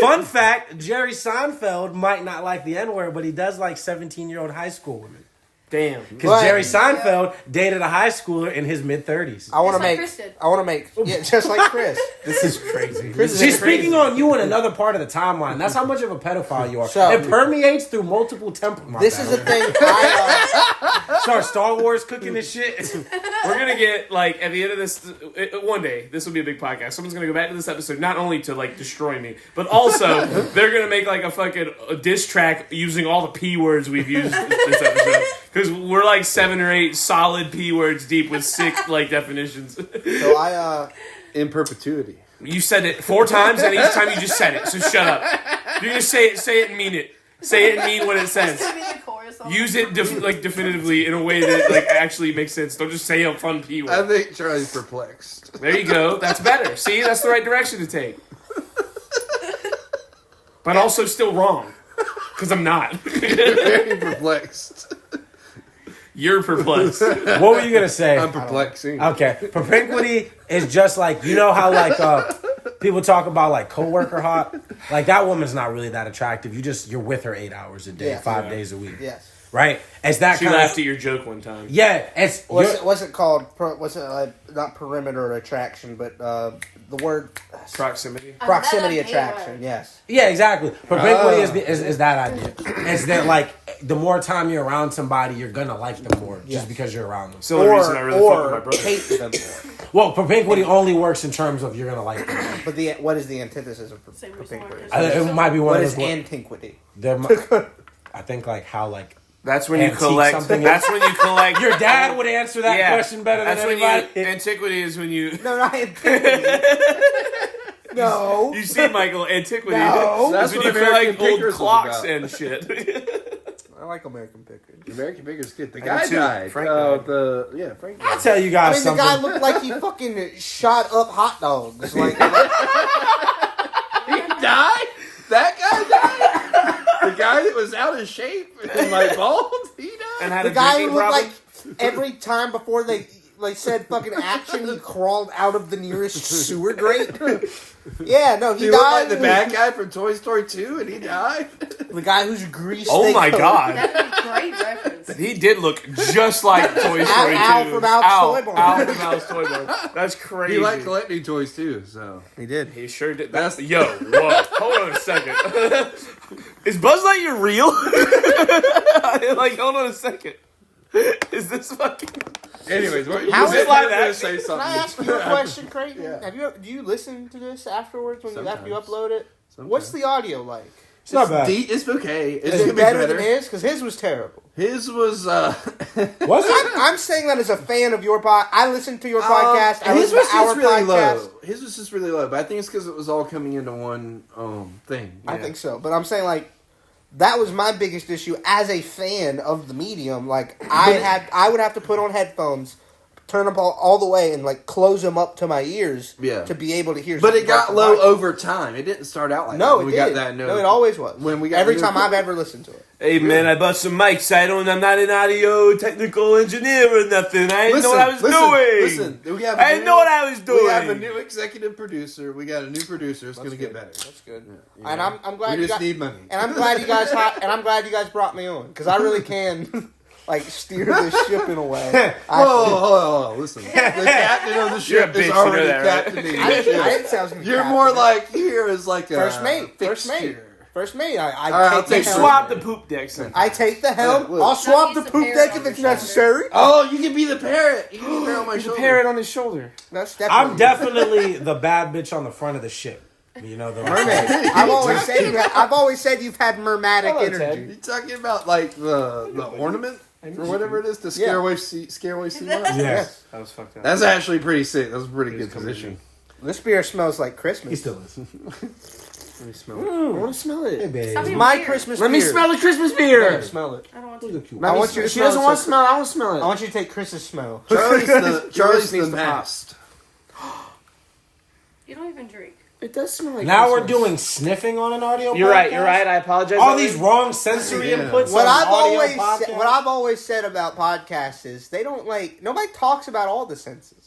S2: fun fact, Jerry Seinfeld might not like the N-word, but he does like 17-year-old high school women.
S3: Damn.
S2: Because
S4: But-
S2: Jerry Seinfeld dated a high schooler in his mid-30s.
S4: I want to
S5: Just like
S4: make.
S5: Chris did.
S4: I want to make. Yeah, just like Chris.
S2: This is crazy.
S4: Chris is
S2: She's
S4: crazy.
S2: speaking on you in another part of the timeline. That's how much of a pedophile you are.
S4: So-
S2: it permeates through multiple temples.
S4: This is the thing. I,
S2: Start Star Wars cooking and shit.
S3: We're going to get, like, at the end of this, one day, this will be a big podcast. Someone's going to go back to this episode, not only to, like, destroy me, but also they're going to make, like, a fucking diss track using all the P words we've used this episode. Because we're, like, 7 or 8 solid P words deep with sick, like, definitions.
S4: so I.
S1: In perpetuity.
S3: You said it 4 times, and each time you just said it, so shut up. You're going to say it and mean it. Say it and mean what it says.
S5: It's gonna be the chorus on
S3: Use it definitively in a way that like actually makes sense. Don't just say a fun P
S1: I
S3: word.
S1: think Charlie's perplexed.
S3: There you go. That's better. See, that's the right direction to take. But also still wrong. Because I'm not.
S1: Very perplexed.
S3: You're perplexed.
S2: What were you going to say?
S1: I'm perplexing.
S2: Okay, propinquity is just like, you know how like people talk about like coworker hot? Like that woman's not really that attractive. You're with her 8 hours a day,
S4: Yeah.
S2: 5 days a week.
S4: Yes.
S2: Right? It's that
S3: She
S2: kind
S3: laughed
S2: of
S3: at your joke one time.
S2: yeah. It's
S4: What's it called? What's it not perimeter attraction, but the word
S3: Proximity.
S4: proximity
S5: Another
S4: attraction.
S5: word.
S4: yes.
S2: yeah, exactly. Propinquity is that idea. It's that like the more time you're around somebody, you're gonna like them more
S4: Yes.
S2: just because you're around them.
S3: It's the only reason I really fuck with my
S4: Or
S3: brother.
S4: hate them more.
S2: Well, propinquity only works in terms of you're gonna like them more.
S4: But what is the antithesis of
S5: Same reason why
S4: propinquity?
S5: Chris-
S2: It might be one
S4: What
S2: of
S4: is
S2: those.
S4: antiquity?
S2: I think like how like
S3: That's when you
S2: Antique
S3: collect.
S2: something.
S3: That's when you collect.
S2: your dad would answer that
S3: Yeah.
S2: question better than
S3: That's when
S2: anybody.
S3: antiquity is when you.
S4: No, not antiquity. No.
S3: You see, Michael, antiquity
S4: No.
S3: is
S1: That's
S3: when
S1: what
S3: you
S1: American
S3: collect old
S1: Pickers was
S3: clocks
S1: about.
S3: and shit.
S4: I like American Pickers.
S1: American Pickers good. The
S3: I
S1: guy
S3: do too.
S1: died.
S3: Frank died.
S1: Frank
S2: I'll
S1: died.
S2: tell you
S4: I
S2: guys
S4: mean, the
S2: something.
S4: guy looked like he fucking shot up hot dogs. Like,
S1: He died? That guy died? The guy that was out of shape and like bald? He died?
S3: And had
S4: the
S3: a
S4: guy who
S3: drinking
S4: looked
S3: problem.
S4: like every time before they said fucking action, he crawled out of the nearest sewer grate. Yeah, no, he
S1: He looked
S4: died.
S1: like the bad guy from Toy Story 2 and he died?
S4: The guy who's greased.
S3: Oh my god.
S5: That's a great reference.
S3: He did look just like Toy Story 2.
S4: Al from Al's Toy Barn.
S3: Al from Al's Toy Barn. That's crazy.
S1: He liked collecting toys too, so.
S4: He did.
S3: He sure did. That's yo. Whoa. Hold on a second. Is Buzz Lightyear real? Like, hold on a second. Is this fucking?
S1: Anyways, what,
S4: How
S1: you
S3: is
S1: said
S3: live
S1: you were gonna
S3: action?
S1: say
S4: Can
S1: something.
S4: I ask you a question, Creighton?
S1: Yeah.
S4: Do you listen to this afterwards after you
S1: Sometimes.
S4: upload it?
S1: Sometimes.
S4: What's the audio like?
S2: It's not bad.
S1: It's okay. It's
S4: Is
S1: gonna
S4: it
S1: be
S4: better than his? Because his was terrible.
S1: His was
S2: Was it?
S4: I'm saying that as a fan of your podcast. I listened to your podcast. I
S1: his
S4: listened
S1: was
S4: to our
S1: just really
S4: podcast.
S1: low. His was just really low, but I think it's because it was all coming into one thing.
S4: I
S1: Yeah.
S4: think so, but I'm saying like that was my biggest issue as a fan of the medium. Like I would have to put on headphones, turn them all the way and like close them up to my ears
S1: Yeah.
S4: to be able to hear.
S1: But it got
S4: something
S1: low
S4: like that.
S1: over time. It didn't start out like that.
S4: No,
S1: when
S4: it
S1: we
S4: did.
S1: got that
S4: No, it always was.
S1: When we got
S4: every
S1: the
S4: time
S1: new-
S4: I've ever listened to it.
S3: Hey man, I bought some mics. I'm not an audio technical engineer or nothing. I didn't know what I was doing.
S1: Listen, we have
S3: I didn't know what I was doing.
S1: We have a new executive producer. We got a new producer. It's going to get better.
S4: That's good.
S1: Yeah.
S4: And I'm glad
S1: We
S4: you
S1: just
S4: guys,
S1: need money.
S4: and I'm glad you guys brought me on because I really can like steer this ship in a way.
S1: Hold on. Listen, the captain of the
S3: You're a
S1: ship
S3: bitch,
S1: is
S3: you
S1: already
S3: know that, right?
S1: captaining
S4: I
S1: the
S4: didn't
S1: ship.
S4: say I was gonna be
S1: You're
S4: captain.
S1: more like here is like a
S4: First mate.
S1: fixture.
S4: First mate.
S1: right,
S4: I
S1: I'll
S4: take the
S1: take
S4: helm.
S3: Swap the poop decks.
S4: I take the helm.
S1: Look.
S4: I'll swap
S5: He's
S4: the
S5: the
S4: poop
S5: parrot
S4: deck
S5: on
S4: if
S5: your
S4: it's
S5: shoulder.
S4: necessary.
S1: Oh, you can be the parrot. You can be the parrot on my shoulder.
S3: Parrot on his shoulder.
S4: That's definitely.
S2: I'm definitely the bad bitch on the front of the ship. You know, the
S4: mermaid. I've always said you've had mermatic
S3: Hello,
S4: energy.
S1: You talking about like the ornament or whatever it is to scare away sea monsters?
S2: Yes.
S3: That was fucked up.
S1: That's actually pretty sick. That's a pretty good position.
S4: This beer smells like Christmas.
S2: He still is.
S3: Let me smell it. I want to smell
S2: Hey,
S3: it.
S2: babe.
S5: Stop being
S4: My
S5: weird.
S4: Christmas
S3: Let me
S4: beer.
S3: smell the Christmas
S4: Go
S3: beer.
S4: ahead, smell it.
S5: I don't want
S2: Look
S5: to.
S2: at you.
S4: I want you to
S3: She
S4: smell
S3: doesn't
S4: it.
S3: want to smell it. I want to smell
S4: I
S3: it.
S4: want you to take Chris's smell.
S1: Charlie's
S3: Charlie's
S1: the
S3: needs to pop.
S1: mast.
S5: You don't even drink.
S3: It does smell like
S2: Now we're
S3: Christmas.
S2: doing sniffing on an audio.
S3: You're
S2: podcast?
S3: right. You're right. I apologize.
S2: All these wrong sensory
S1: Yeah.
S2: inputs.
S4: What
S2: on
S4: I've
S2: audio
S4: always
S2: podcast?
S4: what I've always said about podcasts is they don't nobody talks about all the senses.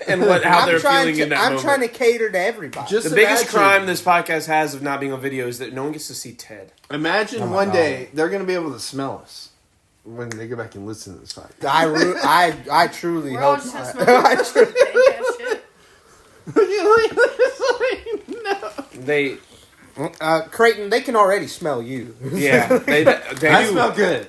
S3: and how they're feeling in that
S4: I'm
S3: moment.
S4: trying to cater to everybody.
S1: Just
S3: The biggest
S1: imagine-
S3: crime this podcast has of not being on video is that no one gets to see Ted.
S1: Imagine
S2: Oh my
S1: one
S2: God.
S1: day they're going to be able to smell us when they go back and listen to this podcast.
S4: I truly
S5: We're all
S4: hope
S5: just
S4: not.
S5: gonna
S4: I
S5: smoke
S4: truly-
S5: that shit.
S3: They,
S4: Creighton, they can already smell you.
S3: yeah, they
S1: I smell good.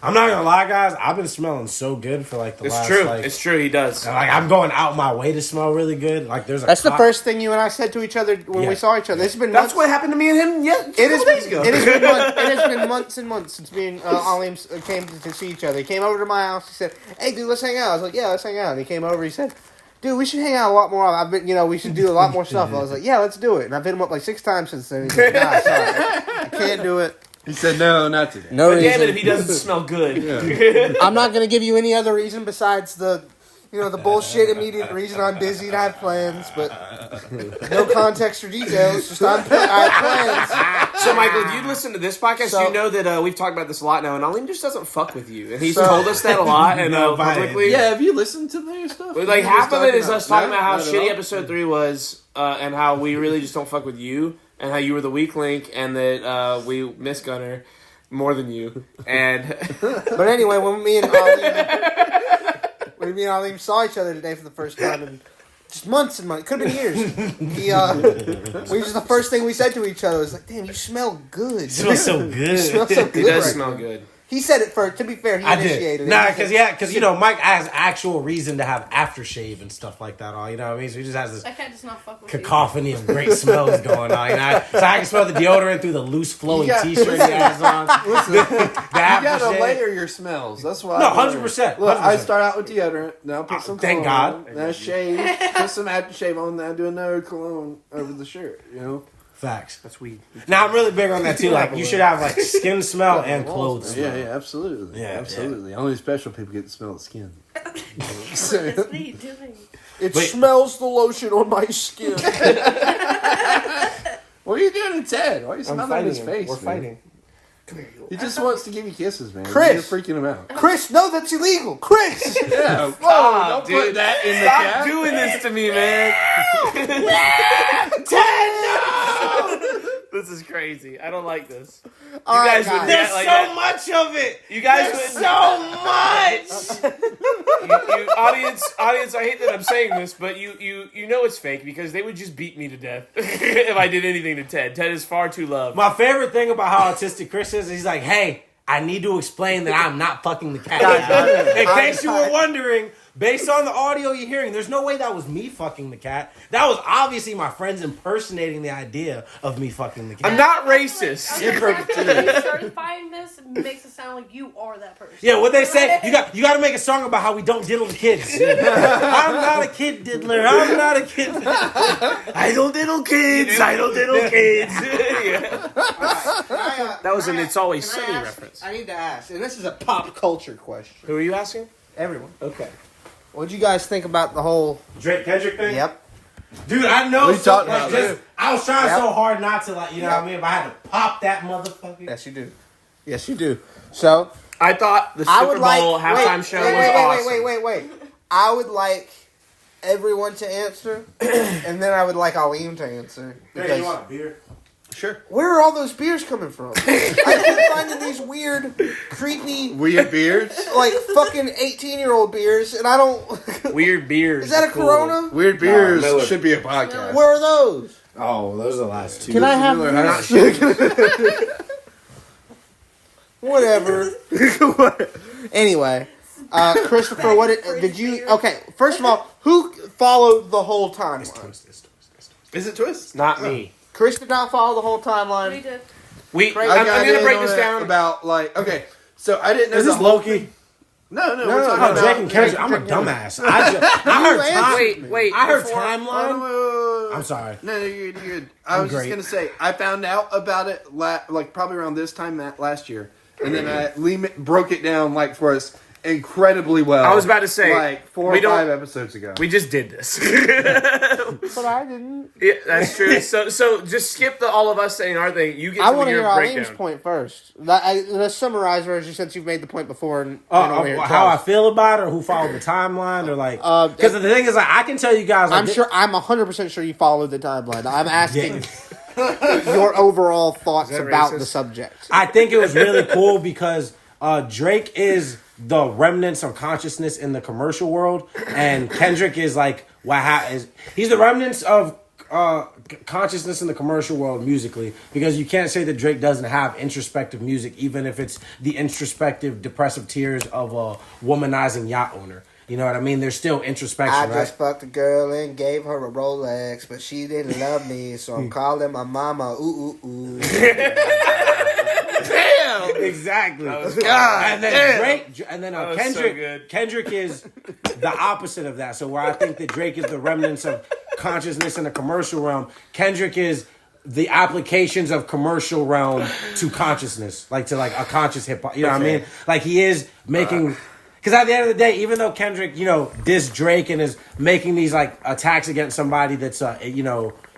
S2: I'm not gonna lie, guys. I've been smelling so good for like the
S3: It's
S2: last.
S3: true.
S2: Like,
S3: It's true. He does.
S2: like I'm going out my way to smell really good. Like there's a.
S4: That's the
S2: cop-
S4: first thing you and I said to each other when
S2: Yeah.
S4: we saw each other. It's been
S3: That's
S4: months.
S3: what happened to me and him. Yeah,
S4: It has,
S3: days ago.
S4: it has been months and months since me and Leem came to see each other. He came over to my house. He said, "Hey, dude, let's hang out." I was like, "Yeah, let's hang out." And he came over. He said, "Dude, we should hang out a lot more. I've been, we should do a lot more stuff." I was like, "Yeah, let's do it." And I've hit him up like 6 times since then. He's like, "Nah, sorry, I can't do it."
S1: He said, no, not today.
S4: No
S3: But
S4: reason.
S3: damn it, if he doesn't smell good.
S4: I'm not going to give you any other reason besides the bullshit immediate reason I'm busy and I have plans, but no context or details. Just I have plans.
S3: So, Michael, if you listen to this podcast,
S4: So-
S3: you know that we've talked about this a lot now, and Alim just doesn't fuck with you. And he's
S4: So-
S3: told us that a lot, and
S2: No,
S3: publicly.
S1: Yeah, have you listened to their stuff?
S3: Like,
S1: You
S3: half
S1: just
S3: of it is us talking
S1: No,
S3: about how
S1: not at
S3: shitty
S1: all?
S3: episode 3 was, and how we really just don't fuck with you, and how you were the weak link, and that we miss Gunner more than you. And
S4: But anyway, when me and Alim saw each other today for the first time in just months and months, could have been years. The first thing we said to each other was like, "Damn, you smell good."
S2: It smells so good.
S4: You smell so good.
S3: he does
S4: right
S3: smell
S4: now.
S3: good.
S4: He said it first. To be fair, he
S2: I
S4: initiated
S2: did.
S4: it.
S2: Nah,
S4: He said-
S2: because Mike has actual reason to have aftershave and stuff like that. All you know what I mean. So he just has this
S5: I can't just not fuck with
S2: cacophony of great smells going on. So I can smell the deodorant through the loose flowing
S1: You got-
S2: t-shirt he has on.
S1: Listen,
S2: The
S1: you gotta
S2: aftershave.
S1: layer your smells. That's why.
S2: No,
S1: I layer.
S2: 100%,
S1: Look, I
S2: 100%.
S1: start out with deodorant. Then I put some
S2: Thank
S1: cologne
S2: God.
S1: on, then I shave, put some aftershave on. Then I do another cologne over the shirt.
S2: Facts.
S3: That's weed.
S2: Now I'm really big on that too. Like you should have like skin smell and clothes smell.
S1: Yeah, absolutely.
S2: Yeah,
S1: absolutely. Only special people get to smell the skin.
S5: What is Lee doing?
S4: It
S1: Wait.
S4: smells the lotion on my skin.
S1: What are you doing to Ted? Why are you
S3: I'm
S1: smelling his
S3: fighting him.
S1: face?
S3: We're
S1: man?
S3: fighting.
S1: He just wants to give you kisses, man.
S4: Chris!
S1: You're freaking him out.
S4: Chris, no, that's illegal. Chris.
S1: Yeah, whoa!
S3: Stop,
S1: Don't put
S3: dude.
S1: that in the
S3: Stop
S1: cat.
S3: doing this to me, man. This is crazy. I don't like this. You
S4: All right,
S3: guys would
S2: There's
S3: like
S2: so
S3: that.
S2: much of it.
S3: You guys
S2: There's
S3: would
S2: so much.
S3: you audience. I hate that I'm saying this, but you know it's fake because they would just beat me to death if I did anything to Ted. Ted is far too loved.
S2: My favorite thing about how autistic Chris is, he's like, hey, I need to explain that I'm not fucking the cat. In case you were wondering, based on the audio you're hearing, there's no way that was me fucking the cat. That was obviously my friends impersonating the idea of me fucking the cat.
S3: I'm not racist.
S5: You certifying this makes it sound like you are that person.
S2: Yeah, what they say, you got to make a song about how we don't diddle the kids. I'm not a kid diddler. I'm not a kid diddler.
S3: I don't diddle kids. I don't diddle kids. Yeah. That was an It's Always Sunny reference.
S4: I need to ask, and this is a pop culture question.
S3: Who are you asking?
S4: Everyone.
S2: Okay.
S4: What'd you guys think about the whole?
S2: Drake Kendrick thing?
S4: Yep.
S2: Dude, I know.
S1: We talked about
S2: just, I was trying
S4: Yep.
S2: so hard not to, like, you know what I mean? But I had to pop that motherfucker.
S4: Yes, you do. Yes, you do. So
S3: I thought the
S4: I
S3: Super
S4: would like
S3: Bowl halftime show
S4: wait,
S3: was
S4: wait,
S3: awesome.
S4: wait. I would like everyone to answer, and then I would like Aleem to answer.
S2: Hey, you want a beer?
S1: Sure.
S4: Where are all those beers coming from? I keep finding these weird, creepy,
S1: Weird beards.
S4: like fucking 18-year-old beers, and I don't.
S3: Weird beers.
S4: Is that a
S3: cool.
S4: Corona?
S1: Weird beers
S2: Miller.
S1: should be a podcast.
S4: Where are those?
S2: Oh, those are the last two.
S4: Can I have
S1: Miller,
S4: these? Whatever. Anyway, Christopher, did you? Okay, first of all, who followed the whole timeline?
S1: Is it Twist?
S3: Not me.
S4: Chris did not follow the whole
S5: We
S4: timeline.
S5: did.
S3: I'm going to break this down.
S1: About like okay, so I didn't know
S2: Is
S1: the
S2: this
S1: whole
S2: Loki?
S1: thing. No,
S4: No,
S1: we're
S4: no,
S1: talking
S2: Oh,
S1: about
S2: Drake and Kendrick. I'm a dumbass. I heard time.
S3: Wait.
S2: I heard
S1: Hold on,
S2: timeline.
S1: wait.
S2: I'm sorry.
S1: No, you're good. I
S2: I'm
S1: was just
S2: great.
S1: gonna say I found out about it like probably around this time last year, and then Leem broke it down like for us incredibly well.
S3: I was about to say,
S1: like 4
S3: we
S1: or
S3: don't-
S1: 5 episodes ago.
S3: We just did this.
S4: But I didn't.
S3: Yeah, that's true. So just skip all of us saying our thing. You get
S4: I
S3: to
S4: want to
S3: your
S4: hear
S3: breakdown.
S4: Aleem's point first. Let's summarize version since you've made the point before. And
S2: How I feel about it, or who followed the timeline, or like, because the thing is, like, I can tell you guys. Like,
S4: I'm 100% sure you followed the timeline. I'm asking your overall thoughts about the subject.
S2: I think it was really cool because Drake is the remnants of consciousness in the commercial world, and Kendrick is like he's the remnants of consciousness in the commercial world musically, because you can't say that Drake doesn't have introspective music, even if it's the introspective, depressive tears of a womanizing yacht owner. You know what I mean? There's still introspection,
S4: I
S2: right?
S4: just fucked a girl and gave her a Rolex, but she didn't love me, so I'm calling my mama. Ooh, ooh, ooh.
S1: Damn.
S2: Exactly.
S1: God
S2: And then
S1: damn.
S2: Drake, and then
S3: That was
S2: Kendrick.
S3: so good.
S2: Kendrick is the opposite of that. So where I think that Drake is the remnants of consciousness in the commercial realm, Kendrick is the applications of commercial realm to consciousness, like to like a conscious hip hop. You know what I mean? Like he is making. Because at the end of the day, even though Kendrick, dissed Drake and is making these like attacks against somebody that's,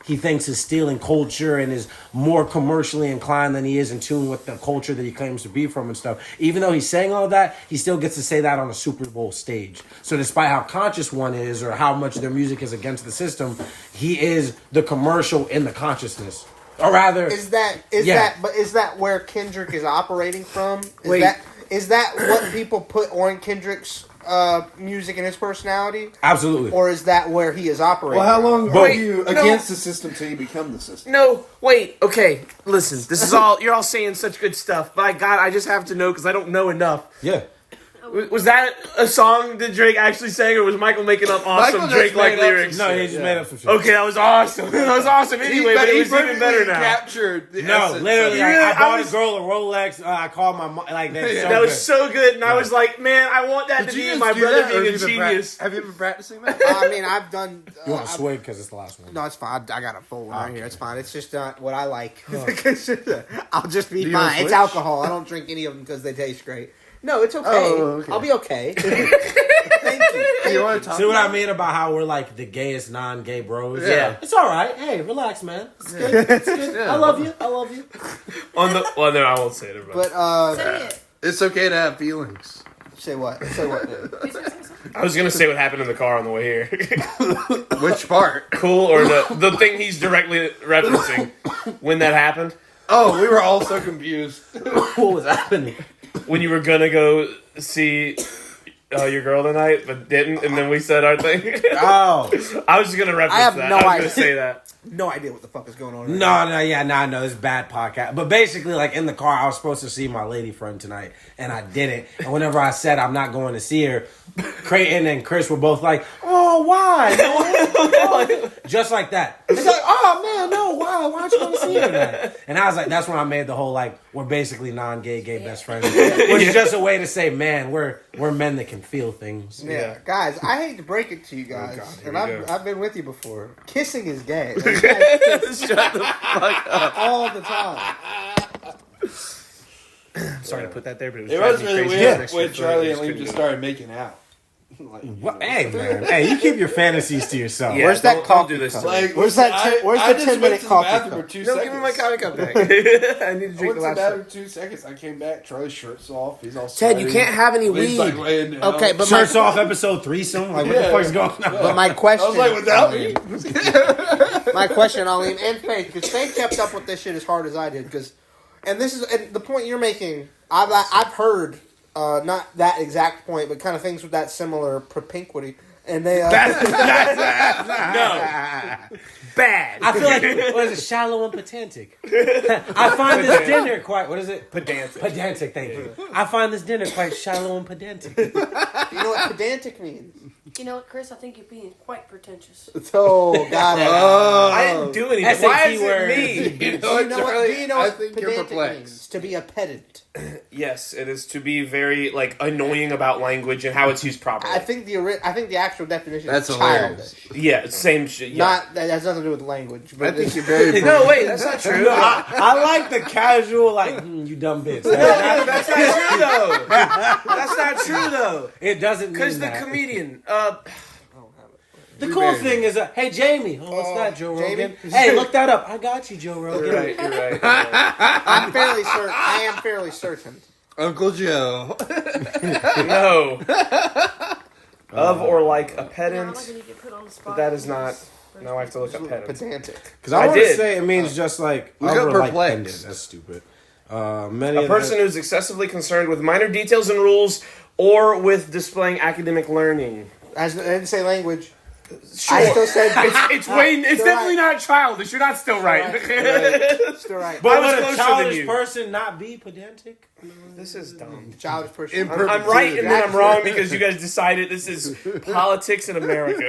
S2: he thinks is stealing culture and is more commercially inclined than he is in tune with the culture that he claims to be from and stuff. Even though he's saying all that, he still gets to say that on a Super Bowl stage. So despite how conscious one is or how much their music is against the system, he is the commercial in the consciousness. Or rather,
S4: Is that where Kendrick is operating from?
S2: Wait.
S4: Is that what people put on Kendrick's music and his personality?
S2: absolutely.
S4: Or is that where he is operating?
S1: Well, how long
S2: But-
S1: are you against the system till you become the system?
S3: No, wait, okay, listen, this is all, you're all saying such good stuff. By God, I just have to know because I don't know enough.
S2: Yeah.
S3: Was that a song that Drake actually sang, or was Michael making up awesome
S1: Michael just
S3: Drake-like
S1: made up
S3: lyrics?
S2: No, he just made up some shit.
S3: Okay, that was awesome. That was awesome anyway, but it was even better now.
S1: Captured the
S2: No,
S1: essence
S2: literally,
S1: of it.
S2: like, I bought
S3: was-
S2: a girl a Rolex. I called my mom. Like, that's so
S3: That was
S2: good.
S3: so good, and I was like, man, I want that
S1: Did
S3: to
S1: you
S3: be
S1: just
S3: my
S1: do
S3: brother
S1: that, or
S3: being a
S1: have you been
S3: genius.
S1: have you been practicing that?
S4: I mean, I've done.
S2: You want to swig because it's the last one.
S4: No, it's fine. I got a full one right
S2: Okay.
S4: here. It's fine. It's just not what I like. I'll just be
S1: Do you wanna
S4: fine. It's
S1: switch?
S4: alcohol. I don't drink any of them because they taste great. No, it's okay.
S1: Oh, okay.
S4: I'll be okay. Thank you.
S1: You want to talk?
S2: See what I mean about how we're like the gayest non-gay bros?
S3: Yeah.
S2: It's all right. Hey, relax, man. It's good. It's good.
S1: Yeah.
S2: I love you. I love you.
S3: Well, no, I won't say it. Everybody.
S4: But
S5: Say it.
S1: It's okay to have feelings.
S4: say what? Say what?
S3: I was gonna say what happened in the car on the way here.
S1: Which part?
S3: Cool, or the thing he's directly referencing when that happened,
S1: Oh, we were all so confused.
S2: What was happening?
S3: when you were gonna go see your girl tonight, but didn't, and then we said our thing.
S2: Oh.
S3: I was just gonna reference
S4: I have
S3: that.
S4: no
S3: I was
S4: idea.
S3: gonna say that.
S4: No idea what the fuck is going on.
S2: I know. It's bad podcast. But basically, like, in the car, I was supposed to see my lady friend tonight, and I didn't. And whenever I said I'm not going to see her, Creighton and Chris were both like, oh, why? Oh. Just like that. It's like, oh, man, no, why? Why aren't you going to see her tonight? And I was like, that's when I made the whole, like, we're basically non-gay, gay best friends. Which is just a way to say, man, we're men that can feel things.
S4: Yeah, guys, I hate to break it to you guys,
S3: God, here
S4: and
S3: we go.
S4: I've been with you before. Kissing is gay.
S3: Shut the fuck up.
S4: All the time.
S3: Sorry to put that there, but it was,
S1: It
S3: driving
S1: was
S3: me
S1: really
S3: crazy.
S1: weird
S3: Next
S1: when
S3: to
S1: Charlie
S3: it,
S1: and Liam
S3: couldn't
S1: just
S3: do it.
S1: started making out.
S2: What? Hey, man. Hey, you keep your fantasies to yourself.
S3: Yeah,
S4: Where's that
S3: don't
S4: coffee
S3: do this
S4: cup?
S3: to me.
S1: Like,
S4: Where's that? Where's
S1: I
S4: the
S1: just
S4: 10-minute
S1: went to the
S4: coffee
S1: bathroom
S4: cup?
S1: for 2
S3: No,
S1: seconds.
S3: give me my coffee cup back. I need to
S1: I
S3: drink
S1: went
S3: the
S1: to the
S3: last
S1: bathroom
S3: sip.
S1: 2 seconds. I came back. Charlie's shirt's off. He's all
S4: Ted, you
S1: sweaty.
S4: can't have any
S1: Lee's, like,
S4: weed.
S1: laying down.
S4: Okay, but
S2: Shirts off episode threesome. Like, what the
S1: Yeah.
S2: fuck's going on?
S4: But my question.
S1: I was like, without me?
S4: My question, Aleem, and Faith, because Faith kept up with this shit as hard as I did. And the point you're making. I've heard not that exact point, but kind of things with that similar propinquity. And they
S3: No. Bad.
S2: I feel like, what is it, shallow and pedantic? I find this dinner quite, what is it?
S3: Pedantic.
S2: Pedantic, thank you. I find this dinner quite shallow and pedantic.
S4: you know what pedantic means?
S5: You know what, Chris? I think you're being quite pretentious.
S4: Oh, got it.
S3: I didn't do anything.
S2: SAT
S3: Why is
S2: word.
S3: it me?
S1: You
S4: Do you know
S1: Charlie,
S4: what, do you know
S1: I
S4: what
S1: think you're
S4: pedantic
S1: perplexed.
S4: means? To be a pedant.
S3: Yes, it is to be very like annoying about language and how it's used properly.
S4: I think the actual definition
S1: That's
S4: is
S1: hilarious.
S4: childish.
S3: Yeah, it's same shit. Yeah.
S4: Not that has nothing to do with language. But
S1: I think you're very.
S3: No, wait, that's not true.
S2: I like the casual, like, you dumb bitch.
S3: That's not true though. That's not true though.
S2: It doesn't mean
S3: Because the
S2: that.
S3: comedian,
S2: The cool thing is, hey, Jamie. Oh, what's that, Joe
S4: Jamie?
S2: Rogan? Hey, look that up. I got you, Joe Rogan.
S3: you're right.
S4: I'm fairly certain. I am fairly certain.
S1: Uncle Joe.
S3: No. Of or like a
S5: No, I'm not
S3: pedant.
S5: gonna get put on the spot.
S3: But that is not. Now I have to look up pedant.
S4: Pedantic.
S2: Because I
S3: I
S2: want to
S3: did.
S2: say it means just like,
S1: Look up
S2: over, like,
S1: perplexed.
S2: pendant. That's stupid. Many
S3: A
S2: of
S3: person who's excessively concerned with minor details and rules or with displaying academic learning.
S4: I didn't say language.
S3: Sure.
S4: I still said
S3: It's
S4: Still
S3: definitely
S4: right.
S3: not childish. You're not still right.
S4: Still right.
S2: But
S3: I was
S2: would a
S3: closer than
S2: childish
S3: you.
S2: person not be pedantic?
S3: This is dumb.
S4: Childish person.
S1: Imperfect.
S3: I'm right and then I'm wrong because you guys decided this is politics in America.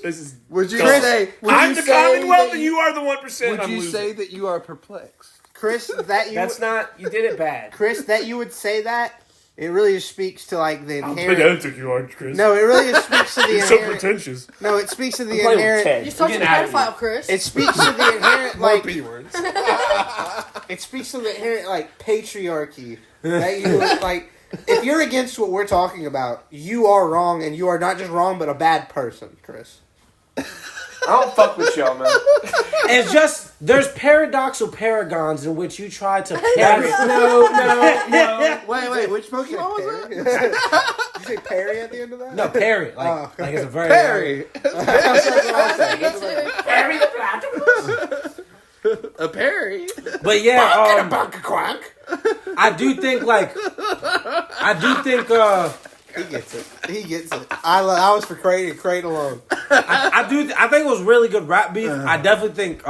S3: This is.
S1: Would you
S3: Chris,
S1: say? Would
S3: I'm
S1: you
S3: the
S1: say
S3: Commonwealth
S1: that
S3: and you are the 1%.
S1: Would
S3: I'm
S1: you
S3: losing.
S1: say that you are perplexed?
S4: Chris, that you
S3: That's not. You did it bad.
S4: Chris, that you would say that, it really just speaks to like the inherent.
S3: Pedantic, you are, Chris.
S4: No, it really just speaks to the
S3: You're so
S4: inherent.
S3: pretentious.
S4: No, it speaks to the
S3: Play with
S4: inherent.
S3: Ted.
S5: You're such a
S3: We're getting out of here.
S5: pedophile, Chris.
S4: It speaks to the inherent
S1: More
S4: like.
S1: P words.
S4: It speaks to the inherent like patriarchy that you like. If you're against what we're talking about, you are wrong, and you are not just wrong, but a bad person, Chris.
S3: I don't fuck with y'all, man.
S2: It's just, there's paradoxal paragons in which you try to
S1: No. Wait. Which Pokemon was that?
S4: Did you say Perry at the end of that?
S2: No, parry. Like,
S4: Oh.
S2: like it's a very...
S1: Perry.
S4: That's what I said.
S5: Get to it.
S1: A Perry.
S2: But yeah,
S4: Quack.
S2: I do think,
S4: He gets it. He gets it. I was for Crate alone.
S2: I think it was really good rap beef. I definitely think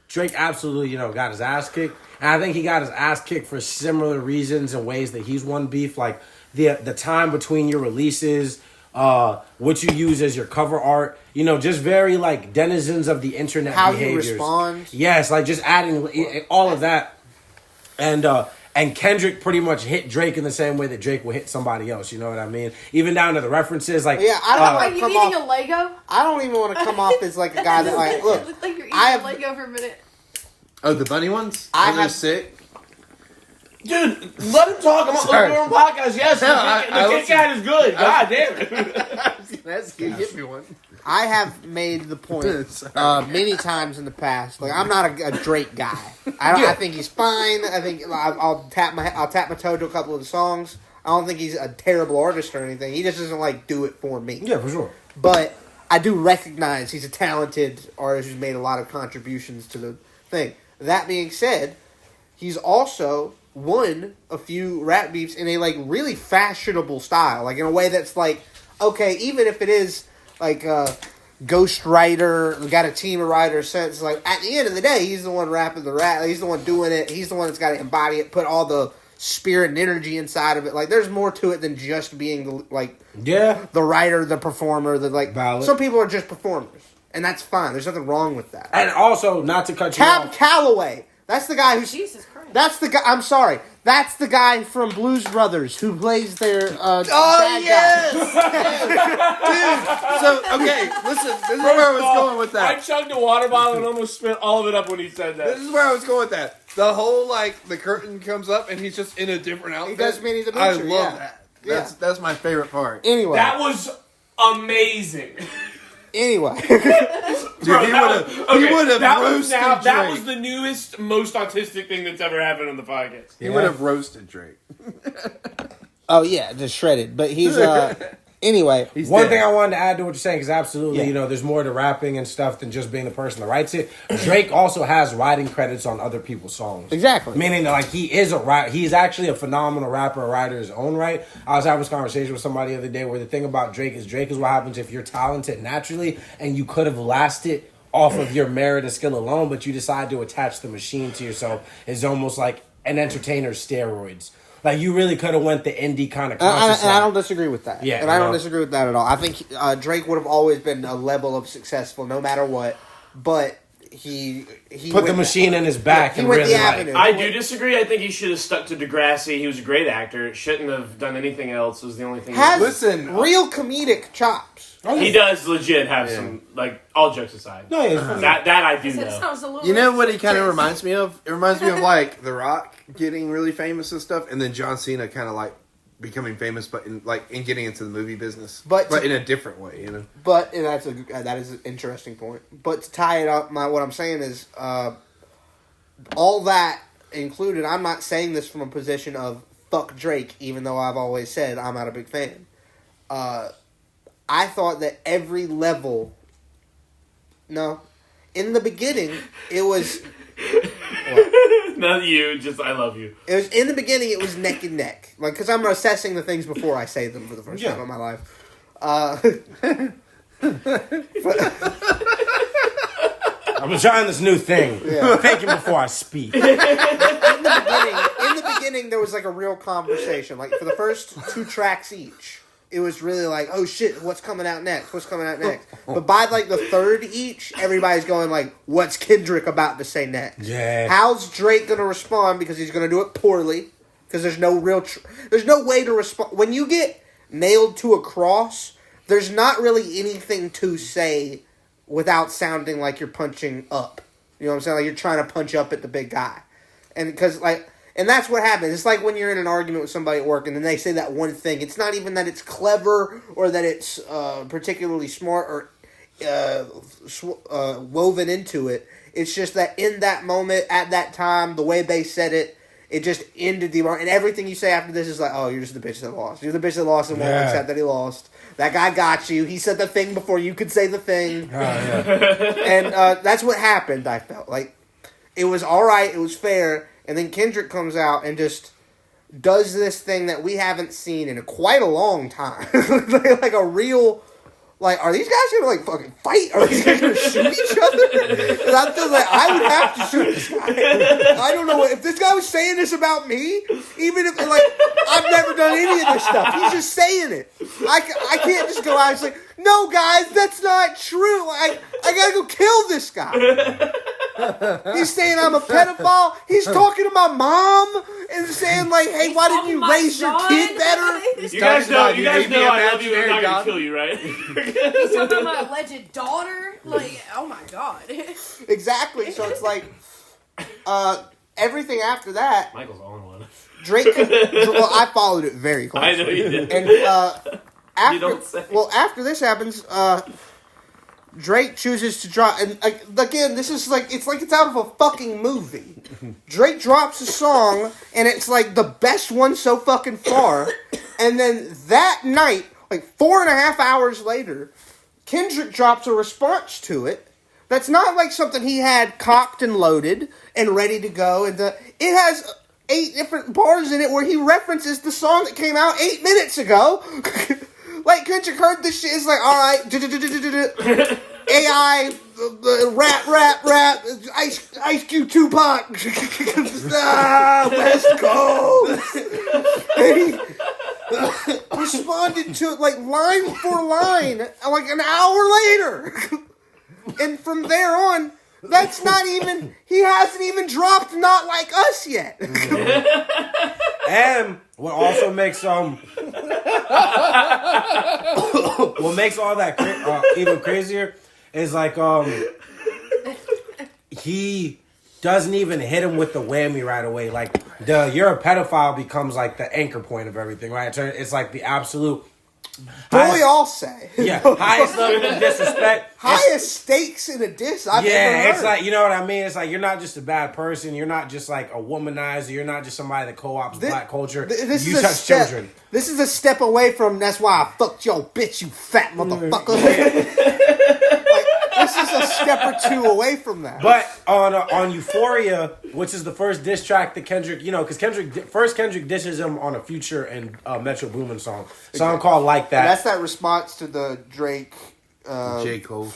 S2: Drake absolutely, got his ass kicked. And I think he got his ass kicked for similar reasons and ways that he's won beef. Like the time between your releases, what you use as your cover art, just very like denizens of the internet
S4: How
S2: behaviors.
S4: you respond.
S2: Yes, like just adding all of that. And Kendrick pretty much hit Drake in the same way that Drake would hit somebody else. You know what I mean? Even down to the references, like
S4: Yeah, I don't
S5: Are
S4: want
S5: you
S4: to come
S5: eating
S4: off.
S5: a Lego?
S4: I don't even want to come off as like a guy that like
S5: It
S4: look.
S5: looked like you're eating
S4: I
S5: a
S4: have-
S5: Lego for a minute.
S1: Oh, the bunny ones?
S4: I
S1: They're
S4: have-
S1: sick.
S3: Dude, let him talk. I'm
S1: Sorry.
S3: on podcast. Yes,
S1: No, I
S3: the Kit Kat is good. God damn it.
S1: That's good. Get me one.
S4: I have made the point
S1: Sorry.
S4: many times in the past. Like I'm not a Drake guy. I think he's fine. I think I'll tap my toe to a couple of the songs. I don't think he's a terrible artist or anything. He just doesn't like do it for me.
S2: yeah, for sure.
S4: But I do recognize he's a talented artist who's made a lot of contributions to the thing. That being said, he's also won a few rap beefs in a like really fashionable style, like in a way that's like okay, even if it is like Ghost Writer, got a team of writers since like at the end of the day, he's the one rapping the rap, he's the one doing it, he's the one that's got to embody it, put all the spirit and energy inside of it. Like there's more to it than just being
S2: Yeah.
S4: the writer, the performer, the like.
S2: Valid.
S4: Some people are just performers, and that's fine. There's nothing wrong with that.
S2: And also, not to cut you
S4: Cab
S2: off.
S4: Calloway. That's the guy who's.
S5: Jesus Christ.
S4: That's the guy. I'm sorry. That's the guy from Blues Brothers who plays their.
S1: Oh,
S4: bad
S1: yes!
S4: guy.
S1: So, okay, listen. This is where I was going with
S3: I
S1: that.
S3: chugged a water bottle and almost spit all of it up when he said
S1: This
S3: that.
S1: is where I was going with that. The whole, the curtain comes up and he's just in a different outfit.
S4: He does Minnie the
S1: I
S4: Moocher,
S1: love
S4: yeah.
S1: that. That's my favorite part.
S4: Anyway.
S3: That was amazing.
S4: Anyway.
S1: Dude, he would have roasted Drake.
S3: That was the newest, most autistic thing that's ever happened on the podcast.
S1: He would have roasted Drake.
S4: Oh, yeah, just shredded. But he's, anyway.
S2: One thing I wanted to add to what you're saying is absolutely, there's more to rapping and stuff than just being the person that writes it. Drake also has writing credits on other people's songs.
S4: Exactly.
S2: Meaning that, like, he is a writer. He's actually a phenomenal rapper, a writer in his own right. I was having this conversation with somebody the other day where the thing about Drake is what happens if you're talented naturally and you could have lasted off of your merit and skill alone, but you decide to attach the machine to yourself. It's almost like an entertainer's steroids. Like, you really could have went the indie kind of conscious.
S4: And I don't disagree with that.
S2: Yeah,
S4: and I don't disagree with that at all. I think Drake would have always been a level of successful no matter what. But he
S2: put the machine in his back and
S4: went
S2: really
S4: the avenue.
S3: I do disagree. I think he should have stuck to Degrassi. He was a great actor. Shouldn't have done anything else. Was the only thing.
S4: Has real comedic chops.
S3: He does legit have some, like, all jokes aside.
S2: No, yeah,
S3: that I do know.
S5: Sounds a little
S1: You know what he kind of reminds me of? It reminds me of like The Rock getting really famous and stuff, and then John Cena kind of like becoming famous, but in getting into the movie business, but in a different way, you know.
S4: But and that is an interesting point. But to tie it up, what I'm saying is, all that included. I'm not saying this from a position of fuck Drake, even though I've always said I'm not a big fan. I thought that every level. No, in the beginning it was.
S3: Not you, just I love you.
S4: It was in the beginning. It was neck and neck, like because I'm assessing the things before I say them for the first time in my life.
S2: I'm trying this new thing. Thinking before I speak.
S4: In the beginning, there was like a real conversation. Like for the first 2 tracks each, it was really like, oh shit, what's coming out next? What's coming out next? But by like the third each, everybody's going like, what's Kendrick about to say next?
S2: Yeah.
S4: How's Drake gonna respond? Because he's gonna do it poorly. Because there's no real, there's no way to respond when you get nailed to a cross. There's not really anything to say without sounding like you're punching up. You know what I'm saying? Like you're trying to punch up at the big guy, and because like. And that's what happens. It's like when you're in an argument with somebody at work and then they say that one thing. It's not even that it's clever or that it's particularly smart or woven into it. It's just that in that moment, at that time, the way they said it, it just ended the argument. And everything you say after this is like, oh, you're just the bitch that lost. You're the bitch that lost and won't accept that he lost. That guy got you. He said the thing before you could say the thing.
S2: Oh, yeah.
S4: And that's what happened, I felt. Like, it was all right. It was fair. And then Kendrick comes out and just does this thing that we haven't seen in quite a long time. Like a real, like, are these guys gonna like fucking fight? Are these guys gonna shoot each other? Because I feel like I would have to shoot this guy. I don't know if this guy was saying this about me. Even if like I've never done any of this stuff, he's just saying it. I can't just go out and say, no, guys, that's not true. I gotta go kill this guy. He's saying I'm a pedophile. He's talking to my mom and saying like, "Hey, why didn't you raise your kid better?"
S3: You guys know I love you. I'm not gonna kill you, right?
S5: He's talking about my alleged daughter. Like, oh my god.
S4: Exactly. So it's like, everything after that.
S3: Michael's on one.
S4: Drake. Well, I followed it very closely.
S3: I know you did.
S4: And after,
S3: you don't say.
S4: Well, after this happens, Drake chooses to drop, and again, this is like it's out of a fucking movie. Drake drops a song, and it's like the best one so fucking far. And then that night, like 4.5 hours later, Kendrick drops a response to it. That's not like something he had cocked and loaded and ready to go. And it has 8 different bars in it where he references the song that came out 8 minutes ago. Like, Kendrick heard this shit, it's like, alright, AI, rap, Ice Cube Tupac, West Coast. And he responded to it, like, line for line, like an hour later. And from there on, that's not even, he hasn't even dropped Not Like Us yet.
S2: And what also makes what makes all that even crazier is like he doesn't even hit him with the whammy right away. Like you're a pedophile becomes like the anchor point of everything, right? It's like the absolute
S4: What we all say.
S2: Yeah, highest level of disrespect.
S4: Highest stakes in a diss I've ever heard.
S2: It's like, you know what I mean? It's like, you're not just a bad person. You're not just like a womanizer. You're not just somebody that co-ops black culture. You touch children.
S4: This is a step away from, that's why I fucked your bitch, you fat motherfucker. This is a step or two away from that.
S2: But on Euphoria, which is the first diss track that Kendrick, because Kendrick dishes him on a Future and Metro Boomin song called Like That.
S4: And that's that response to the Drake...
S1: J. Cole.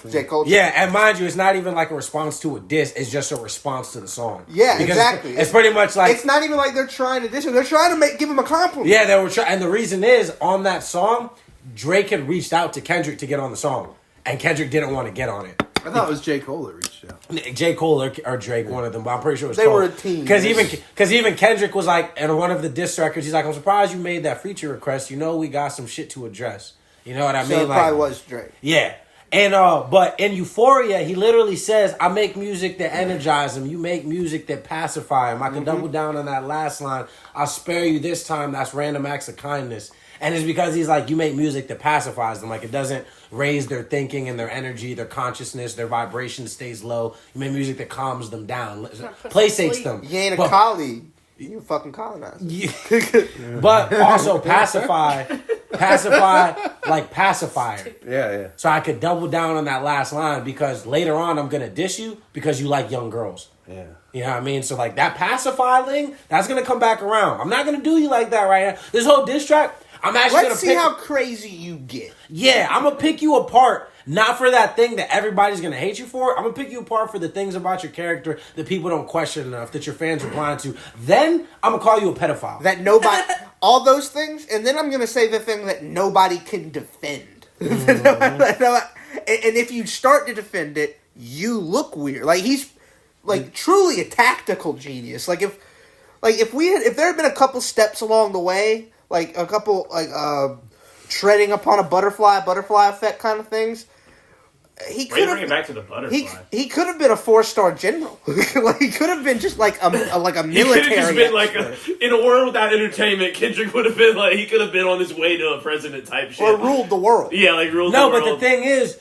S2: Yeah, and mind you, it's not even like a response to a diss. It's just a response to the song.
S4: Yeah, exactly.
S2: It's pretty much like...
S4: It's not even like they're trying to diss him. They're trying to give him a compliment.
S2: Yeah, they were trying. And the reason is, on that song, Drake had reached out to Kendrick to get on the song. And Kendrick didn't want to get on it.
S1: I thought it was J. Cole that reached out.
S2: J. Cole or Drake, one of them, but I'm pretty sure it was
S4: They
S2: Cole.
S4: were a team.
S2: Because even Kendrick was like, in one of the diss records, he's like, I'm surprised you made that feature request. You know we got some shit to address. You know what I mean?
S4: So it probably was Drake.
S2: Yeah. And but in Euphoria, he literally says, I make music that energize him. You make music that pacify him. I can double down on that last line. I'll spare you this time. That's random acts of kindness. And it's because he's like, you make music that pacifies them. Like, it doesn't raise their thinking and their energy, their consciousness, their vibration stays low. You make music that calms them down, placates them.
S4: You ain't a colleague. You fucking colonizer.
S2: Yeah. But also pacify like pacifier.
S1: Yeah.
S2: So I could double down on that last line because later on I'm gonna diss you because you like young girls.
S1: Yeah.
S2: You know what I mean? So like that pacify thing, that's gonna come back around. I'm not gonna do you like that right now. This whole diss track, I'm actually
S4: Let's see how crazy you get.
S2: Yeah, I'm gonna pick you apart. Not for that thing that everybody's gonna hate you for. I'm gonna pick you apart for the things about your character that people don't question enough, that your fans are blind to. Then I'm gonna call you a pedophile.
S4: That nobody, all those things, and then I'm gonna say the thing that nobody can defend. And if you start to defend it, you look weird. Like he's like truly a tactical genius. Like if there had been a couple steps along the way, like a couple treading upon a butterfly effect kind of things. He could
S3: bring it back to the butterfly.
S4: He could have been a 4-star general. Like he could have been just like a military.
S3: He could have just been like in a world without entertainment. Kendrick would have been like he could have been on his way to a president type shit,
S4: or ruled the world.
S3: Yeah, like ruled.
S2: No,
S3: the world.
S2: but the thing is,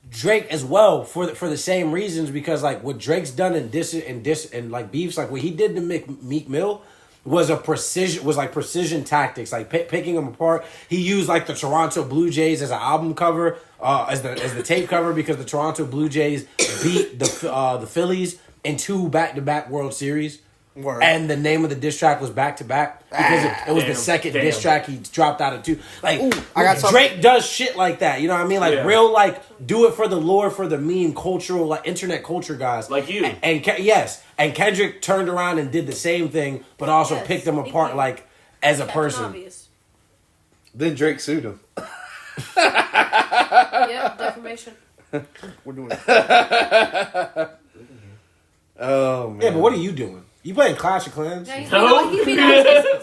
S2: Drake as well for the same reasons, because like what Drake's done in diss and like beefs, like what he did to Meek Mill was precision tactics, like picking them apart. He used like the Toronto Blue Jays as an album cover, as the tape cover, because the Toronto Blue Jays beat the Phillies in 2 back-to-back World Series.
S4: Word.
S2: And the name of the diss track was Back to Back because it was the second diss track he dropped out of 2. Like Drake does shit like that, you know what I mean? Like real, like do it for the lore, for the meme, cultural, like internet culture guys,
S3: like you.
S2: And Kendrick turned around and did the same thing, but also picked them apart like as a person.
S5: Obvious.
S1: Then Drake sued him.
S5: Yep, defamation.
S4: We're doing it.
S1: Oh man.
S2: Yeah, but what are you doing? You playing Clash of Clans?
S5: Yeah,
S3: No,
S5: maybe.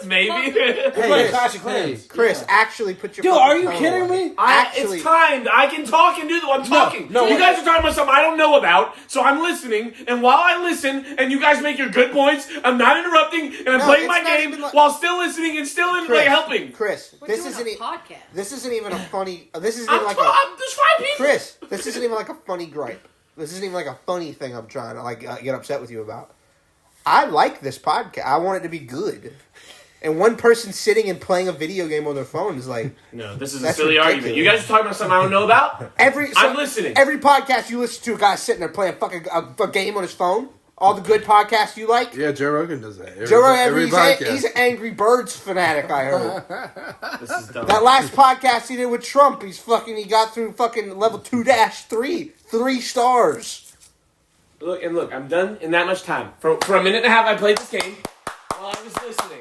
S3: maybe.
S2: You playing Clash of Clans?
S4: Chris, actually put your.
S2: Dude, are you kidding me?
S3: It's timed. I can talk and do the. I'm talking.
S2: No,
S3: you guys are talking about something I don't know about, so I'm listening. And while I listen, and you guys make your good points, I'm not interrupting, and I'm playing my game while still listening and still helping.
S4: Chris,
S5: This isn't a podcast.
S4: This isn't even a funny. This isn't even like a.
S3: There's 5 people.
S4: Chris, this isn't even like a funny gripe. This isn't even like a funny thing I'm trying to like get upset with you about. I like this podcast. I want it to be good. And one person sitting and playing a video game on their phone is like...
S3: No, this is a silly argument. You guys are talking about something I don't know about? I'm listening.
S4: Every podcast you listen to, a guy sitting there playing fucking a game on his phone. All the good podcasts you like.
S1: Yeah, Joe Rogan does that.
S4: Joe Rogan, he's an Angry Birds fanatic, I heard.
S3: This is dumb.
S4: That last podcast he did with Trump, he got through fucking level 2-3. 3 stars.
S3: Look, I'm done in that much time. For a minute and a half, I played this game while I was listening.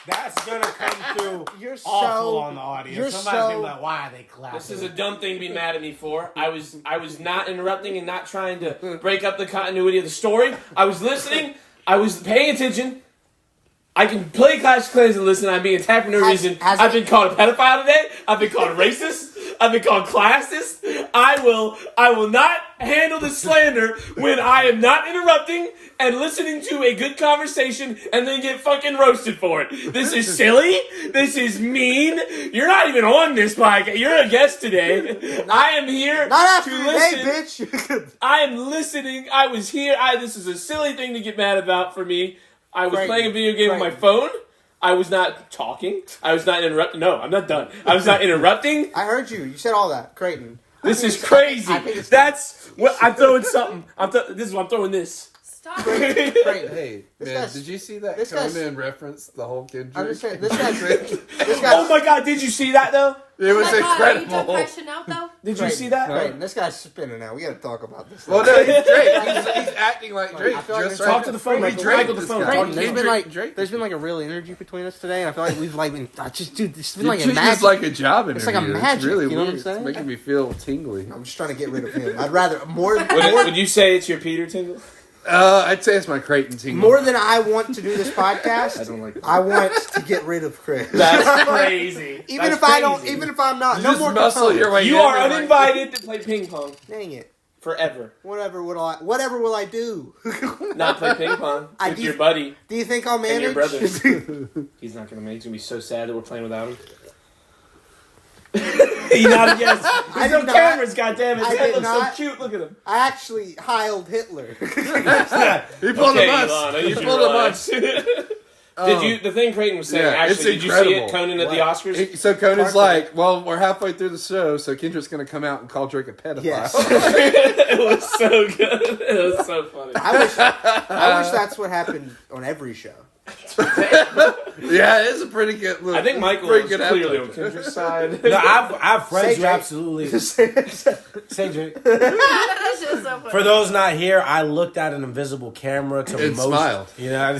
S2: That's gonna come through
S4: You're
S2: awful
S4: so-
S2: on the audience.
S4: you're
S2: Somebody's
S4: so-
S2: gonna be like, why are they clapping?
S3: This is a dumb thing to be mad at me for. I was not interrupting and not trying to break up the continuity of the story. I was listening. I was paying attention. I can play Clash of Clans and listen. I'm being attacked for no reason. I've been called a pedophile today. I've been called a racist. I've been called classist. I will not handle the slander when I am not interrupting and listening to a good conversation and then get fucking roasted for it. This is silly. This is mean. You're not even on this podcast. You're a guest today. I am here
S6: Not after
S3: to
S6: today,
S3: listen.
S6: bitch.
S3: I am listening. I was here. This is a silly thing to get mad about for me. I was playing a video game on my phone. I was not talking. I was not interrupting. No, I'm not done. I was not interrupting.
S6: I heard you. You said all that, Creighton.
S3: This is crazy. That's what I'm throwing something. This is what I'm throwing this.
S5: Stop.
S6: Creighton.
S1: Hey, man,
S6: guy's-
S1: did you see that
S6: this guy's-
S1: Conan reference the whole Kendrick?
S6: I'm just saying, this guy's
S3: Oh my god, did you see that though?
S1: It was
S5: Oh my God, are you
S1: incredible.
S5: done crashing out though?
S3: Did you see that?
S6: Creighton, this guy's spinning now. We got to talk about this.
S1: Well, no, he's Drake. He's acting like Drake.
S6: I feel like
S1: Just
S6: there's-
S1: right
S3: Talk to the phone,
S1: We
S3: Michael.
S1: Drake
S3: Michael, the
S1: this
S3: phone.
S1: guy.
S6: Creighton, there's been
S1: Kendrick
S6: like
S1: Drake.
S6: there's been like a real energy between us today, and I feel like we've like been dude, it's been
S1: You're
S6: like a
S1: treating
S6: magic.
S1: this like a job interview.
S6: It's like a magic,
S1: really
S6: you know what I'm
S1: weird.
S6: saying?
S1: It's making me feel tingly.
S6: I'm just trying to get rid of him. I'd rather
S3: Would you say it's your Peter Tingle?
S1: I'd say it's my Creighton tingle.
S6: more than I want to do this podcast.
S1: I don't like that.
S6: I want to get rid of Chris.
S3: That's crazy.
S6: Even
S3: That's
S6: if I don't,
S3: crazy.
S6: even if I'm not,
S1: You
S6: no
S1: just
S6: more
S1: muscle
S6: components.
S1: your way
S3: You
S1: in
S3: are
S1: and, like-
S3: uninvited to play ping pong
S6: Dang it!
S3: forever.
S6: Whatever will I do?
S3: Not play ping pong
S6: I
S3: with
S6: do-
S3: your buddy
S6: Do you think I'll
S3: and
S6: manage?
S3: your brother. He's not gonna make. He's gonna be so sad that we're playing without him. He nodded yes.
S6: I
S3: He's on
S6: did not.
S3: cameras, goddammit.
S6: I
S3: His head
S6: did
S3: looks
S6: not.
S3: so cute. Look at him.
S6: I actually heiled Hitler.
S1: He pulled
S3: Okay,
S1: a bus.
S3: Elon, I need
S1: He
S3: you to
S1: pulled a
S3: relax.
S1: bus.
S3: Did you? The thing Creighton was saying.
S1: Yeah, it's
S3: actually, did you see it?
S1: incredible.
S3: Conan at the Oscars.
S1: So Conan's
S6: Parker.
S1: like, well, we're halfway through the show, so Kendrick's going to come out and call Drake a pedophile.
S6: Yes.
S3: It was so good. It was so funny.
S6: I wish that's what happened on every show.
S1: Yeah, it's a pretty good look.
S3: I think Michael
S1: pretty
S3: was
S1: good
S3: clearly on
S1: episode.
S3: Kendra's side.
S2: No, I have friends
S6: Say
S2: who
S6: Drake.
S2: absolutely say Drake.
S5: That's just so funny.
S2: For those not here, I looked at an invisible camera to
S1: And
S2: most.
S1: smiled.
S2: You know,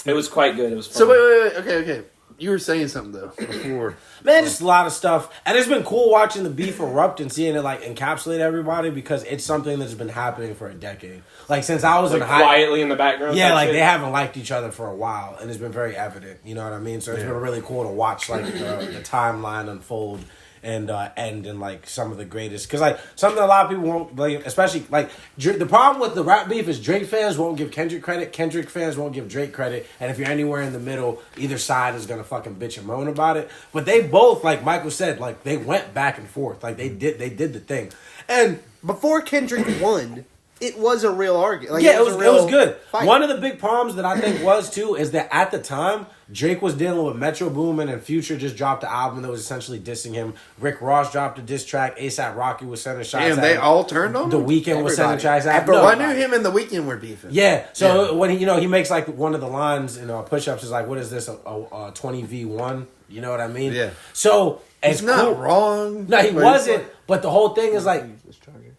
S3: It was quite good. It was fun.
S1: So wait. Okay. You were saying something though before.
S2: man, just a lot of stuff, and it's been cool watching the beef erupt and seeing it like encapsulate everybody because it's something that's been happening for a decade. Like since I was
S3: like
S2: in high.
S3: quietly in the background.
S2: Yeah,
S3: type
S2: like
S3: shit.
S2: they haven't liked each other for a while, and it's been very evident. You know what I mean? So it's been really cool to watch like the timeline unfold and end in like some of the greatest. Because like something a lot of people won't, like, especially like the problem with the rap beef is Drake fans won't give Kendrick credit, Kendrick fans won't give Drake credit, and if you're anywhere in the middle, either side is gonna fucking bitch and moan about it. But they both, like Michael said, like they went back and forth, like they did the thing, and.
S6: Before Kendrick won, it was a real argument. Like,
S2: Yeah,
S6: a
S2: it
S6: real
S2: was good.
S6: fight.
S2: One of the big problems that I think was too is that at the time Drake was dealing with Metro Boomin and Future just dropped an album that was essentially dissing him. Rick Ross dropped a diss track. ASAP Rocky was sending shots.
S1: Damn,
S2: at
S1: they
S2: him.
S1: all turned on
S2: The
S1: him?
S2: Weeknd was sending
S6: Everybody.
S2: shots at him.
S1: Well, I
S2: No.
S1: knew him and the Weeknd were beefing.
S2: Yeah, so when he makes like one of the lines in push-ups is like, what is this, a 20v1? You know what I mean?
S1: Yeah.
S2: So
S1: He's
S2: it's
S1: not
S2: cool.
S1: wrong.
S2: No, he
S1: but
S2: wasn't. But the whole thing is like,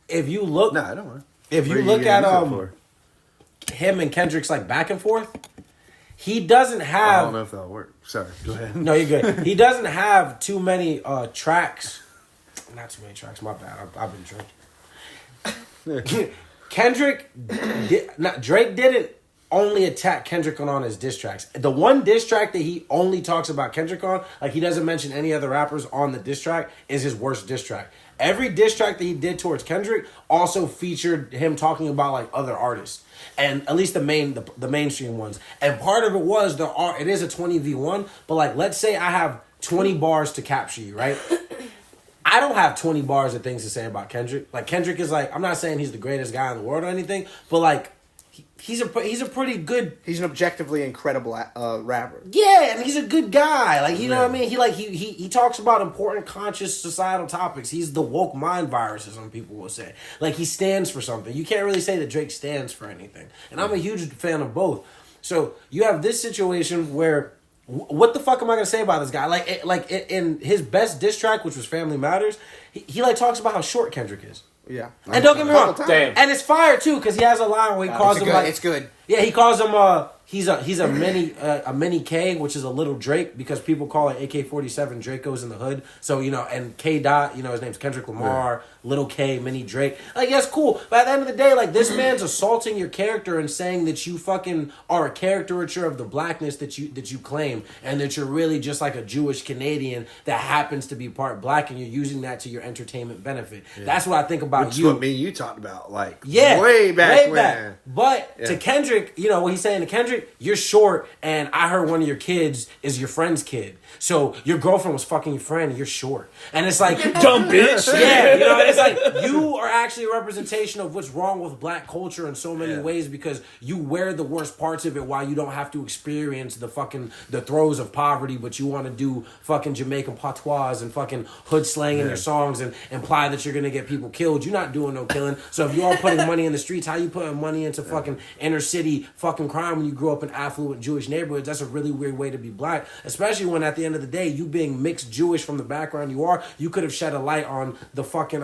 S2: if you look,
S1: No, I don't want.
S2: if you look at him and Kendrick's like back and forth, he doesn't
S1: I
S2: have.
S1: don't know if that'll work. Sorry, go ahead.
S2: No, you're good. He doesn't have too many tracks. Not too many tracks. My bad. I've been drinking. Drake didn't only attack Kendrick on his diss tracks. The one diss track that he only talks about Kendrick on, like he doesn't mention any other rappers on the diss track, is his worst diss track. Every diss track that he did towards Kendrick also featured him talking about like other artists, and at least the mainstream ones. And part of it was it is a 20v1, but like let's say I have 20 bars to capture you, right? I don't have 20 bars of things to say about Kendrick. Like Kendrick is like, I'm not saying he's the greatest guy in the world or anything, but like he's a pretty good.
S6: He's an objectively incredible rapper.
S2: Yeah, and he's a good guy. Like, you know what I mean? He talks about important conscious societal topics. He's the woke mind virus, as some people will say. Like, he stands for something. You can't really say that Drake stands for anything. And I'm a huge fan of both. So you have this situation where, what the fuck am I gonna say about this guy? In his best diss track, which was Family Matters, he like talks about how short Kendrick is.
S6: Yeah.
S2: And don't get me wrong,
S6: Couple times.
S3: Damn.
S2: and it's fire too because he has a line where he calls him like
S6: It's good.
S2: yeah, he calls him He's a mini K, which is a little Drake, because people call it AK-47 Dracos in the hood. So, and K Dot, his name's Kendrick Lamar, little K, mini Drake. Like, that's cool. But at the end of the day, like, this man's assaulting your character and saying that you fucking are a caricature of the blackness that you claim, and that you're really just like a Jewish Canadian that happens to be part black, and you're using that to your entertainment benefit. Yeah. That's what I think about
S1: Which
S2: you.
S1: What me and you talked about, like, way back.
S2: But to Kendrick, what he's saying to Kendrick, you're short, and I heard one of your kids is your friend's kid. So your girlfriend was fucking your friend, and you're short. And it's like,
S3: dumb bitch.
S2: Yeah, it's like, you are actually a representation of what's wrong with black culture in so many ways, because you wear the worst parts of it while you don't have to experience the throes of poverty, but you want to do fucking Jamaican patois and fucking hood slang in your songs and imply that you're going to get people killed. You're not doing no killing. So if you are putting money in the streets, how you putting money into fucking inner city fucking crime when you grew up in affluent Jewish neighborhoods? That's a really weird way to be black, especially when at the end of the day, you being mixed Jewish from the background you are, you could have shed a light on the fucking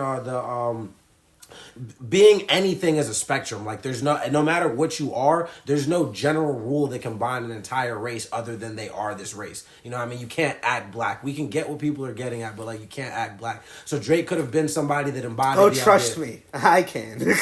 S2: being anything as a spectrum. Like, there's no matter what you are, there's no general rule that can bind an entire race other than they are this race. You know what I mean? You can't act black. We can get what people are getting at, but like, you can't act black. So Drake could have been somebody that embodied
S6: Oh,
S2: the
S6: trust
S2: idea.
S6: me, I can.
S2: He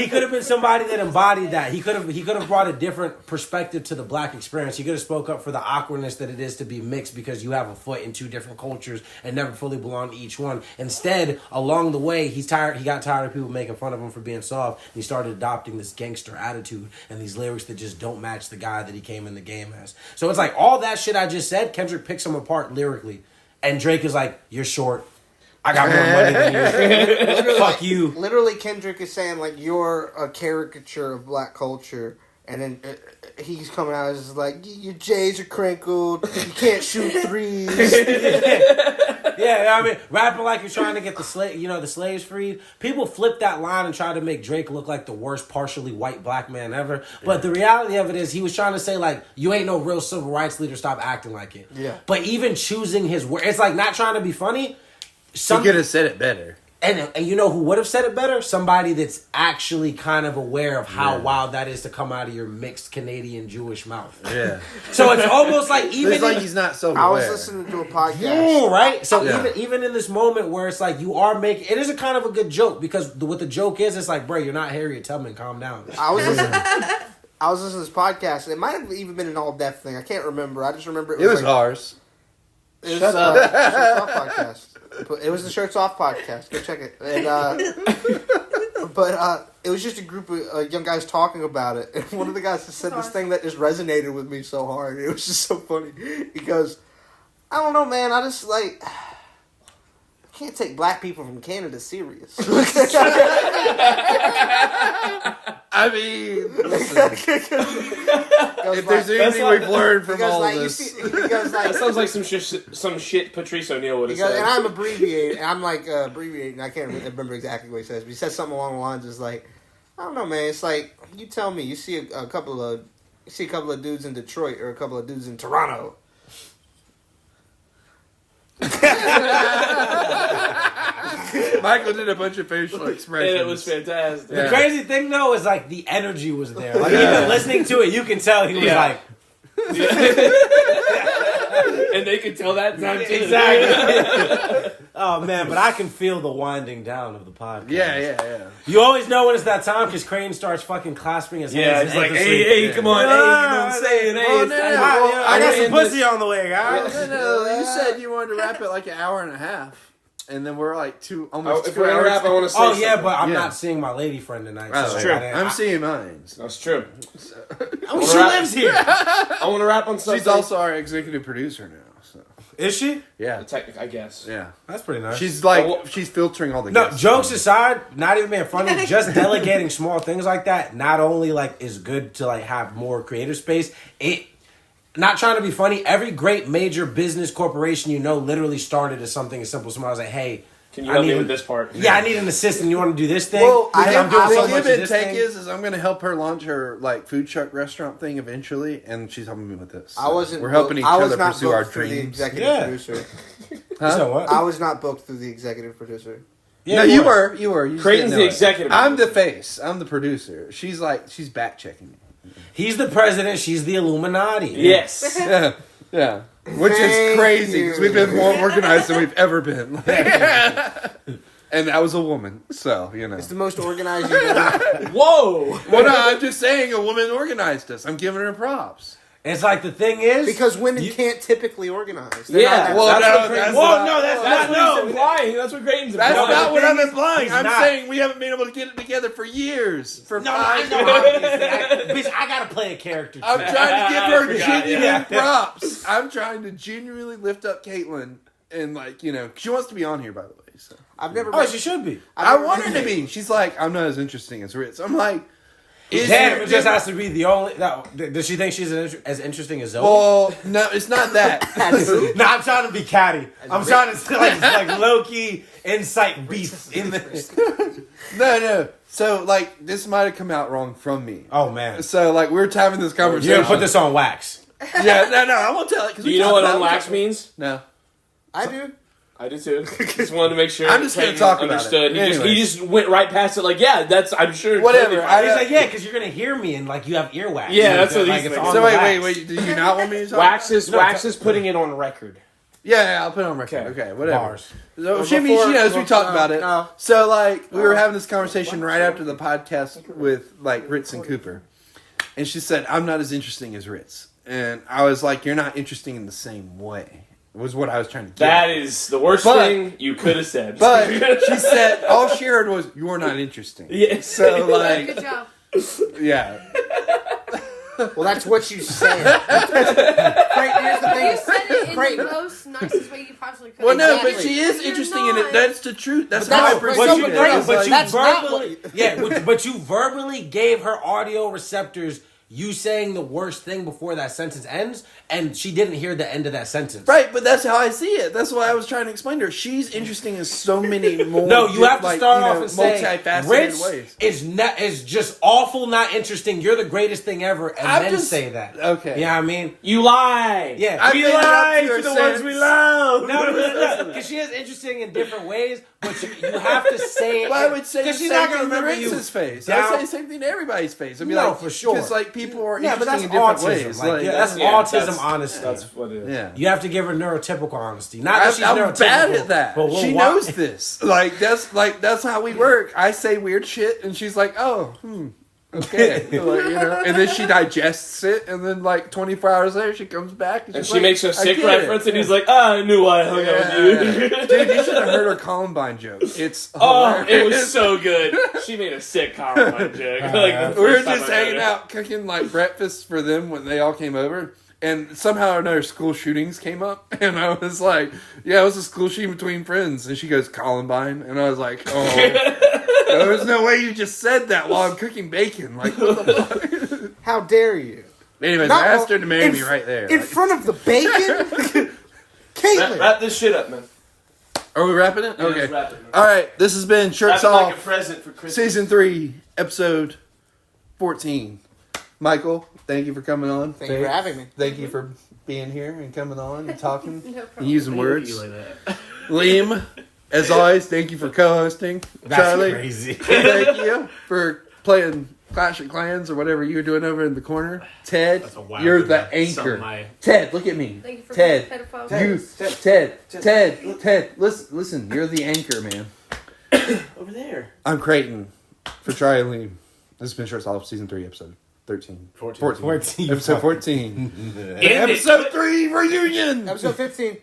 S2: could have been somebody that embodied that. He could have brought a different perspective to the black experience. He could have spoke up for the awkwardness that it is to be mixed, because you have a foot in two different cultures and never fully belong to each one. Instead, along the way, he got tired of people making fun of him for being soft, and he started adopting this gangster attitude and these lyrics that just don't match the guy that he came in the game as. So it's like, all that shit I just said, Kendrick picks him apart lyrically, and Drake is like, you're short, I got more money than you. Fuck you.
S6: Literally, Kendrick is saying, like, you're a caricature of black culture. And then he's coming out as like, your J's are crinkled, you can't shoot threes.
S2: Yeah, I mean, rapping like you're trying to get the slaves freed. People flip that line and try to make Drake look like the worst partially white black man ever. But the reality of it is, he was trying to say, like, you ain't no real civil rights leader, stop acting like it.
S6: Yeah.
S2: But even choosing his word, it's like not trying to be funny.
S1: He could have said it better.
S2: And you know who would have said it better? Somebody that's actually kind of aware of how wild that is to come out of your mixed Canadian Jewish mouth. Yeah. So it's almost like
S1: it's like he's not self-aware.
S6: I was listening to a podcast.
S2: Right? So even in this moment where it's like you are making... It is a kind of a good joke, because what the joke is, it's like, bro, you're not Harriet Tubman. Calm down.
S6: I was listening to this podcast. It might have even been an all-deaf thing. I can't remember. I just remember
S1: it was like, ours.
S6: It was Shut up. Shirts Off podcast. It was the Shirts Off podcast. Go check it. And, but it was just a group of young guys talking about it. And one of the guys said this thing that just resonated with me so hard. It was just so funny. He goes, I don't know, man. I just, like... can't take black people from Canada serious.
S1: I mean, listen, if there's anything we've learned from all of this,
S3: that sounds like some shit Patrice O'Neal would have said.
S6: And I'm abbreviating. I'm like abbreviating. I can't remember exactly what he says, but he says something along the lines is like, I don't know, man. It's like, you tell me. You see a couple of dudes in Detroit or a couple of dudes in Toronto.
S1: Michael did a bunch of facial expressions.
S3: And it was fantastic.
S2: The crazy thing, though, is like the energy was there. Like, even listening to it, you can tell he was like...
S3: And they could tell that time too.
S2: Exactly. Oh, man, but I can feel the winding down of the podcast.
S1: Yeah.
S2: You always know when it's that time, because Crane starts fucking clasping his hands.
S3: Yeah, he's like, hey, come on, hey, you know what I'm saying? Hey,
S2: I got some pussy on the way, guys.
S1: No, you said you wanted to wrap it like an hour and a half. And then we're like almost
S3: if
S1: 2
S3: we're
S1: hours.
S3: gonna wrap, I want to say
S2: something. Yeah, but I'm not seeing my lady friend tonight.
S1: That's true. I'm seeing mine.
S3: That's true.
S2: She lives here.
S3: I want to wrap on something.
S1: She's also our executive producer now. So.
S2: Is she?
S1: Yeah.
S3: I guess.
S1: Yeah.
S2: That's pretty nice.
S1: She's like, she's filtering all the guests.
S2: Jokes aside, not even being funny, just delegating small things like that not only like is good to like have more creative space, not trying to be funny, every great major business corporation literally started as something as simple as somebody was like, hey,
S3: can you help me with this part?
S2: Yeah, I need an assistant. You want to do this thing?
S1: Well,
S2: I'm doing so much of
S1: give and
S2: this
S1: take
S2: thing.
S1: is I'm going to help her launch her like food truck restaurant thing eventually, and she's helping me with this. So we're helping each other pursue our dreams.
S6: The executive producer.
S2: So what?
S6: I was not booked through the executive producer.
S1: Yeah, no, you were. You
S3: Creighton's the executive.
S1: I'm the face. I'm the producer. She's back checking me.
S2: He's the president. She's the Illuminati.
S3: Yes.
S1: Yeah, yeah. Which is
S6: Thank
S1: crazy
S6: you.
S1: because we've been more organized than we've ever been. And that was a woman, so you know.
S6: It's the most organized you've ever.
S3: Whoa.
S1: Well, no, I'm just saying a woman organized us. I'm giving her props.
S2: It's like the thing is
S6: Because women can't typically organize. They're
S3: Yeah.
S6: not that-
S1: Well,
S3: That's
S1: no,
S3: what Creighton-
S1: that's
S2: Whoa,
S1: not-
S2: no, that's
S3: That's
S2: not
S3: what he's
S2: no.
S3: implying. That's what Creighton's
S1: That's
S3: implying.
S1: not
S2: the
S1: what
S2: thing
S1: I'm
S2: is,
S1: implying.
S2: he's
S1: I'm
S2: not.
S1: saying we haven't been able to get it together for years. For
S2: No, I
S1: 5
S2: know.
S1: years.
S2: Obviously. Bitch, I gotta play a character.
S1: I'm
S2: too.
S1: trying to give
S3: I
S1: her
S3: forgot,
S1: genuine
S2: yeah.
S1: props. I'm trying to genuinely lift up Caitlin and she wants to be on here, by the way. So
S6: I've never.
S2: Oh,
S6: met-
S2: she should be.
S1: I want her to be. She's like, I'm not as interesting as Ritz. I'm like,
S2: Damn, it just has to be the only. No, does she think she's as interesting as Zoe?
S1: Well, no, it's not that.
S2: No, I'm trying to be catty. I'm trying to like low key insight beast in this.
S1: No. So this might have come out wrong from me.
S2: Oh man,
S1: So we were having this conversation.
S2: you're gonna put this on wax.
S1: Yeah, no, I won't tell it.
S3: Do you know what unlax means?
S1: No.
S6: I do.
S3: I did too. Just wanted to make sure.
S1: I'm just gonna
S3: Creighton
S1: talk about it.
S3: understood.
S1: Anyways.
S3: He just went right past it. Like, yeah, that's. I'm sure.
S1: Whatever.
S3: totally fine.
S2: He's like, yeah, because you're gonna hear me and you have earwax.
S3: Yeah, that's what
S2: like,
S3: he's
S2: it's
S3: thinking.
S2: on
S1: So
S2: the
S1: wait.
S2: wax.
S1: Do you not want me to talk?
S3: Wax is putting it on record.
S1: Yeah, I'll put it on record. Okay, whatever.
S2: Bars.
S1: So, she
S6: before-
S1: knows we talked about it.
S6: no.
S1: So we were having this conversation right after the podcast with Ritz and Cooper, and she said, "I'm not as interesting as Ritz," and I was like, "You're not interesting in the same way." Was what I was trying to get.
S3: That is the worst
S1: But-
S3: thing you could have said.
S1: But she said all she heard was, "You're not interesting."
S3: yes.
S1: So
S5: Good job.
S1: yeah.
S6: Well, that's what you said. Creighton, here's the
S5: You
S6: thing.
S5: said it in
S6: Creighton.
S5: the most nicest way you possibly could.
S1: Well, no,
S6: Exactly.
S1: but she is
S5: You're
S1: interesting in it.
S5: not.
S1: That's the truth. That's
S6: But
S1: how I
S6: that's-
S1: perceive
S6: but
S1: it.
S6: you-
S1: It's
S2: But
S1: like-
S2: you
S6: That's not
S2: verbally,
S6: what-
S2: but you verbally gave her audio receptors you saying the worst thing before that sentence ends, and she didn't hear the end of that sentence.
S1: Right, but that's how I see it. That's what I was trying to explain to her. She's interesting in so many more.
S2: No, you have to start off and say,
S1: multifaceted
S2: Rich
S1: ways.
S2: is just awful, not interesting. You're the greatest thing ever, and
S1: I'm
S2: then
S1: just-
S2: say that.
S1: Okay.
S2: Yeah, I mean,
S3: You lie.
S2: yeah.
S1: I've
S3: We
S1: been up
S3: lie
S1: to her
S3: to the ones we
S1: since.
S3: love.
S2: No, because she is interesting in different ways, but you have to say it.
S1: Well, I would say the
S2: because
S1: same
S2: she's not
S1: thing
S2: going to
S1: to
S2: remember you.
S1: Ritz's face.
S2: down-
S1: I would say the same thing to everybody's face. I'd be
S2: No,
S1: like,
S2: for sure.
S1: Because people are
S2: Yeah, but
S1: interesting
S2: that's
S1: in different
S2: autism.
S1: ways.
S2: Like, yeah, that's
S3: Yeah,
S2: autism
S3: that's-
S2: honesty.
S3: That's what it is.
S1: Yeah.
S2: You have to give her neurotypical honesty. Not that she's
S1: I'm
S2: neurotypical.
S1: bad at that.
S2: But we'll
S1: She
S2: wa-
S1: knows this. That's how we work. I say weird shit, and she's like, "Oh, okay," and then she digests it, and then 24 hours later, she comes back
S3: And
S1: she's
S3: she
S1: like,
S3: makes a
S1: "I
S3: sick
S1: get it."
S3: reference, and he's like, I knew I hung out with you.
S1: Dude, you should have heard her Columbine joke. It's
S3: Oh, it
S1: hilarious.
S3: was so good. She made a sick Columbine joke. The
S1: We were
S3: first time
S1: just
S3: I heard
S1: hanging
S3: it.
S1: out, cooking breakfast for them when they all came over. And somehow or another, school shootings came up. And I was like, yeah, it was a school shooting between friends. And she goes, Columbine. And I was like, oh, there's no way you just said that while I'm cooking bacon. What the fuck?
S6: How dare you?
S1: Anyways,
S6: Not-
S1: I asked her to marry
S6: in-
S1: me right there.
S6: In front of the bacon? Caitlin.
S3: Wrap this shit up, man.
S1: Are we wrapping it?
S3: Yeah,
S1: Okay.
S3: let's wrap it, man.
S1: All right, this has been
S3: Wrap
S1: Shirts
S3: it like a
S1: Off,
S3: present for Christmas.
S1: Season 3, Episode 14. Michael, thank you for coming on.
S6: Thank you for having me.
S1: Thank you for being here and coming on and talking
S5: No problem.
S1: and using words.
S3: You like that.
S1: Liam, as always, thank you for co-hosting.
S2: That's
S1: Charlie,
S2: crazy.
S1: thank you for playing Clash of Clans or whatever you were doing over in the corner. Ted,
S2: That's a wild
S1: you're
S2: thing.
S1: the anchor.
S3: Something I-
S1: Ted, look at me.
S5: Thank you for
S1: Ted,
S5: pedophiles.
S1: you, Ted, listen, you're the anchor, man.
S3: Over there.
S1: I'm Creighton for Charlie Leem. This has been Shirts Off, Season 3, Episode 13.
S2: 14.
S1: Episode 14.
S3: End it.
S1: Episode 3 reunion.
S6: Episode 15.